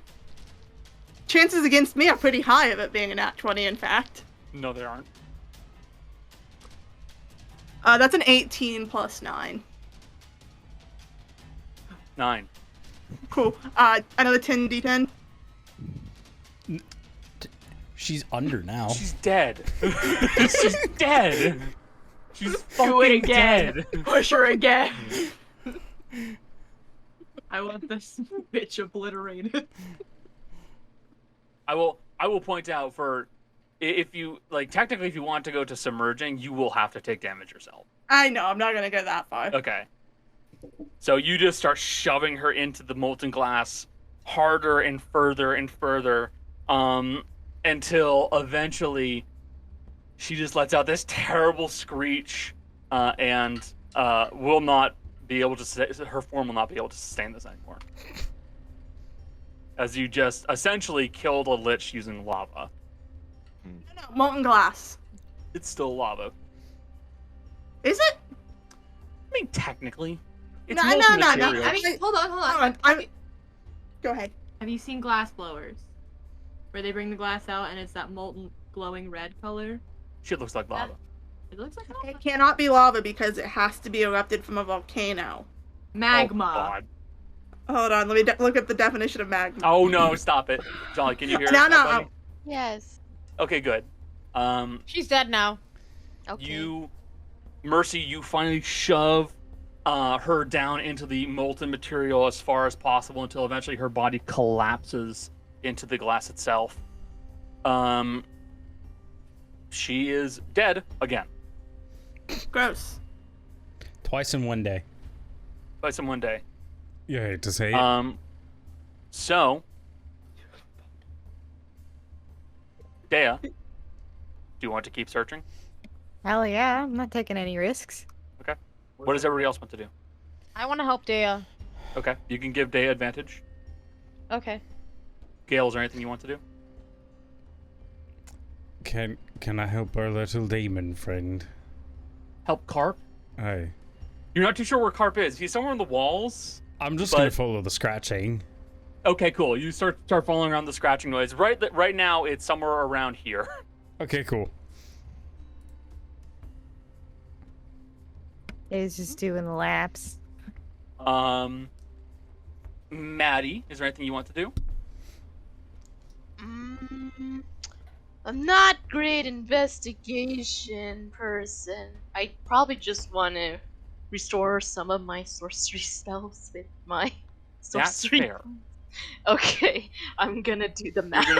Chances against me are pretty high of it being a nat 20, in fact. No, they aren't. That's an 18 plus 9. 9. Cool. Another 10d10. She's under now. She's dead. She's dead. She's Do it fucking again. dead. Push her again. I want this bitch obliterated. I will point out for if you like technically if you want to go to submerging, you will have to take damage yourself. I know, I'm not gonna go that far. Okay. So you just start shoving her into the molten glass harder and further, until eventually she just lets out this terrible screech, and will not be able to. Her form will not be able to sustain this anymore. As you just essentially killed a lich using lava. No, molten glass. It's still lava. Is it? I mean, technically, it's No, molten no, no, material. I mean, hold on. Hold on, Go ahead. Have you seen glass blowers? Where they bring the glass out and it's that molten glowing red color? Shit looks like lava. It looks like It cannot be lava because it has to be erupted from a volcano. magma. Oh, God. Hold on, let me look at the definition of magma. Oh no! Stop it, Jolly. Can you hear No, us? no, buddy? Yes. Okay, good. She's dead now. Okay. Mercy, you finally shove her down into the molten material as far as possible until eventually her body collapses into the glass itself. She is dead again. Gross. Twice in one day. By someone day. You hate to say it. So, Dea, do you want to keep searching? Hell yeah, I'm not taking any risks. Okay. What does everybody else want to do? I want to help Dea. Okay, you can give Dea advantage. Okay. Gale, is there anything you want to do? Can I help our little demon friend? Help Carp? Aye. You're not too sure where Carp is. He's somewhere in the walls. I'm just But- gonna follow the scratching. Okay, cool. You start following around the scratching noise. Right now, it's somewhere around here. Okay, cool. Is just doing the laps. Maddie, is there anything you want to do? I'm not great investigation person. I probably just want to restore some of my sorcery spells with my That's sorcery. fair. Okay, I'm gonna do the math. You're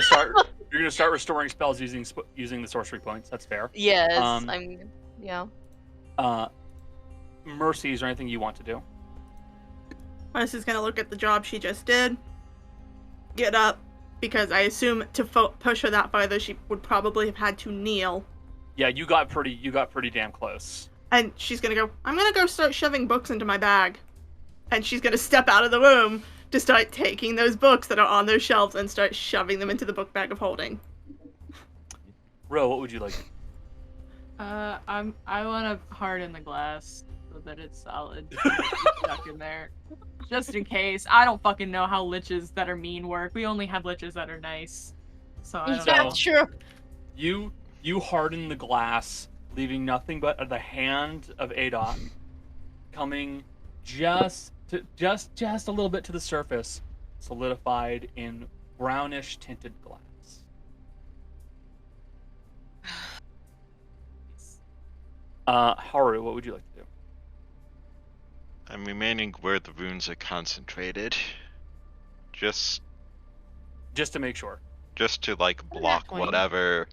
gonna start restoring spells using the sorcery points. That's fair. Yes, yeah. Mercy, is there anything you want to do? Mercy's gonna look at the job she just did, get up, because I assume to push her that farther, she would probably have had to kneel. Yeah, you got pretty damn close. And she's gonna go, I'm gonna go start shoving books into my bag. And she's gonna step out of the room to start taking those books that are on those shelves and start shoving them into the book bag of holding. Ro, what would you like? I want to harden the glass so that it's solid. Stuck in there, just in case. I don't fucking know how liches that are mean work. We only have liches that are nice, so I don't know. That's true. You harden the glass, leaving nothing but the hand of Adok coming just a little bit to the surface, solidified in brownish tinted glass. Haru, what would you like to do? I'm remaining where the runes are concentrated. Just to make sure. Just to block whatever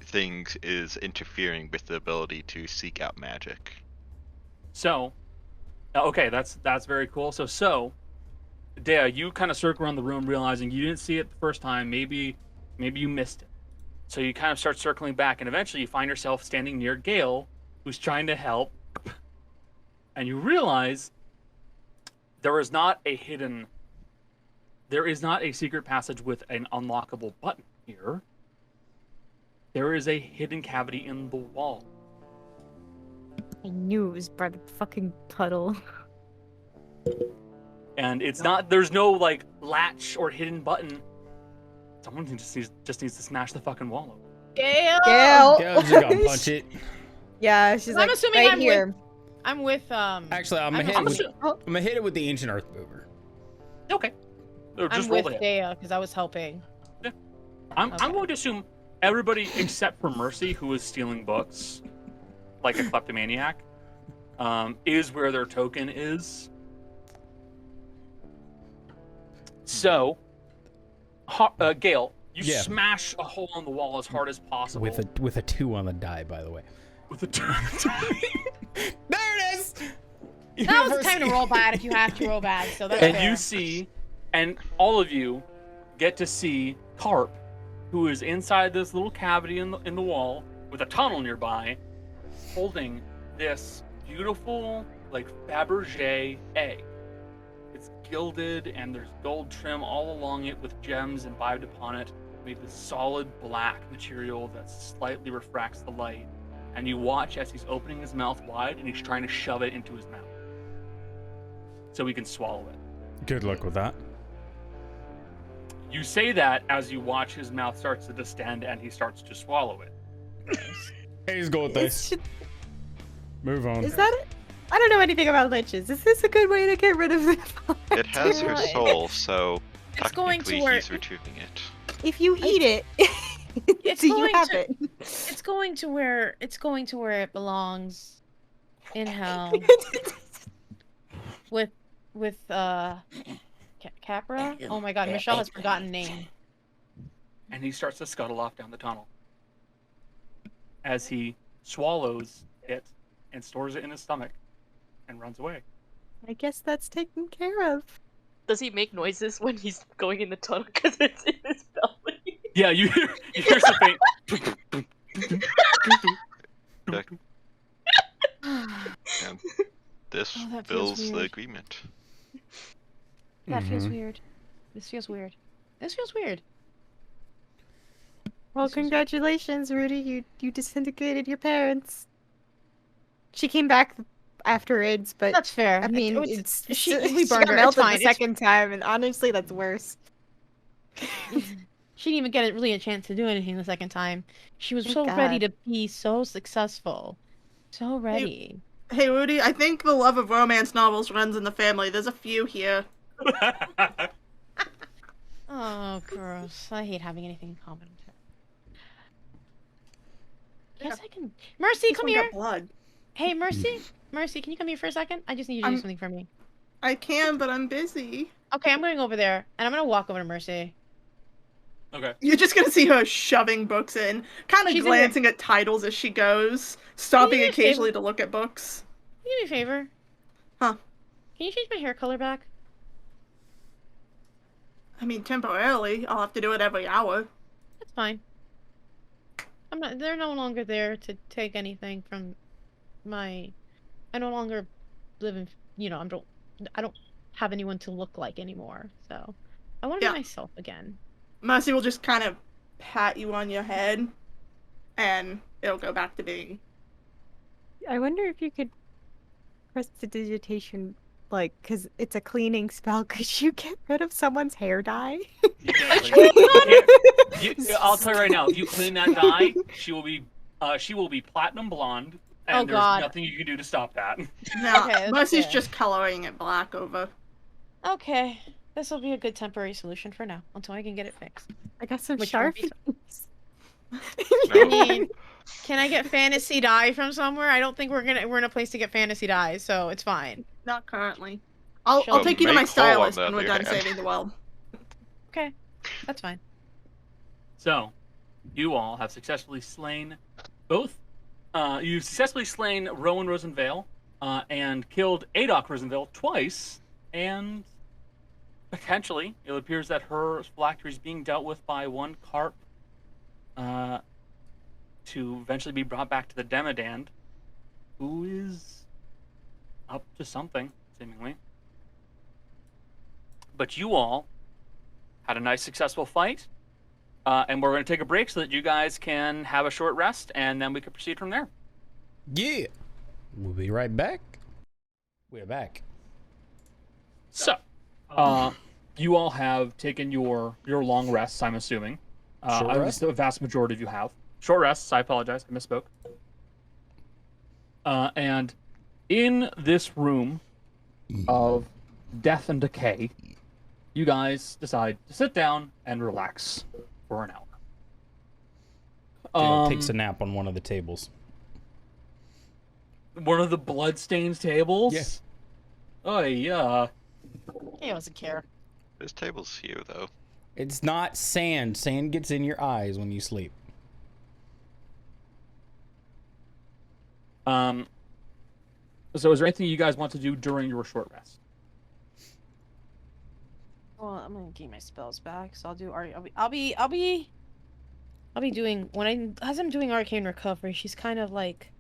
thing is interfering with the ability to seek out magic. So, okay, that's very cool. So, Dea, you kind of circle around the room, realizing you didn't see it the first time. Maybe you missed it. So you kind of start circling back, and eventually you find yourself standing near Gale, who's trying to help. And you realize there is not a secret passage with an unlockable button here. There is a hidden cavity in the wall. I knew it was by the fucking puddle. And it's not, there's no latch or hidden button. Someone just needs to smash the fucking wall open. Gale! Yeah, just gotta punch it. Yeah, she's I'm assuming right here. I'm with Actually, I'm gonna hit it with the ancient earth mover. Okay. Or just I'm roll with it. Dea because I was helping. Yeah. I'm going to assume everybody except for Mercy, who is stealing books like a kleptomaniac, is where their token is. So, Gale, you smash a hole in the wall as hard as possible. With a 2 on the die, by the way. With a 2. There it is! Now it's time to roll bad if you have to roll bad, so that's And fair. you see, and all of you get to see Carp, who is inside this little cavity in the wall with a tunnel nearby, holding this beautiful Fabergé egg. It's gilded and there's gold trim all along it with gems imbibed upon it, made with solid black material that slightly refracts the light. And you watch as he's opening his mouth wide and he's trying to shove it into his mouth so he can swallow it. Good luck with that. You say that as you watch his mouth starts to distend and he starts to swallow it. He's go with this. Move on. Is that it? I don't know anything about liches. Is this a good way to get rid of it? It has her soul, so It's going technically to work. he's retrieving it. If you eat it, It's do you going have to- it? It's going to where it belongs. In hell. with Capra? Oh my god, Michelle has forgotten name. And he starts to scuttle off down the tunnel as he swallows it and stores it in his stomach and runs away. I guess that's taken care of. Does he make noises when he's going in the tunnel because it's in his belly? Yeah, you hear some faint. And this Oh, that feels fills the weird. agreement. That feels weird. This feels weird. Well, congratulations, Rudy. You disintegrated your parents. She came back afterwards, but That's fair. I mean, we she burned got her. It's melted fine. the second time, and honestly, that's worse. She didn't even get a chance to do anything the second time. She was Thank so ready God. to be so successful. So ready. Hey, Rudy, I think the love of romance novels runs in the family. There's a few here. Oh, gross. I hate having anything in common with her. Yes, I can. Mercy, This come one got here. blood. Hey, Mercy. Mercy, can you come here for a second? I just need you to do something for me. I can, but I'm busy. Okay, I'm going over there, and I'm gonna walk over to Mercy. Okay. You're just gonna see her shoving books in, kind of She's in here. glancing at titles as she goes, stopping do me a occasionally favor? to look at books. Can you do me a favor? Huh. Can you change my hair color back? I mean, temporarily. I'll have to do it every hour. That's fine. I'm not. They're no longer there to take anything from my. I no longer live in. You know, I don't have anyone to look like anymore. So, I want to Yeah. be myself again. Mercy will just kind of pat you on your head, and it'll go back to being. I wonder if you could prestidigitation, like, because it's a cleaning spell. Could you get rid of someone's hair dye? I'll tell you right now. If you clean that dye, she will be platinum blonde, and Oh, there's God. nothing you can do to stop that. No, Okay, that's Mercy's fair. just coloring it black over. Okay, this will be a good temporary solution for now until I can get it fixed. I got some Which won't be Sharpies. I mean, can I get fantasy dye from somewhere? I don't think we're in a place to get fantasy dye, so it's fine. Not currently. I'll She'll- take you to my Make whole on stylist the when we're other done hand. saving the world. Okay, that's fine. So, you all have successfully slain both. You've successfully slain Rowan Rosenvale and killed Adok Rosenvale twice, and potentially it appears that her phylactery is being dealt with by one carp to eventually be brought back to the Demodand, who is up to something, seemingly. But you all had a nice, successful fight. And we're going to take a break so that you guys can have a short rest, and then we can proceed from there. Yeah. We'll be right back. We're back. So, you all have taken your long rests, I'm assuming. Short At rest? least the vast majority of you have. Short rests, I apologize, I misspoke. And in this room of death and decay, you guys decide to sit down and relax for an hour. Dale takes a nap on one of the tables. One of the bloodstained tables? Yes. Oh, yeah. He doesn't care. This table's here, though. It's not sand. Sand gets in your eyes when you sleep. So is there anything you guys want to do during your short rest? Well, I'm gonna get my spells back, so I'll be doing as I'm doing arcane recovery. She's kind of like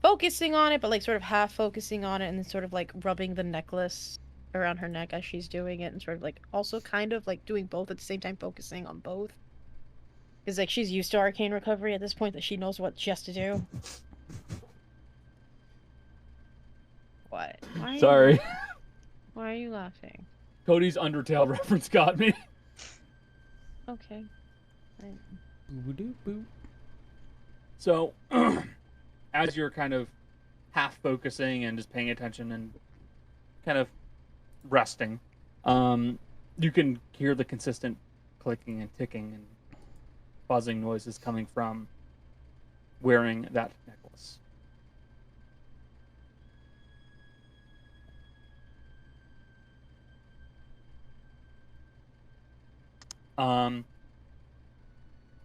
focusing on it, but like sort of half focusing on it, and then sort of like rubbing the necklace around her neck as she's doing it, and sort of like also kind of like doing both at the same time, focusing on both. Because like she's used to arcane recovery at this point, that she knows what she has to do. What? Sorry. Why are you laughing? Cody's Undertale reference got me. Okay. So, as you're kind of half focusing and just paying attention and kind of resting, you can hear the consistent clicking and ticking and buzzing noises coming from wearing that necklace.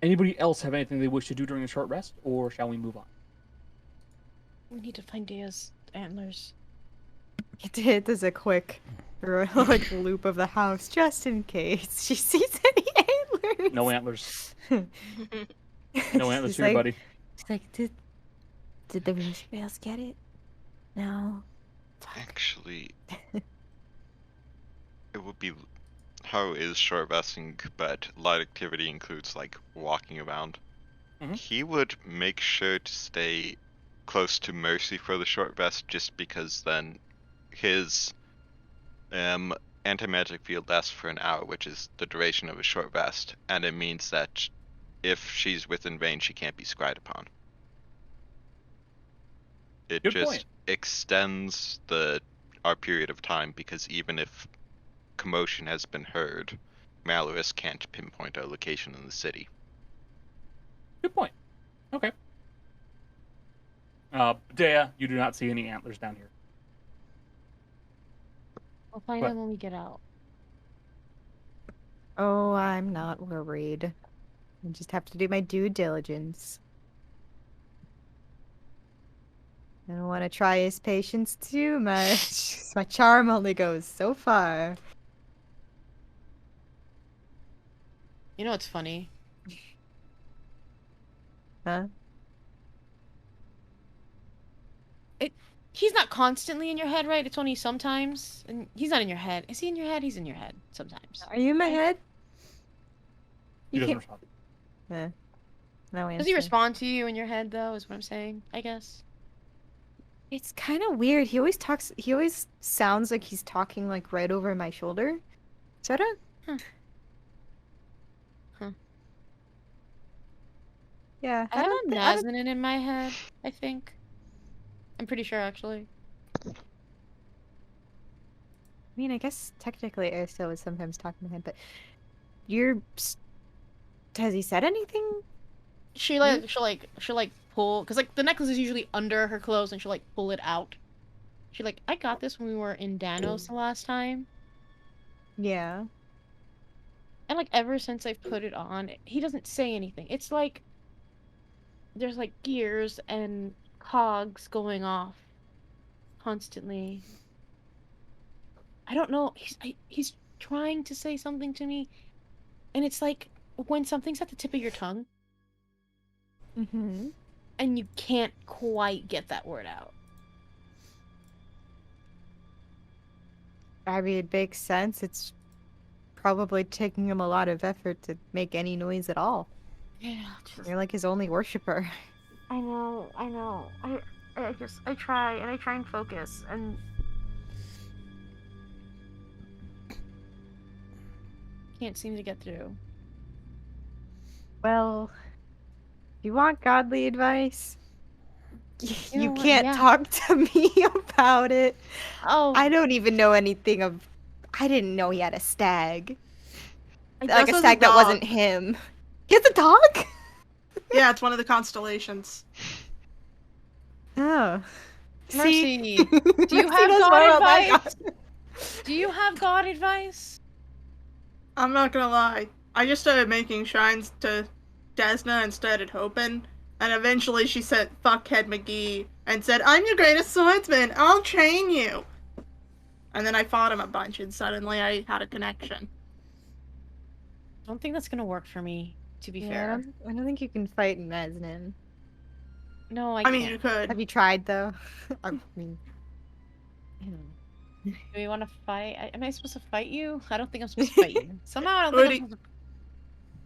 Anybody else have anything they wish to do during a short rest, or shall we move on? We need to find Dea's antlers. It does a quick like loop of the house just in case she sees any antlers. No antlers. No antlers She's here, like- buddy. She's like, did the Rosenvalles get it? No. Actually, it would be how is short resting, but light activity includes like walking around. Mhm. He would make sure to stay close to Mercy for the short rest, just because then his anti-magic field lasts for an hour, which is the duration of a short rest, and it means that if she's within range, she can't be scryed upon. It Good just point. extends our period of time, because even if commotion has been heard, Malorus can't pinpoint our location in the city. Good point. Okay. Dea, you do not see any antlers down here. We'll find What? them when we get out. Oh, I'm not worried. I just have to do my due diligence. I don't want to try his patience too much. My charm only goes so far. You know what's funny? Huh? He's not constantly in your head, right? It's only sometimes. And he's not in your head. Is he in your head? He's in your head sometimes. Are you in my head? He You doesn't can't. respond. No answer. Does he respond to you in your head, though, is what I'm saying, I guess? It's kind of weird. He always talks. He always sounds like he's talking like right over my shoulder. Shut up. Huh. Yeah. I have a I don't- Nazanin in my head, I think. I'm pretty sure, actually. I mean, I guess technically Aristo would sometimes talk in my head, but has he said anything? She'll pull, because like the necklace is usually under her clothes, and she'll like pull it out. I got this when we were in Danos the last time, Yeah. and like ever since I've put it on, he doesn't say anything. It's like there's like gears and cogs going off constantly. I don't know. He's trying to say something to me, and it's like when something's at the tip of your tongue, Mm-hmm. and you can't quite get that word out. I mean, it makes sense. It's probably taking him a lot of effort to make any noise at all. Yeah, You're like his only worshiper. I know. I try and focus, and can't seem to get through. Well, if you want godly advice, You you know what, can't yeah. talk to me about it. Oh, I don't even know anything of. I didn't know he had a stag. He Like does a have stag that dog. wasn't him. He has a dog? Yeah, it's one of the constellations. Oh. Mercy, See? do you Mercy have knows God more about that advice? god. Do you have God advice? I'm not gonna lie. I just started making shrines to Desna and started hoping, and eventually she said, "Fuckhead McGee," and said, "I'm your greatest swordsman. I'll train you." And then I fought him a bunch, and suddenly I had a connection. I don't think that's gonna work for me, to be Yeah, fair. I don't think you can fight in Mesnin. No, I I mean, can't. you could. Have you tried though? I mean, Do we want to fight? Am I supposed to fight you? I don't think I'm supposed to fight you. Somehow I don't think I'm Rudy- supposed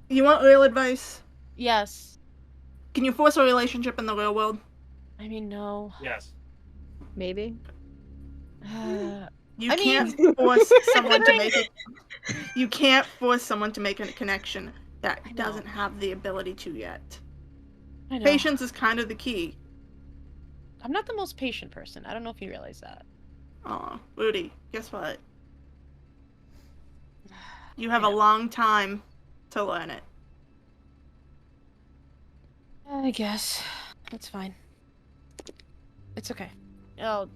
to... You want real advice? Yes. Can you force a relationship in the real world? I mean, no. Yes. maybe. You I can't mean- force someone to make it. You can't force someone to make a connection that I know. doesn't have the ability to yet. I know. Patience is kind of the key. I'm not the most patient person. I don't know if you realize that. Aw, Rudy, guess what? You have I a know. long time to learn it. I guess. That's fine. It's okay. Oh,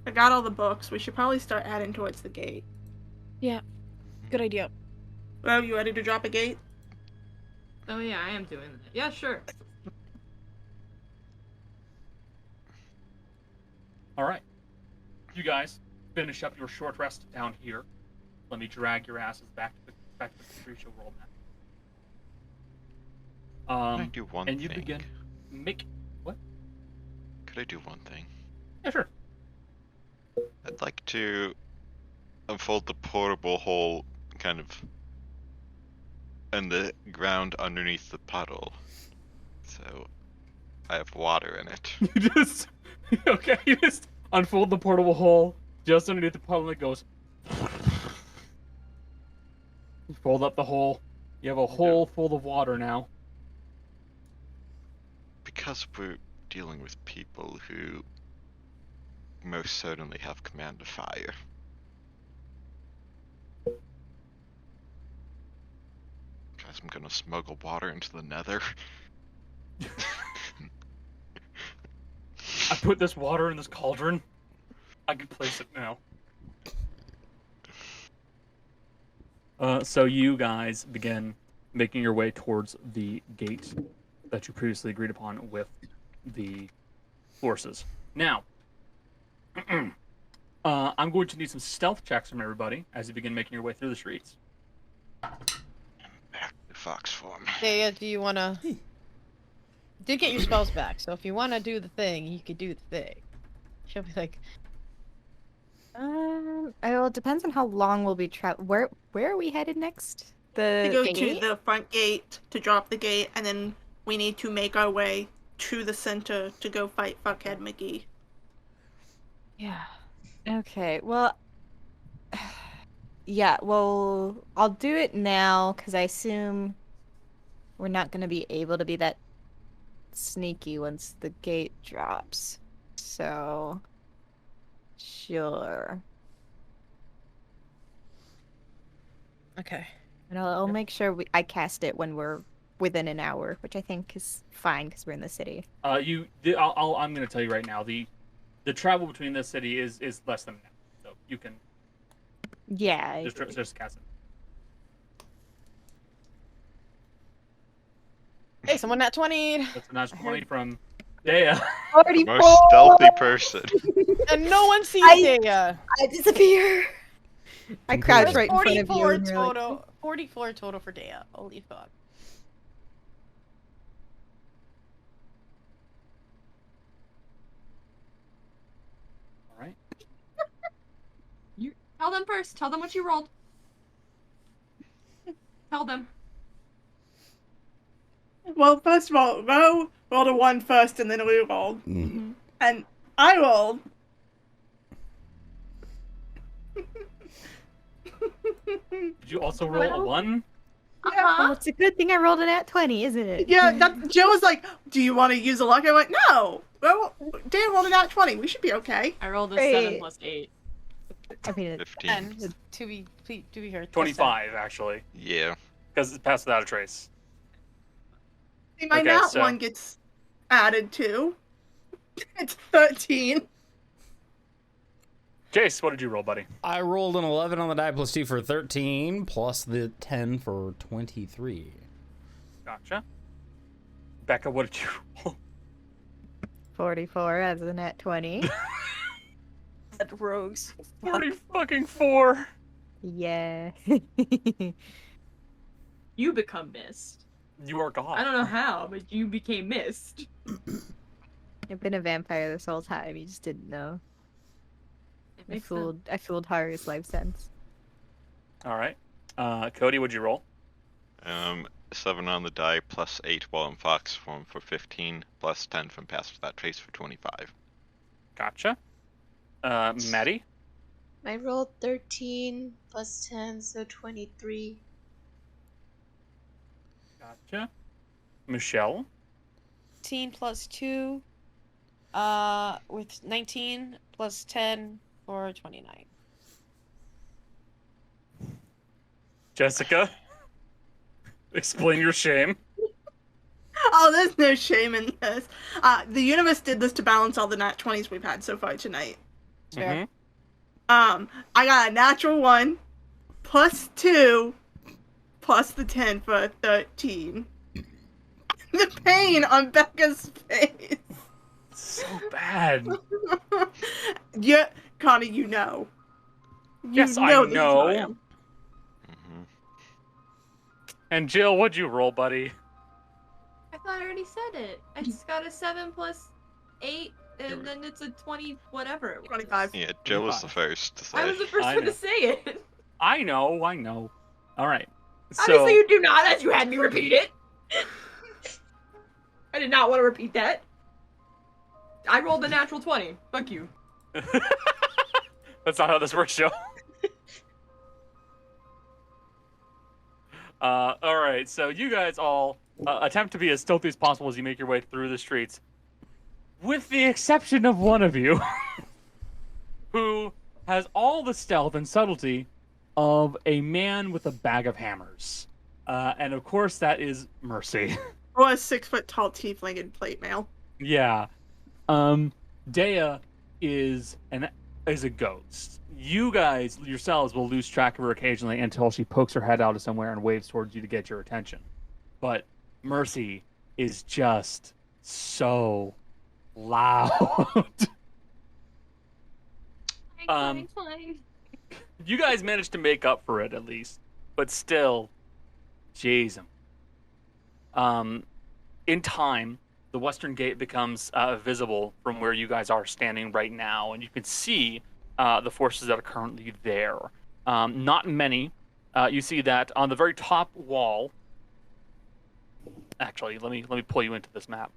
I got all the books. We should probably start adding towards the gate. good idea. Well, you ready to drop a gate? Oh yeah, I am doing that. Yeah, sure. All right. You guys finish up your short rest down here. Let me drag your asses back to the Patricia world now. Could I do one and thing? you begin make what? Could I do one thing? Yeah, sure. I'd like to unfold the portable hole kind of in the ground underneath the puddle. So I have water in it. You just okay. You just unfold the portable hole just underneath the puddle. And it goes. You fold up the hole. You have a hole full of water now. Because we're dealing with people who most certainly have command of fire. Guess I'm gonna smuggle water into the nether. I put this water in this cauldron. I can place it now. So you guys begin making your way towards the gate that you previously agreed upon with the forces. Now, I'm going to need some stealth checks from everybody as you begin making your way through the streets. Back to fox form. Yeah, do you wanna... You did get your spells back, so if you wanna do the thing, you could do the thing. She'll be like... Well, it depends on how long we'll be where are we headed next? To The go gate? to the front gate to drop the gate, and then we need to make our way to the center to go fight Fuckhead McGee. Yeah. Okay, well... Yeah, well, I'll do it now, because I assume we're not going to be able to be that sneaky once the gate drops. So... Sure. Okay. And I'll make sure I cast it when we're within an hour, which I think is fine, because we're in the city. I'm going to tell you right now, the travel between this city is less than an hour, so you can Yeah. just cast it. Hey, someone nat 20! That's a natural 20 from Dea. Most stealthy person. And no one sees Dea! I disappear! I crouch right in front of you. 44 And you're like, total. 44 total for Dea. Holy fuck. Alright. You tell them first. Tell them what you rolled. Tell them. Well, first of all, Ro rolled a 1 first, and then we rolled. And I rolled. Did you also roll a 1? Well, it's a good thing I rolled an at 20, isn't it? Yeah, Jill was like, do you want to use a luck? I went, no. Well, Dan rolled an at 20. We should be okay. I rolled a Hey. 7 plus 8. I mean, 15. And to be fair, 25, actually. Yeah. Because it's passed without a trace. See, my Okay, nat so- 1 gets added to. It's 13. Jace, what did you roll, buddy? I rolled an 11 on the die plus 2 for 13, plus the 10 for 23. Gotcha. Becca, what did you roll? 44 as an at 20. That rogues. 40 Yeah. You become mist. You are God. I don't know how, but you became mist. I've been a vampire this whole time. You just didn't know. It I makes sense. fooled Haru's life sense. All right. Cody, what'd you roll? 7 on the die plus 8 while in fox form for 15, plus 10 from past without trace for 25. Gotcha. Maddie? I rolled 13 plus 10, so 23. Gotcha. Michelle? 18 plus 2. With 19 plus 10 for 29. Jessica? Explain your shame. Oh, there's no shame in this. The universe did this to balance all the nat 20s we've had so far tonight. Mhm. I got a natural 1, plus 2, plus the 10 for 13. The pain on Becca's face. So bad. Yeah, Connie, you know. Yes, I this is who know. am. And Jill, what'd you roll, buddy? I thought I already said it. I just got a 7 plus 8, and then it's a 20 whatever it was. 25. Yeah, Jill was the first to say. I was the first I one know. to say it. I know. All right. So, Obviously you do not, as you had me repeat it. I did not want to repeat that. I rolled a natural 20. Fuck you. that's not how this works, Joe. All right. So you guys all attempt to be as stealthy as possible as you make your way through the streets, with the exception of one of you, who has all the stealth and subtlety of a man with a bag of hammers. And of course, that is Mercy. Or a 6 foot tall tiefling in plate mail. Yeah. Dea is a ghost. You guys yourselves will lose track of her occasionally until she pokes her head out of somewhere and waves towards you to get your attention. But Mercy is just so loud. Fine. You guys managed to make up for it at least, but still, jeez. In time, the western gate becomes visible from where you guys are standing right now, and you can see the forces that are currently there. Not many. You see that on the very top wall. Actually, let me pull you into this map.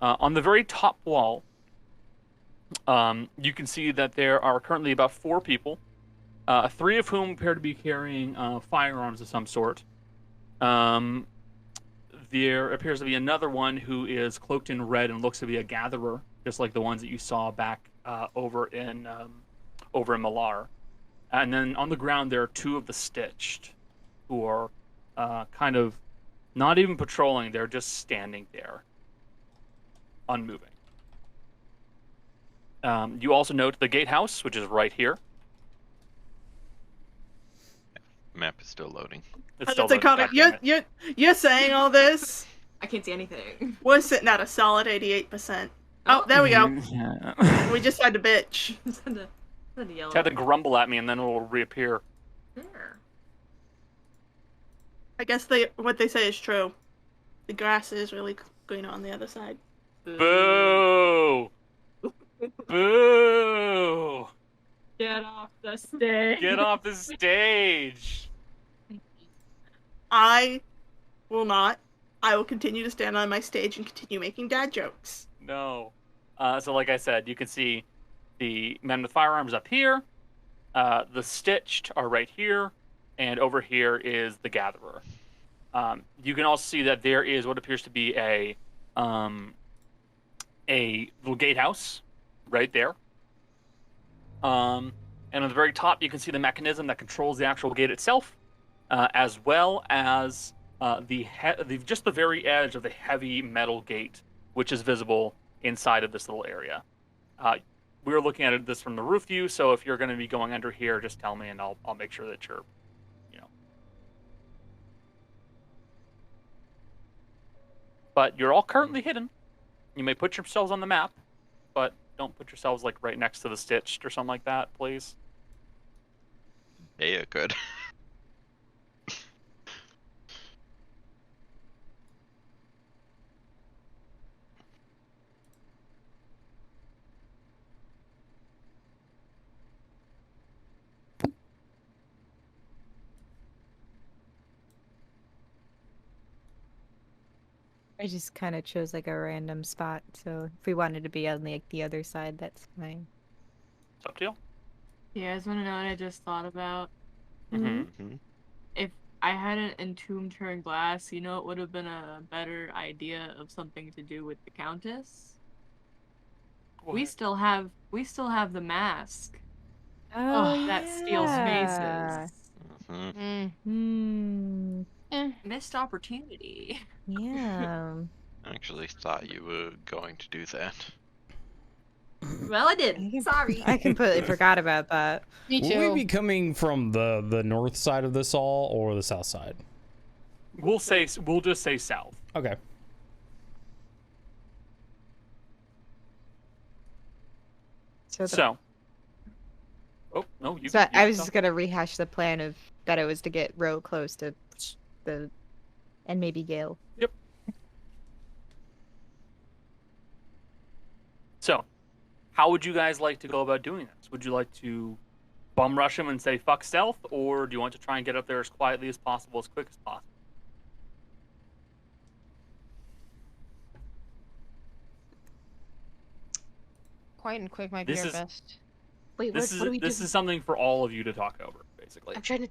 On the very top wall, you can see that there are currently about 4 people, 3 of whom appear to be carrying firearms of some sort. There appears to be another one who is cloaked in red and looks to be a gatherer, just like the ones that you saw back over in Malar. And then on the ground there are 2 of the Stitched, who are kind of not even patrolling; they're just standing there, unmoving. You also note the gatehouse, which is right here. Map is still loading. It's still It's a loading, comment. goddammit. You're saying all this? I can't see anything. We're sitting at a solid 88%. Oh, there we go. Yeah. We just had to bitch. Had to yell. Had to grumble at me, and then it will reappear. There. I guess what they say is true. The grass is really greener on the other side. Boo! Boo! Get off the stage. Get off the stage! I will not. I will continue to stand on my stage and continue making dad jokes. No. So like I said, you can see the men with firearms up here, the Stitched are right here, and over here is the Gatherer. You can also see that there is what appears to be a little gatehouse right there. And on the very top, you can see the mechanism that controls the actual gate itself, as well as just the very edge of the heavy metal gate, which is visible inside of this little area. We're looking at this from the roof view, so if you're going to be going under here, just tell me, and I'll make sure that you're, But you're all currently hidden. You may put yourselves on the map, but don't put yourselves like right next to the Stitched or something like that, please. Yeah, good. I just kind of chose like a random spot, so if we wanted to be on like the other side, that's fine. It's up to you. You guys want to know what I just thought about? Mm-hmm. If I had an entombed turned glass, it would have been a better idea of something to do with the Countess. What? We still have the mask. Oh, That steals yeah. faces. Mm-hmm. Missed opportunity. Yeah. I actually thought you were going to do that. Well, I did. Sorry. I completely forgot about that. Me too. Will we be coming from the north side of this all or the south side? We'll just say south. Okay. So. Oh no, you. So I was just gonna rehash the plan of that it was to get Ro close to and maybe Gale. Yep. So, how would you guys like to go about doing this? Would you like to bum rush him and say fuck stealth, or do you want to try and get up there as quietly as possible, as quick as possible? Quiet and quick might be our best. Wait, This what do we do? is something for all of you to talk over, basically. I'm trying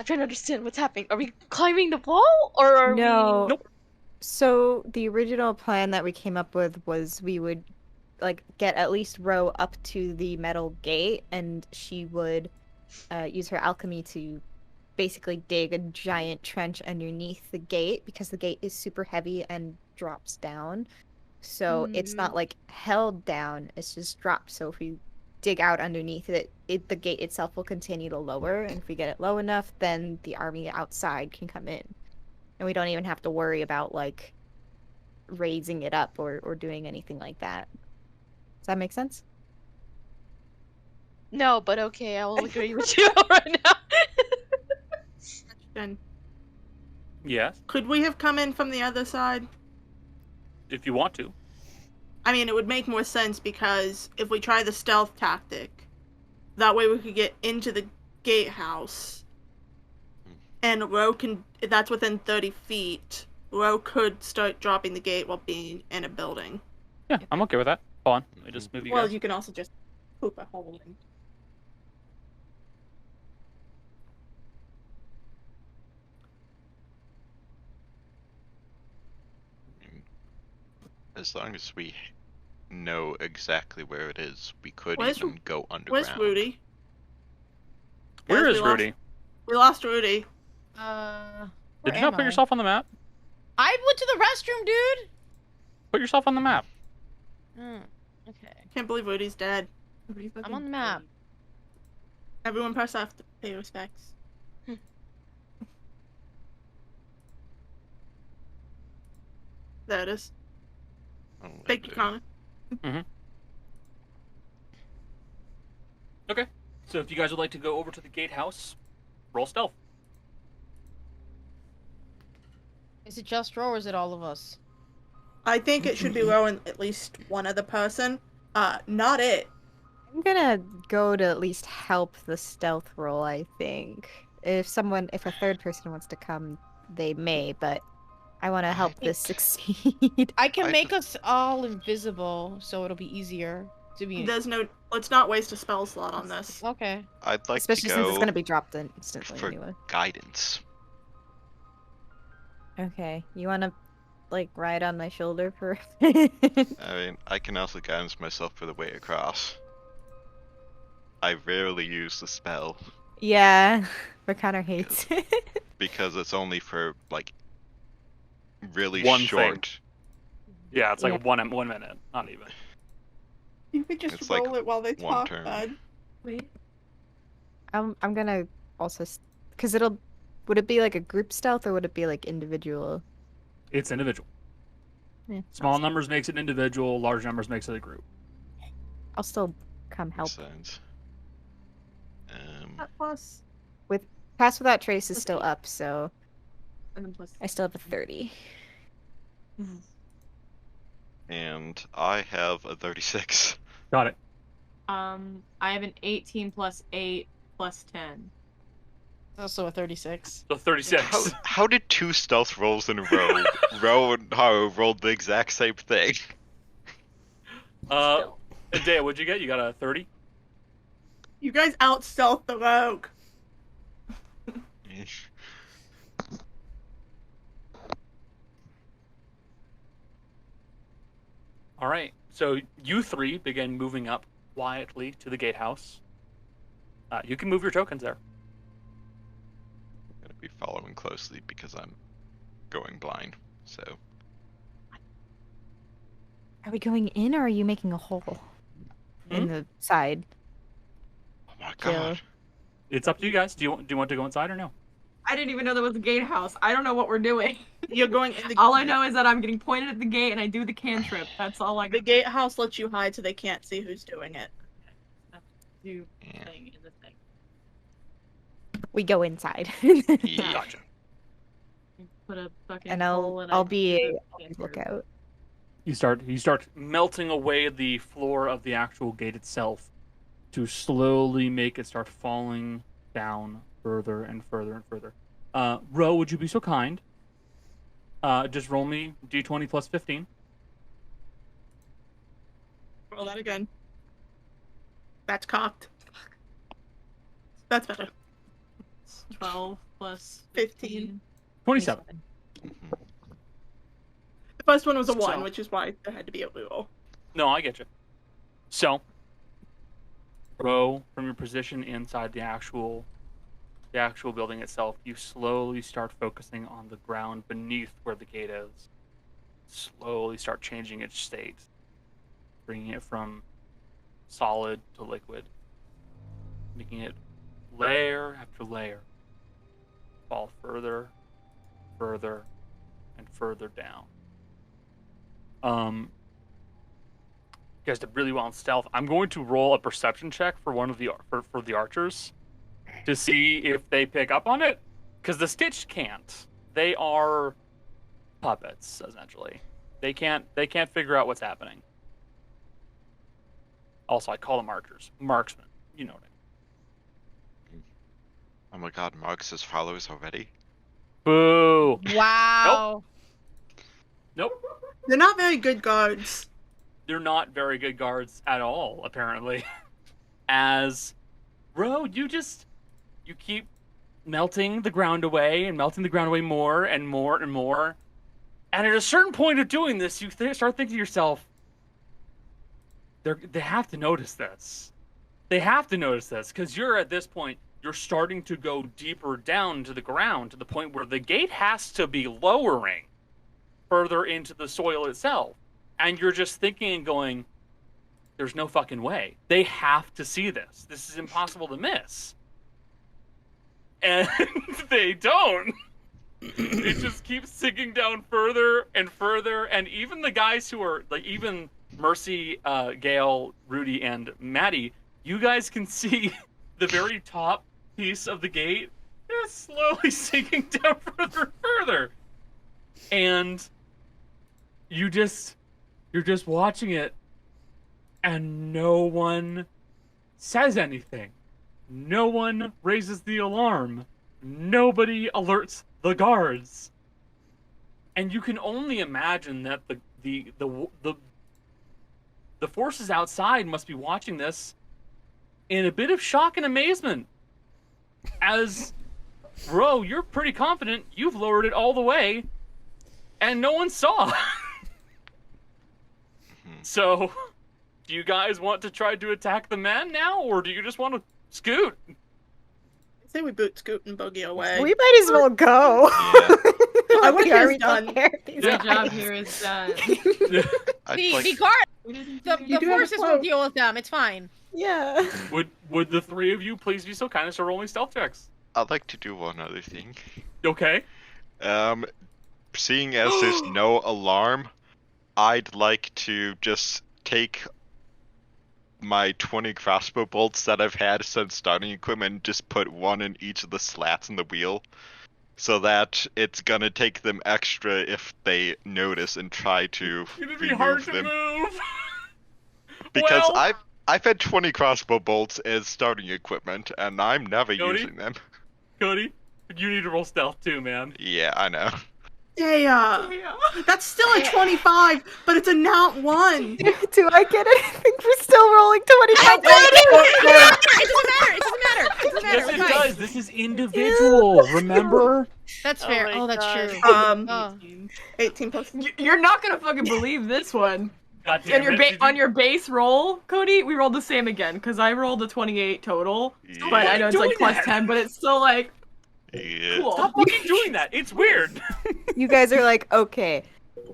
to understand what's happening. Are we climbing the wall, or are we? Nope. So the original plan that we came up with was we would like get at least Ro up to the metal gate, and she would use her alchemy to basically dig a giant trench underneath the gate because the gate is super heavy and drops down. So it's not like held down, it's just dropped. So if we dig out underneath it, the gate itself will continue to lower, and if we get it low enough, then the army outside can come in. And we don't even have to worry about like raising it up or doing anything like that. Does that make sense? No, but okay, I will agree with you right now. Then Yes, could we have come in from the other side? if you want to. I mean, it would make more sense because if we try the stealth tactic, that way we could get into the gatehouse. And Ro can, that's within 30 feet. Ro could start dropping the gate while being in a building. Yeah, I'm okay with that. Hold on, let me just move you Well, guys. you can also just poop a hole in. As long as we know exactly where it is, we could Where's even go underground. Where's Rudy? Where Guys, is Rudy? We lost Rudy. Did you not put yourself on the map? I went to the restroom, dude. Put yourself on the map. Okay. Can't believe Rudy's dead. I'm on the map. Everyone press F to pay respects. There it is. Oh, Thank you, Connor. Okay, so if you guys would like to go over to the gatehouse, roll stealth. Is it just Ro or is it all of us? I think it should be Ro and at least one other person. Not it. I'm gonna go to at least help the stealth roll, I think. If a third person wants to come, they may, but I want to help this succeed. I can make us all invisible, so it'll be easier to be. Let's not waste a spell slot on this. Okay. I'd like Especially to since go it's gonna be dropped in instantly for anyway. guidance. Okay, you wanna, like, ride on my shoulder for... I mean, I can also guidance myself for the way across. I rarely use the spell. Yeah, but Connor hates it. Because it's only for, like, really One short. Yeah, it's like Yeah. 1 minute, not even. You could just It's roll like it while they one talk, turn. bud. Wait. I'm gonna also... Because it'll... Would it be like a group stealth or would it be like individual? It's individual. Yeah, Small numbers makes it individual, large numbers makes it a group. I'll still come help. Besides. Plus. Pass Without Trace is still up, so And then plus. I still have a 30. And I have a 36. Got it. I have an 18 plus 8 plus 10. Also a 36. So 36. How did two stealth rolls in a row? Ro and Haru rolled the exact same thing. And Dea, what'd you get? You got a 30? You guys out-stealth the rogue. All right. So you three begin moving up quietly to the gatehouse. You can move your tokens there. I'm gonna be following closely because I'm going blind. So Are we going in or are you making a hole in the side? oh my Jill. god. It's up to you guys. Do you want to go inside or no? I didn't even know there was a gatehouse. I don't know what we're doing. You're going in the... All I know is that I'm getting pointed at the gate and I do the cantrip. That's all I The gatehouse lets you hide so they can't see who's doing it. do Yeah. thing in the thing. We go inside. Yeah. Gotcha. Put a fucking And hole and I'll I be do a the cantrip. lookout. You start melting away the floor of the actual gate itself to slowly make it start falling down further and further and further. Ro, would you be so kind? Just roll me d20 plus 15. Roll that again. That's cocked. That's better. 12 plus 15. 27. The first one was a 1, So- which is why there had to be a reroll. No, I get you. So, Ro, from your position inside the actual the actual building itself, you slowly start focusing on the ground beneath where the gate is. Slowly start changing its state, bringing it from solid to liquid, making it layer after layer fall further, further, and further down. You guys did really well in stealth. I'm going to roll a perception check for one of the for the archers to see if they pick up on it, because the Stitched can't. They are puppets, essentially. They can't figure out what's happening. Also, I call them archers, marksmen. You know what I mean. Oh my god, Marx has followers already? Boo! Wow. Nope. They're not very good guards. They're not very good guards at all, apparently. As Ro, you keep melting the ground away and melting the ground away more and more and more. And at a certain point of doing this, you start thinking to yourself, they have to notice this. They have to notice this, because you're at this point, you're starting to go deeper down to the ground, to the point where the gate has to be lowering further into the soil itself. And you're just thinking and going, there's no fucking way. They have to see this. This is impossible to miss. And they don't. It just keeps sinking down further and further. And even the guys who are, like, even Mercy, Gale, Rudy, and Maddie, you guys can see the very top piece of the gate is slowly sinking down further and further. And you're just watching it, and no one says anything. No one raises the alarm. Nobody alerts the guards. And you can only imagine that the forces outside must be watching this in a bit of shock and amazement. As, Ro, you're pretty confident you've lowered it all the way, and no one saw. So, do you guys want to try to attack the men now, or do you just want to scoot? I say we boot Scoot and Boogie away. We might as well go. Yeah. I want We to are hear done. these Good guys. job here is done. I'd like, The guard, the You do have a forces will quote. deal with them. It's fine. Yeah. Would the three of you please be so kind as to roll me stealth checks? I'd like to do one other thing. Okay. Seeing as there's no alarm, I'd like to just take my 20 crossbow bolts that I've had since starting equipment and just put one in each of the slats in the wheel, so that it's gonna take them extra if they notice and try to It'd be hard remove to them. move. Because Well- I've had 20 crossbow bolts as starting equipment, and I'm never Cody? using them. Cody, you need to roll stealth too, man. Yeah, I know. That's still a 25, but it's a not 1. Do I get anything for still rolling 25? It doesn't matter. Yes, We're it fine. does. This is individual. Remember? That's Oh fair. my Oh, that's God. true. Oh. 18 plus. You're not gonna fucking believe this one. God damn On your, it. on your base roll, Cody, we rolled the same again, because I rolled a 28 total. Yeah. But I know it's like doing plus that. 10, but it's still like, Yeah. cool. Stop fucking doing that. It's weird. You guys are like, okay,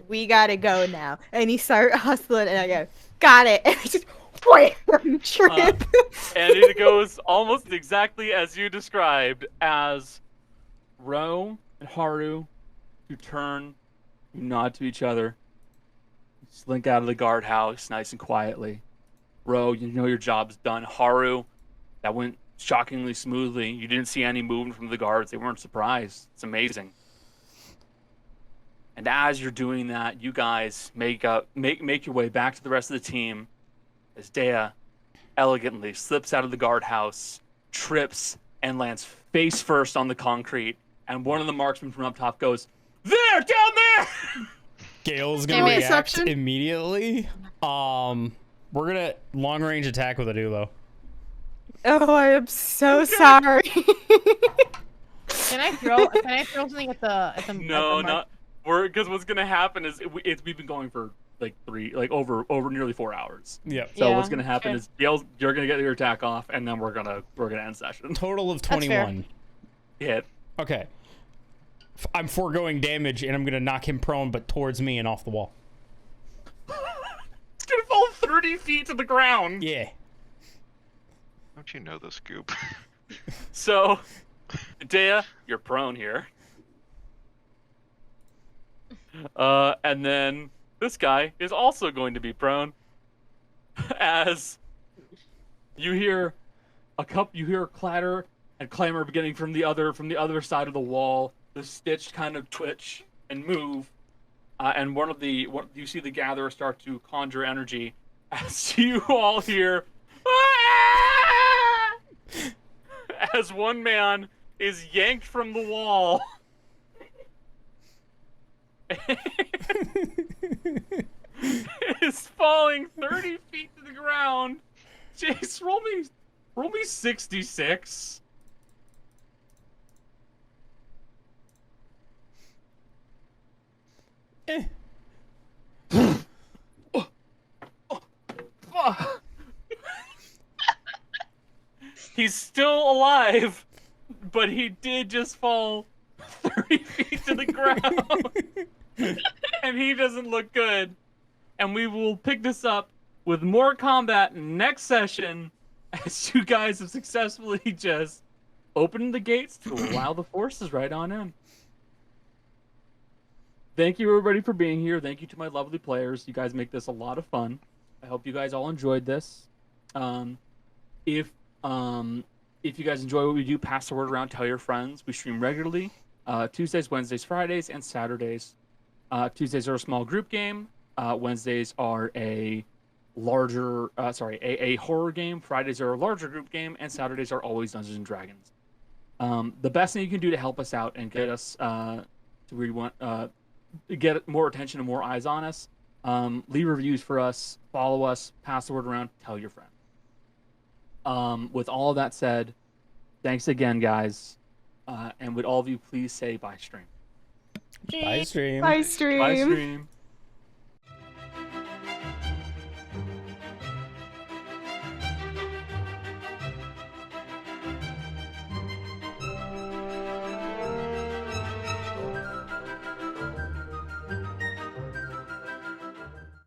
we gotta go now. And you start hustling, and I go, got it. And I just, wham, trip. And it goes almost exactly as you described, as Ro and Haru, you turn, you nod to each other, you slink out of the guardhouse nice and quietly. Ro, you know your job's done. Haru, that went shockingly smoothly. You didn't see any movement from the guards. They weren't surprised. It's amazing. And as you're doing that, you guys make your way back to the rest of the team as Dea elegantly slips out of the guardhouse, trips, and lands face first on the concrete. And one of the marksmen from up top goes, "There, down there!" Gale's Damn gonna it. react Perception? immediately. We're gonna long range attack with a duo. Oh, I am so sorry. Can I throw something at the No, at the not. Because what's gonna happen is we've been going for like over nearly 4 hours. Yep. So Yeah, what's gonna happen sure. is you're gonna get your attack off, and then we're gonna end session. Total of That's fair. 21. Hit. Okay. I'm foregoing damage, and I'm gonna knock him prone, but towards me and off the wall. It's gonna fall 30 feet to the ground. Yeah. Don't you know the scoop? So, Dea, you're prone here. And then this guy is also going to be prone, as you hear a clatter and clamor beginning from the other side of the wall. The stitch kind of twitch and move, and you see the gatherer start to conjure energy as you all hear as one man is yanked from the wall. Is falling 30 feet to the ground. Jace, roll me 66. He's still alive, but he did just fall 30 feet to the ground. And he doesn't look good. And we will pick this up with more combat next session, as you guys have successfully just opened the gates to allow the forces right on in. Thank you, everybody, for being here. Thank you to my lovely players. You guys make this a lot of fun. I hope you guys all enjoyed this. If you guys enjoy what we do, pass the word around, tell your friends. We stream regularly, Tuesdays, Wednesdays, Fridays, and Saturdays. Tuesdays are a small group game. Wednesdays are a larger, a horror game. Fridays are a larger group game, and Saturdays are always Dungeons and Dragons. The best thing you can do to help us out and get us to where you want, get more attention and more eyes on us, leave reviews for us, follow us, pass the word around, tell your friends. With all of that said, thanks again, guys. And would all of you please say bye stream. Bye, stream. Bye, stream. Bye stream.